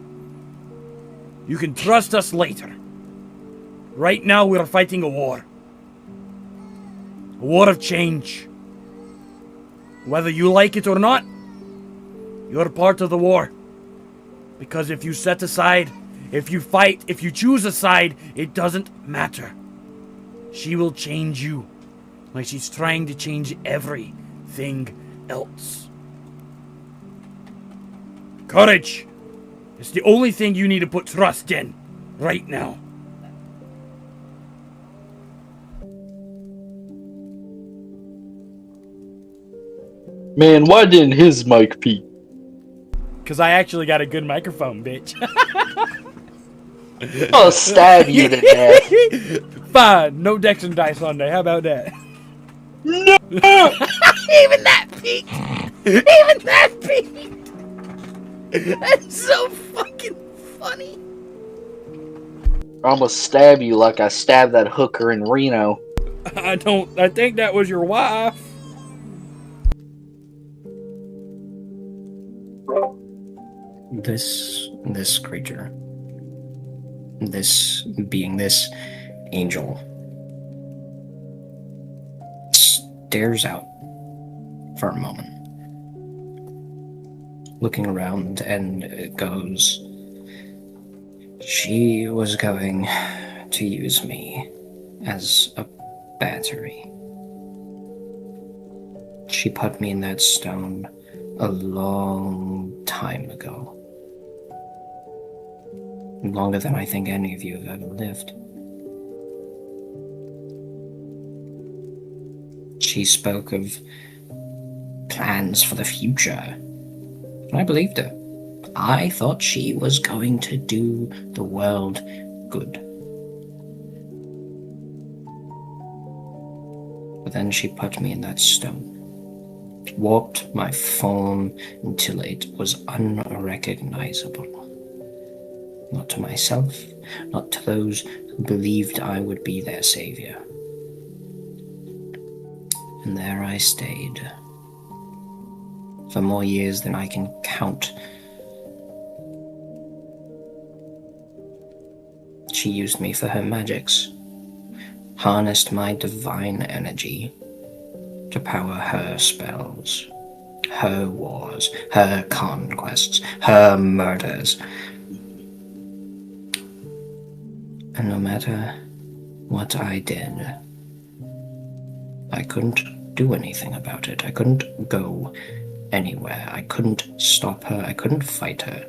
You can trust us later. Right now we're fighting a war. A war of change. Whether you like it or not, you're part of the war. Because if you set aside, if you fight, if you choose a side, it doesn't matter. She will change you, like she's trying to change everything else. Courage! It's the only thing you need to put trust in, right now. Man, why didn't his mic peak? Because I actually got a good microphone, bitch. I'll stab you to death. Fine, no Dex and Dice Sunday. How about that? No! Even that peaked! Even that peaked! That's so fucking funny. I'm gonna stab you like I stabbed that hooker in Reno. I think that was your wife. This creature, this being, this angel, stares out for a moment, looking around, and it goes, she was going to use me as a battery. She put me in that stone a long time ago. Longer than I think any of you have ever lived. She spoke of plans for the future, and I believed her. I thought she was going to do the world good. But then she put me in that stone. Warped my form until it was unrecognizable. Not to myself, not to those who believed I would be their savior. And there I stayed. For more years than I can count. She used me for her magics, harnessed my divine energy to power her spells, her wars, her conquests, her murders. And no matter what I did, I couldn't do anything about it. I couldn't go anywhere. I couldn't stop her. I couldn't fight her.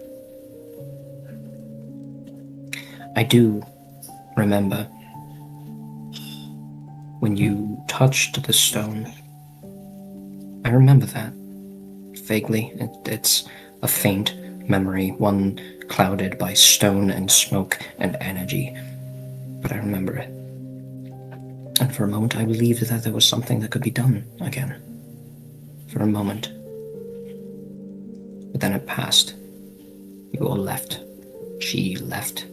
I do remember when you touched the stone. I remember that. Vaguely. It's a faint memory, one clouded by stone and smoke and energy. But I remember it. And for a moment I believed that there was something that could be done again. For a moment. But then it passed. You all left. She left.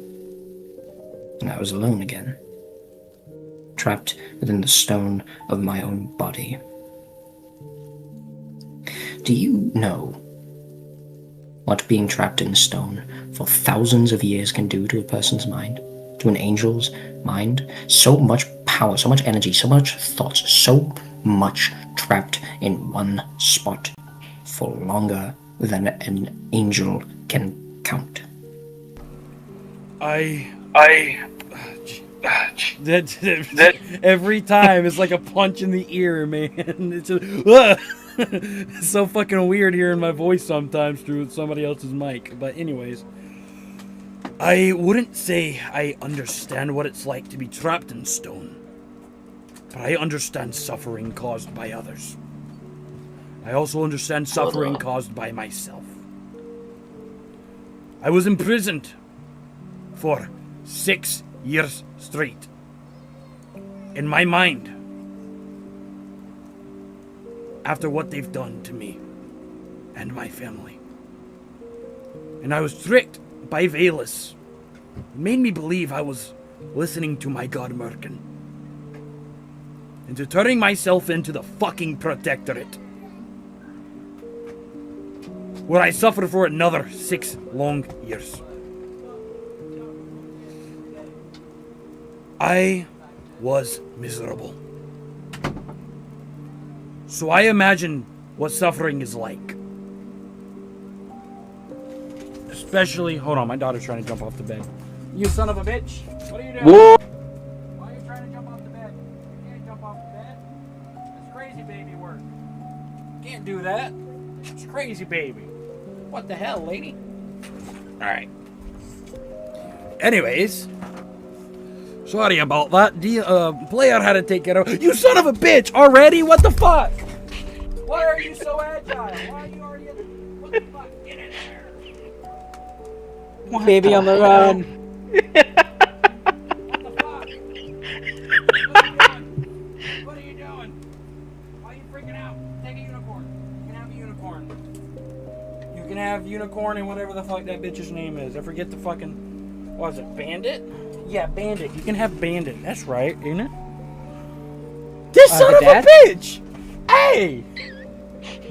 And I was alone again. Trapped within the stone of my own body. Do you know what being trapped in stone for thousands of years can do to a person's mind? To an angel's mind? So much power, so much energy, so much thoughts, so much trapped in one spot for longer than an angel can count. That every time it's like a punch in the ear, man. It's it's so fucking weird hearing my voice sometimes through somebody else's mic. But anyways, I wouldn't say I understand what it's like to be trapped in stone, but I understand suffering caused by others. I also understand suffering caused by myself. I was imprisoned for 6 years straight. In my mind, after what they've done to me and my family. And I was tricked by Valus. It made me believe I was listening to my god Merkin. Into turning myself into the fucking Protectorate. Where I suffered for another 6 long years. I was miserable. So I imagine what suffering is like. Especially, hold on, my daughter's trying to jump off the bed. You son of a bitch! What are you doing? Whoa. Why are you trying to jump off the bed? You can't jump off the bed. That's crazy baby work. You can't do that. It's crazy baby. What the hell, lady? Alright. Anyways. Sorry about that. The player had to take care of. You son of a bitch! Already? What the fuck? Why are you so agile? Why are you already? What the fuck? Get in there! Baby on the run. What the fuck? What are you doing? Why are you freaking out? Take a unicorn. You can have a unicorn. You can have unicorn and whatever the fuck that bitch's name is. I forget the fucking. What was it? Bandit? Yeah, Bandit. You can have Bandit. That's right, ain't it? This son of a bitch! Hey!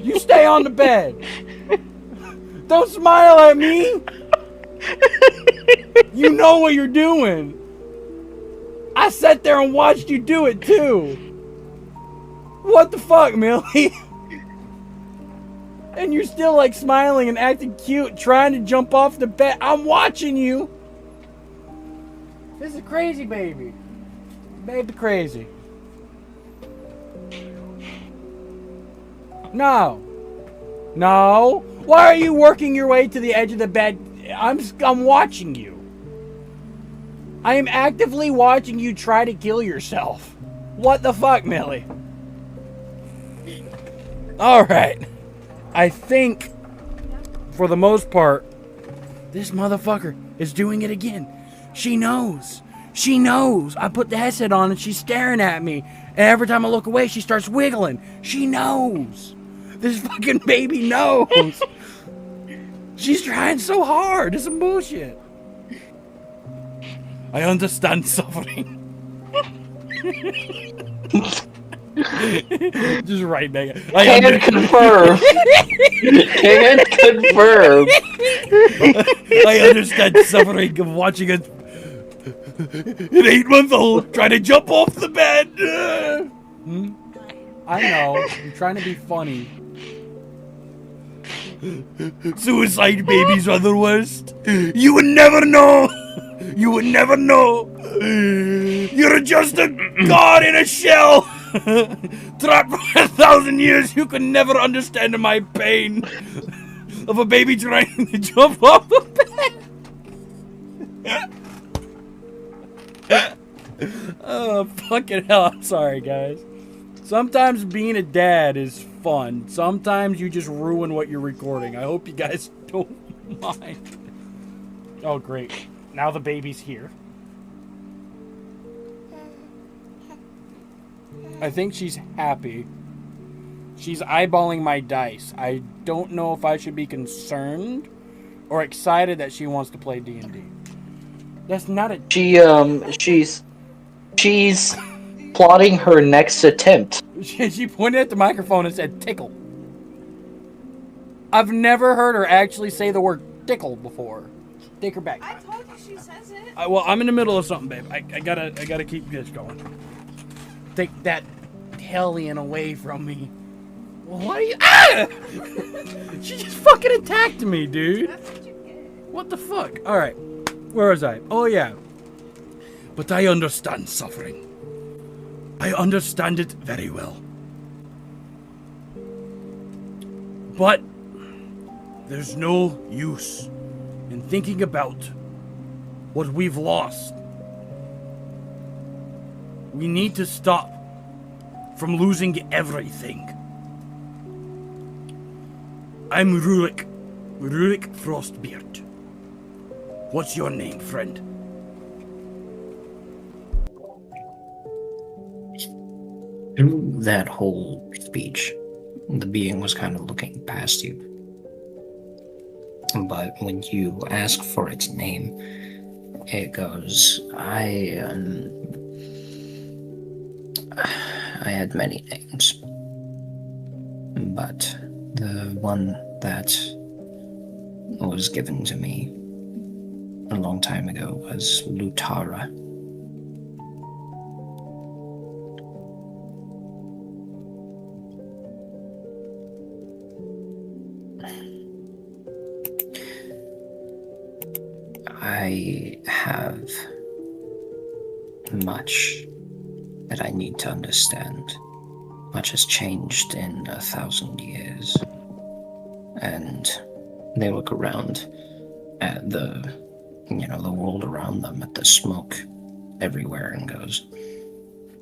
You stay on the bed. Don't smile at me. You know what you're doing. I sat there and watched you do it too. What the fuck, Millie? And you're still like smiling and acting cute, trying to jump off the bed. I'm watching you. This is crazy, baby. Baby crazy. No. No. Why are you working your way to the edge of the bed? I'm watching you. I am actively watching you try to kill yourself. What the fuck, Millie? Alright. I think, for the most part, this motherfucker is doing it again. She knows. She knows. I put the headset on and she's staring at me. And every time I look away, she starts wiggling. She knows. This fucking baby knows. She's trying so hard. It's some bullshit. I understand suffering. Just right back. Can confirm. Can confirm. I understand suffering of watching an 8-month-old try to jump off the bed. I know. I'm trying to be funny. Suicide babies are the worst. You would never know. You would never know. You're just a god in a shell. Trapped for 1,000 years. You could never understand my pain of a baby trying to jump off the bed. Oh, fucking hell. I'm sorry, guys. Sometimes being a dad is fun. Sometimes you just ruin what you're recording. I hope you guys don't mind. Oh, great. Now the baby's here. I think she's happy. She's eyeballing my dice. I don't know if I should be concerned or excited that she wants to play D&D. That's not a... She's plotting her next attempt. She pointed at the microphone and said, tickle. I've never heard her actually say the word tickle before. Take her back. I told you she says it. Well, I'm in the middle of something, babe. I gotta keep this going. Take that hellion away from me. Well, why are you... Ah! She just fucking attacked me, dude. That's what you get. What the fuck? Alright. Where was I? Oh, yeah. But I understand suffering. I understand it very well. But there's no use in thinking about what we've lost. We need to stop from losing everything. I'm Rurik Frostbeard. What's your name, friend? Through that whole speech, the being was kind of looking past you. But when you ask for its name, it goes, I had many names. But the one that was given to me a long time ago was Lutara. I have much that I need to understand. Much has changed in 1,000 years. And they look around at the world around them, at the smoke everywhere, and goes,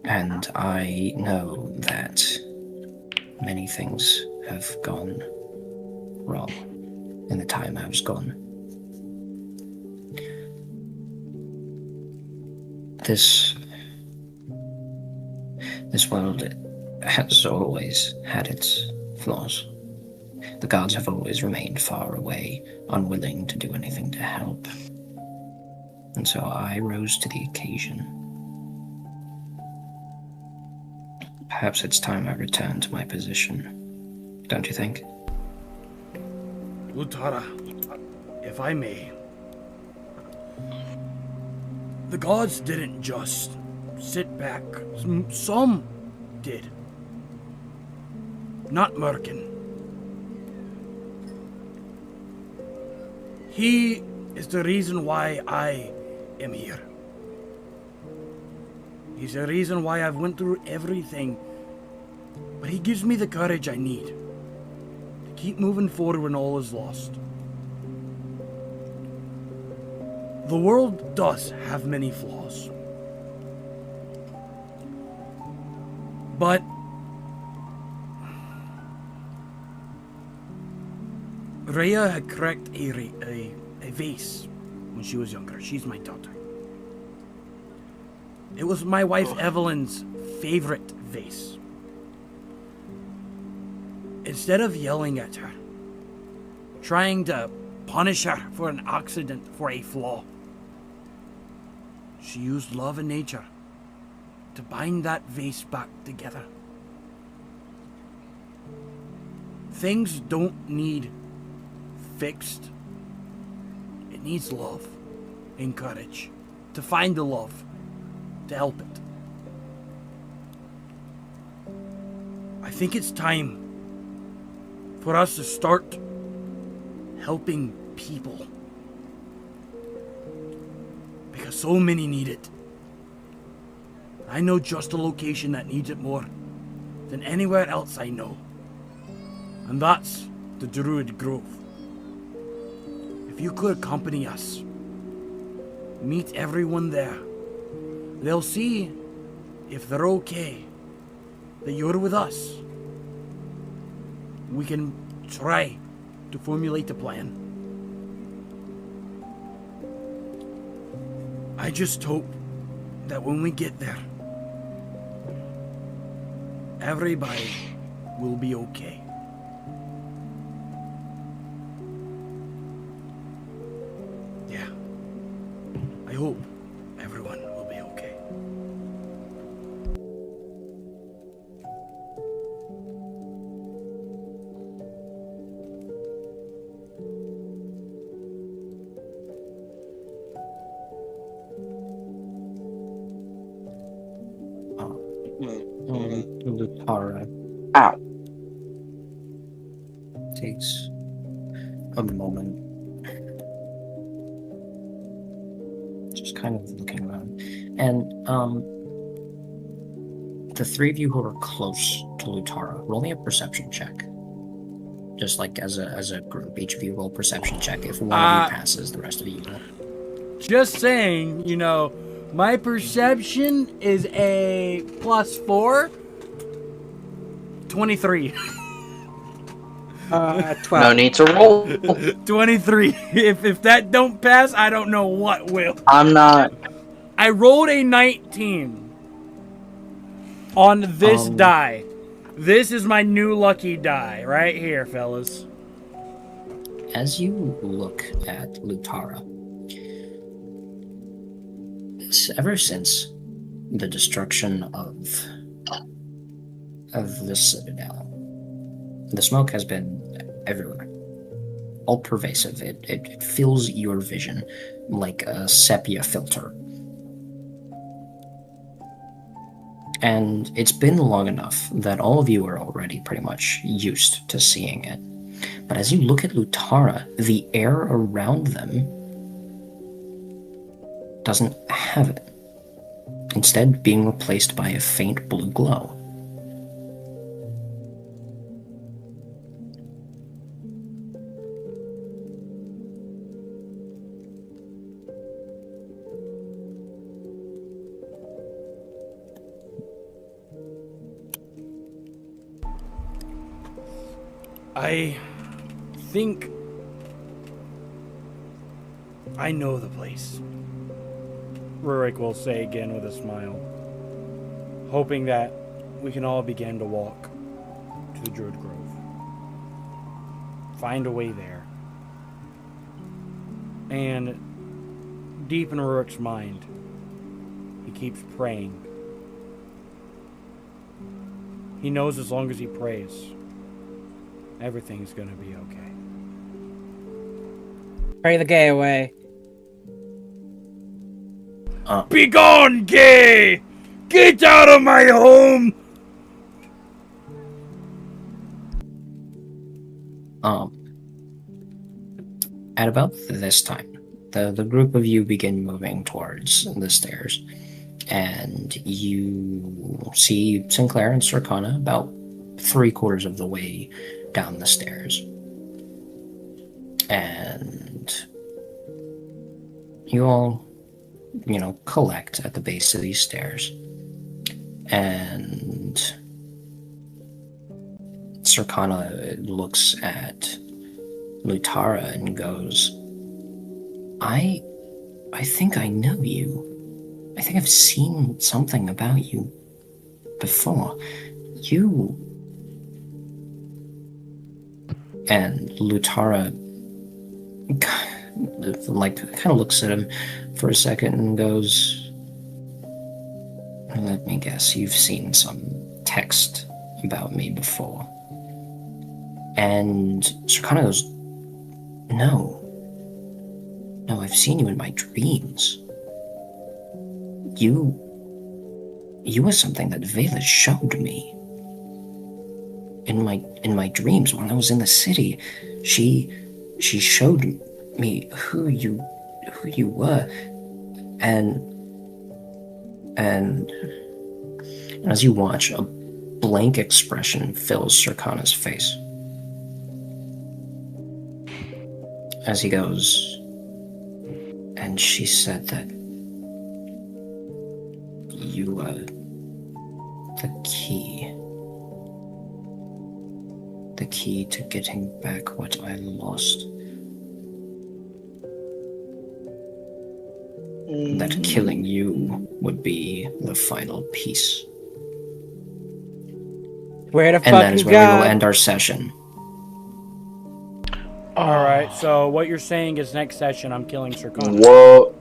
and I know that many things have gone wrong in the time I was gone. This world has always had its flaws. The gods have always remained far away, unwilling to do anything to help. And so I rose to the occasion. Perhaps it's time I return to my position. Don't you think? Lutara, if I may. The gods didn't just sit back. Some did. Not Merkin. He is the reason why I am here. He's the reason why I've went through everything. But he gives me the courage I need to keep moving forward when all is lost. The world does have many flaws. But Rhea had cracked a vase when she was younger. She's my daughter. It was my wife Evelyn's favorite vase. Instead of yelling at her, trying to punish her for an accident, for a flaw, she used love and nature to bind that vase back together. Things don't need fixed. It needs love and courage to find the love to help it. I think it's time for us to start helping people, because so many need it. I know just a location that needs it more than anywhere else I know, and that's the Druid Grove. If you could accompany us, meet everyone there, they'll see if they're okay that you're with us. We can try to formulate a plan. I just hope that when we get there, everybody will be okay. Yeah. I hope everyone will be okay. Lutara Ow. takes a moment, just kind of looking around, and the three of you who are close to Lutara, roll me a perception check. Just like as a group, each of you roll perception check. If one of you passes, the rest of you will. Just saying, my perception is a +4. 23. 12. No need to roll. 23. If that don't pass, I don't know what will. I'm not. I rolled a 19 on this die. This is my new lucky die right here, fellas. As you look at Lutara, ever since the destruction of the Citadel, the smoke has been everywhere, all pervasive. It fills your vision like a sepia filter. And it's been long enough that all of you are already pretty much used to seeing it. But as you look at Lutara, the air around them doesn't have it, instead being replaced by a faint blue glow. I think I know the place, Rurik will say again with a smile, hoping that we can all begin to walk to the Druid Grove. Find a way there. And deep in Rurik's mind, he keeps praying. He knows as long as he prays, everything's gonna be okay. Pray the gay away. Begone, gay! Get out of my home! At about this time, the group of you begin moving towards the stairs, and you see Sinclair and Circana about 3/4 of the way down the stairs. And you all, collect at the base of these stairs. And Circana looks at Lutara and goes, I think I know you. I think I've seen something about you before. You... And Lutara, like, kind of looks at him for a second and goes, let me guess, you've seen some text about me before. And Circana goes, no, I've seen you in my dreams. You were something that Vela showed me. In my dreams when I was in the city, she showed me who you were, and as you watch, a blank expression fills Circana's face as he goes, and she said that you were the key to getting back what I lost. That killing you would be the final piece. Where the And fuck that is you where we will got? end our session. All right. So what you're saying is next session I'm killing Circana. Whoa.